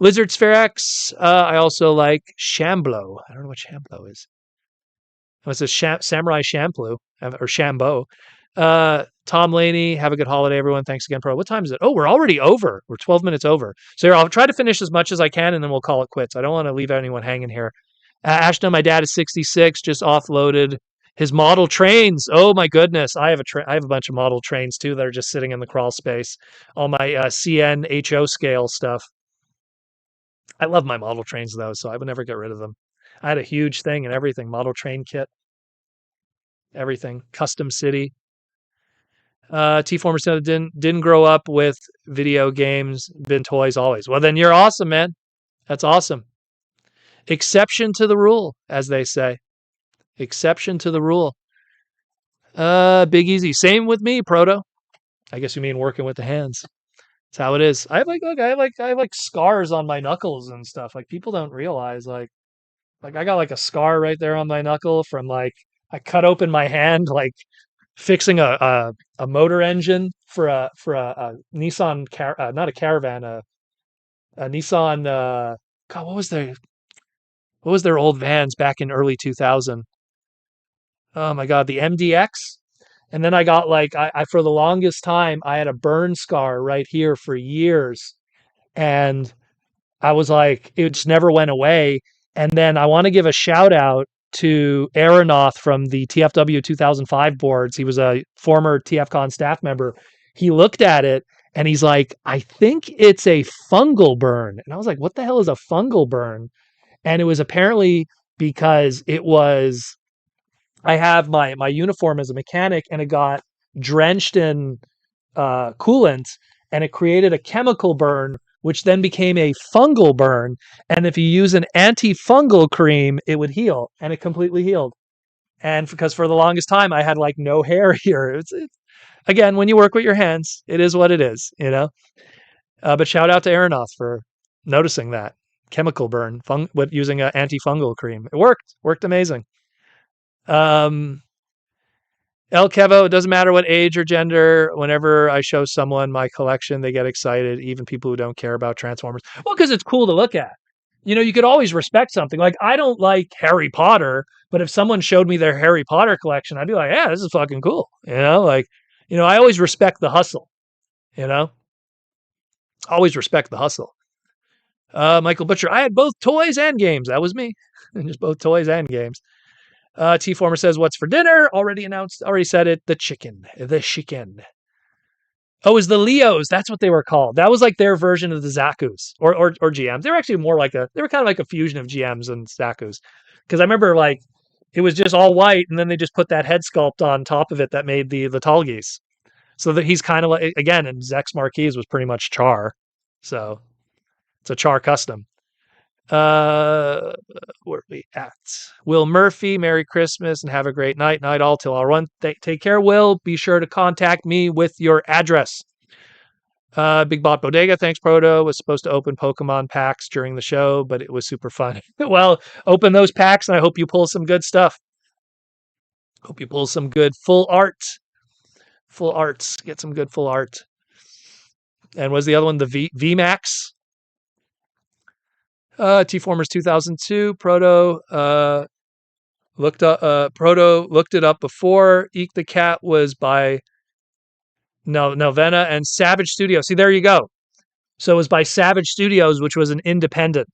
Lizard Sphere X. I also like Shamblo. I don't know what Shamblo is. It's a Samurai Champloo or Shambo. Tom Laney, have a good holiday, everyone. Thanks again, Pro. What time is it? Oh, we're already over. We're 12 minutes over. So here, I'll try to finish as much as I can, and then we'll call it quits. I don't want to leave anyone hanging here. Ashton, my dad is 66, just offloaded His model trains. Oh my goodness. I have a bunch of model trains too that are just sitting in the crawl space. All my CN HO scale stuff. I love my model trains though, so I would never get rid of them. I had a huge thing and everything. Model train kit. Everything. Custom city. T Former said didn't grow up with video games, been toys always. Well, then you're awesome, man. That's awesome. Exception to the rule, as they say. Exception to the rule. Big Easy. Same with me, Proto. I guess you mean working with the hands. That's how it is. I have like scars on my knuckles and stuff. Like people don't realize like I got like a scar right there on my knuckle from like I cut open my hand like fixing a motor engine for a Nissan not a Caravan, a Nissan God, what was their old vans back in early 2000? Oh my God, the MDX. And then I got like I for the longest time I had a burn scar right here for years, and I was like it just never went away. And then I want to give a shout out to Aeronaut from the TFW 2005 boards. He was a former TFCon staff member. He looked at it and he's like, I think it's a fungal burn. And I was like, what the hell is a fungal burn? And it was apparently because I have my uniform as a mechanic and it got drenched in coolant and it created a chemical burn, which then became a fungal burn. And if you use an antifungal cream, it would heal, and it completely healed. And because for the longest time, I had like no hair here. It's again, when you work with your hands, it is what it is, you know? But shout out to Aeronaut for noticing that chemical burn with using an antifungal cream. It worked amazing. El Kevo, it doesn't matter what age or gender. Whenever I show someone my collection, they get excited, even people who don't care about Transformers. Well, because it's cool to look at. You know, you could always respect something. Like, I don't like Harry Potter, but if someone showed me their Harry Potter collection, I'd be like, yeah, this is fucking cool. You know, like, you know, I always respect the hustle, you know? Always respect the hustle. Michael Butcher, I had both toys and games. That was me. Just both toys and games. T Former says, what's for dinner? Already announced, already said it. The chicken. Oh, it was the Leos. That's what they were called. That was like their version of the Zakus or GMs. They were actually more like they were kind of like a fusion of GMs and Zakus. Because I remember like it was just all white and then they just put that head sculpt on top of it that made the tall geese. So that he's kind of like, again, and Zex Marquise was pretty much Char. So it's a Char custom. Where are we at? Will Murphy, Merry Christmas and have a great night. Night all till I'll run. Take care, Will. Be sure to contact me with your address. Big Bot Bodega, thanks, Proto. Was supposed to open Pokemon packs during the show, but it was super fun. Well, open those packs and I hope you pull some good stuff. Hope you pull some good full art. Full arts. Get some good full art. And was the other one the VMAX? T-Formers 2002, Proto looked it up before. Eek the Cat was by Nelvena and Savage Studios. See, there you go. So it was by Savage Studios, which was an independent.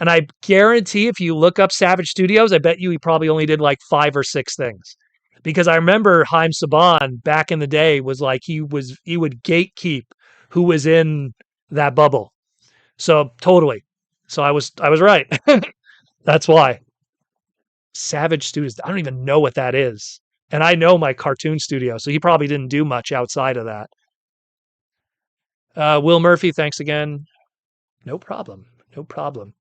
And I guarantee if you look up Savage Studios, I bet you he probably only did like 5 or 6 things. Because I remember Haim Saban back in the day was like he would gatekeep who was in that bubble. So totally. So I was right. That's why. Savage Studios. I don't even know what that is. And I know my cartoon studio, so he probably didn't do much outside of that. Will Murphy, thanks again. No problem. No problem.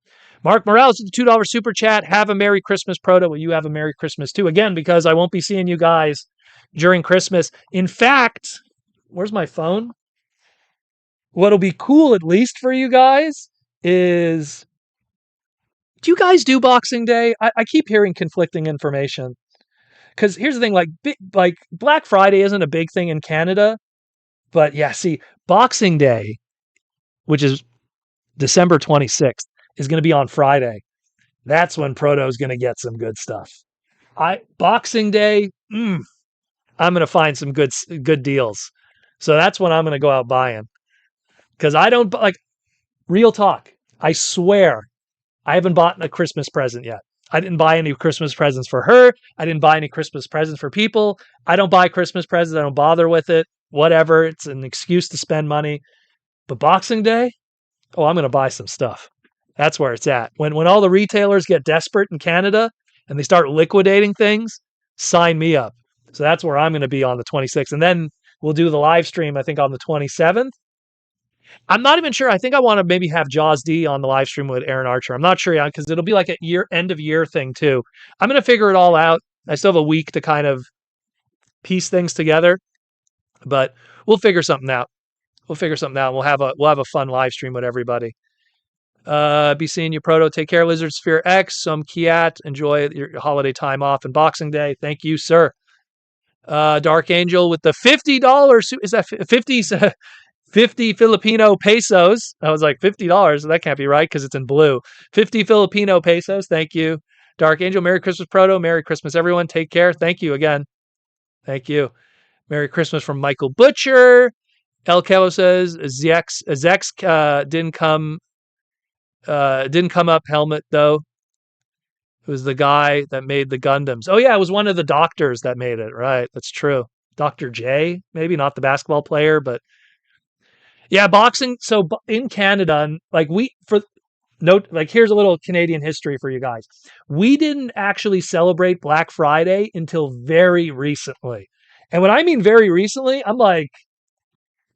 Mark Morales with the $2 super chat. Have a Merry Christmas, Proto. Will you have a Merry Christmas too? Again, because I won't be seeing you guys during Christmas. In fact, where's my phone? What'll be cool, at least for you guys, is do you guys do Boxing Day? I keep hearing conflicting information. Because here's the thing, like Black Friday isn't a big thing in Canada. But yeah, see, Boxing Day, which is December 26th, is going to be on Friday. That's when Proto's going to get some good stuff. Boxing Day, I'm going to find some good deals. So that's when I'm going to go out buying. Because I don't, like, real talk, I swear, I haven't bought a Christmas present yet. I didn't buy any Christmas presents for her. I didn't buy any Christmas presents for people. I don't buy Christmas presents. I don't bother with it. Whatever. It's an excuse to spend money. But Boxing Day, oh, I'm going to buy some stuff. That's where it's at. When all the retailers get desperate in Canada and they start liquidating things, sign me up. So that's where I'm going to be on the 26th. And then we'll do the live stream, I think, on the 27th. I'm not even sure. I think I want to maybe have Jaws D on the live stream with Aaron Archer. I'm not sure yet because it'll be like a end of year thing too. I'm going to figure it all out. I still have a week to kind of piece things together, but we'll figure something out. We'll have a fun live stream with everybody. Be seeing you, Proto. Take care, Lizard Sphere X. Some Kiat. Enjoy your holiday time off and Boxing Day. Thank you, sir. Dark Angel with the $50. Is that 50 Filipino pesos? I was like, $50? That can't be right because it's in blue. 50 Filipino pesos. Thank you, Dark Angel. Merry Christmas, Proto. Merry Christmas, everyone. Take care. Thank you again. Thank you. Merry Christmas from Michael Butcher. El Kevo says Zex didn't come up helmet though. It was the guy that made the Gundams. Oh yeah, it was one of the doctors that made it. Right, that's true. Dr. J, maybe not the basketball player, but yeah, boxing. So in Canada, like here's a little Canadian history for you guys. We didn't actually celebrate Black Friday until very recently. And when I mean very recently, I'm like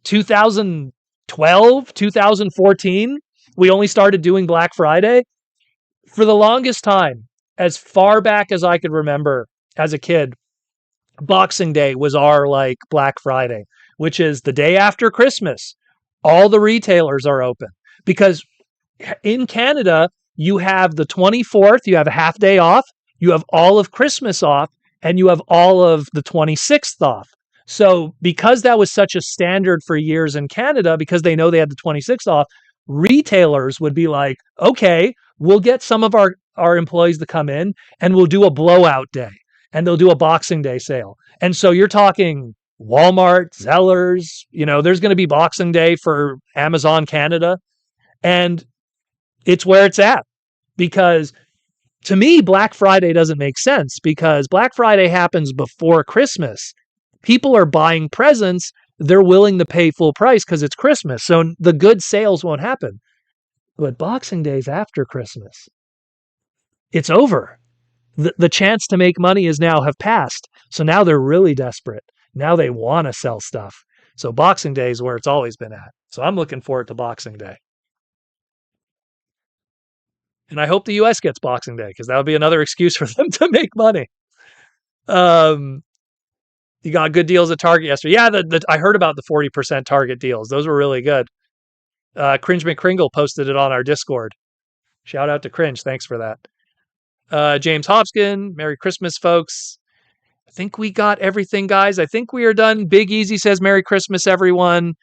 2012, 2014, we only started doing Black Friday. For the longest time, as far back as I could remember as a kid, Boxing Day was our like Black Friday, which is the day after Christmas. All the retailers are open because in Canada, you have the 24th, you have a half day off, you have all of Christmas off, and you have all of the 26th off. So because that was such a standard for years in Canada, because they know they had the 26th off, retailers would be like, okay, we'll get some of our employees to come in and we'll do a blowout day and they'll do a Boxing Day sale. And so you're talking Walmart, Zellers, there's going to be Boxing Day for Amazon Canada. And it's where it's at because to me, Black Friday doesn't make sense because Black Friday happens before Christmas. People are buying presents. They're willing to pay full price because it's Christmas. So the good sales won't happen. But Boxing Day's after Christmas. It's over. The chance to make money is now have passed. So now they're really desperate. Now they want to sell stuff. So Boxing Day is where it's always been at. So I'm looking forward to Boxing Day. And I hope the US gets Boxing Day because that would be another excuse for them to make money. You got good deals at Target yesterday. Yeah, I heard about the 40% Target deals. Those were really good. Cringe McCringle posted it on our Discord. Shout out to Cringe. Thanks for that. James Hopkins, Merry Christmas, folks. I think we got everything, guys. I think we are done. Big Easy says Merry Christmas, everyone.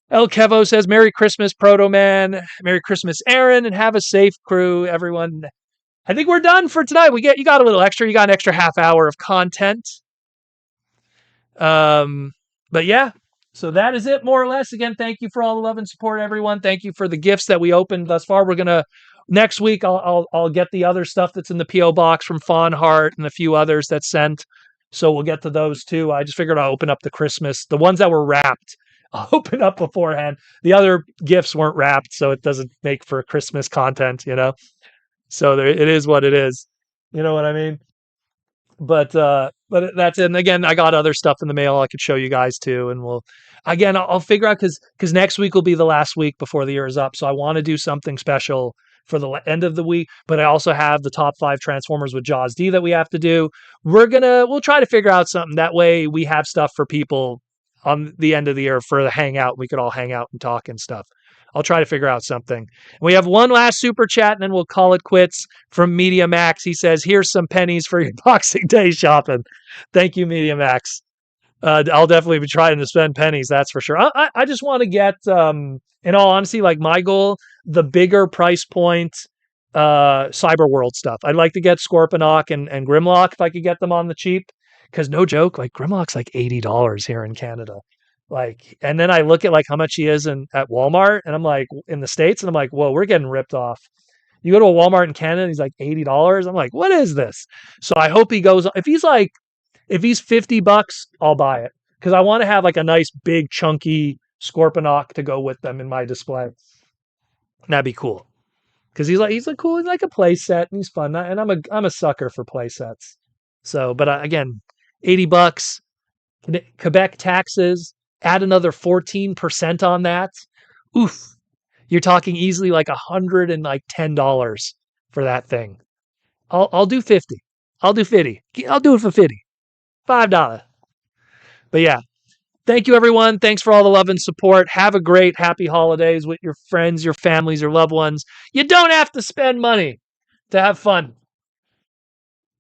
El Kevo says Merry Christmas, Proto Man. Merry Christmas, Aaron, and have a safe crew, everyone. I think we're done for tonight. You got a little extra. You got an extra half hour of content. But yeah, so that is it more or less. Again, thank you for all the love and support, everyone. Thank you for the gifts that we opened thus far. We're gonna next week. I'll get the other stuff that's in the PO box from Fawn Heart and a few others that sent. So we'll get to those too. I just figured I'll open up the ones that were wrapped. I'll open up beforehand. The other gifts weren't wrapped, so it doesn't make for Christmas content, So it is what it is. You know what I mean? But that's it. And again, I got other stuff in the mail I could show you guys too. And I'll figure out because next week will be the last week before the year is up. So I want to do something special for the end of the week. But I also have the top 5 Transformers with Jaws D that we have to do. We'll try to figure out something. That way we have stuff for people on the end of the year for the hangout. We could all hang out and talk and stuff. I'll try to figure out something. We have one last super chat and then we'll call it quits from Media Max. He says, here's some pennies for your Boxing Day shopping. Thank you, Media Max. I'll definitely be trying to spend pennies. That's for sure. I just want to get, in all honesty, like my goal, the bigger price point, Cyber World stuff. I'd like to get Scorponok and Grimlock if I could get them on the cheap. Because no joke, like Grimlock's like $80 here in Canada. And then I look at like how much he is at Walmart and I'm like in the States and I'm like, whoa, we're getting ripped off. You go to a Walmart in Canada, and he's like $80. I'm like, what is this? So I hope he goes. If he's $50, I'll buy it because I want to have like a nice big chunky Scorponok to go with them in my display. That'd be cool because he's cool. He's like a play set and he's fun. And I'm a sucker for play sets. So, but again, $80. Quebec taxes. Add another 14% on that. Oof. You're talking easily like $110 for that thing. I'll do 50. I'll do 50. I'll do it for 50. $5. But yeah, thank you everyone. Thanks for all the love and support. Have a great happy holidays with your friends, your families, your loved ones. You don't have to spend money to have fun.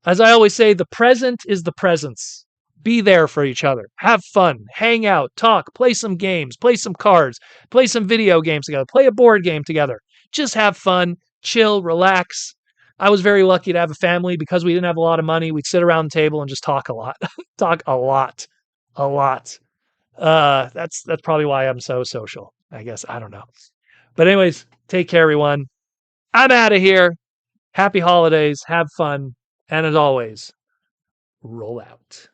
As I always say, the present is the presence. Be there for each other. Have fun. Hang out. Talk. Play some games. Play some cards. Play some video games together. Play a board game together. Just have fun. Chill. Relax. I was very lucky to have a family because we didn't have a lot of money. We'd sit around the table and just talk a lot. Talk a lot. A lot. That's probably why I'm so social, I guess. I don't know. But anyways, take care, everyone. I'm out of here. Happy holidays. Have fun. And as always, roll out.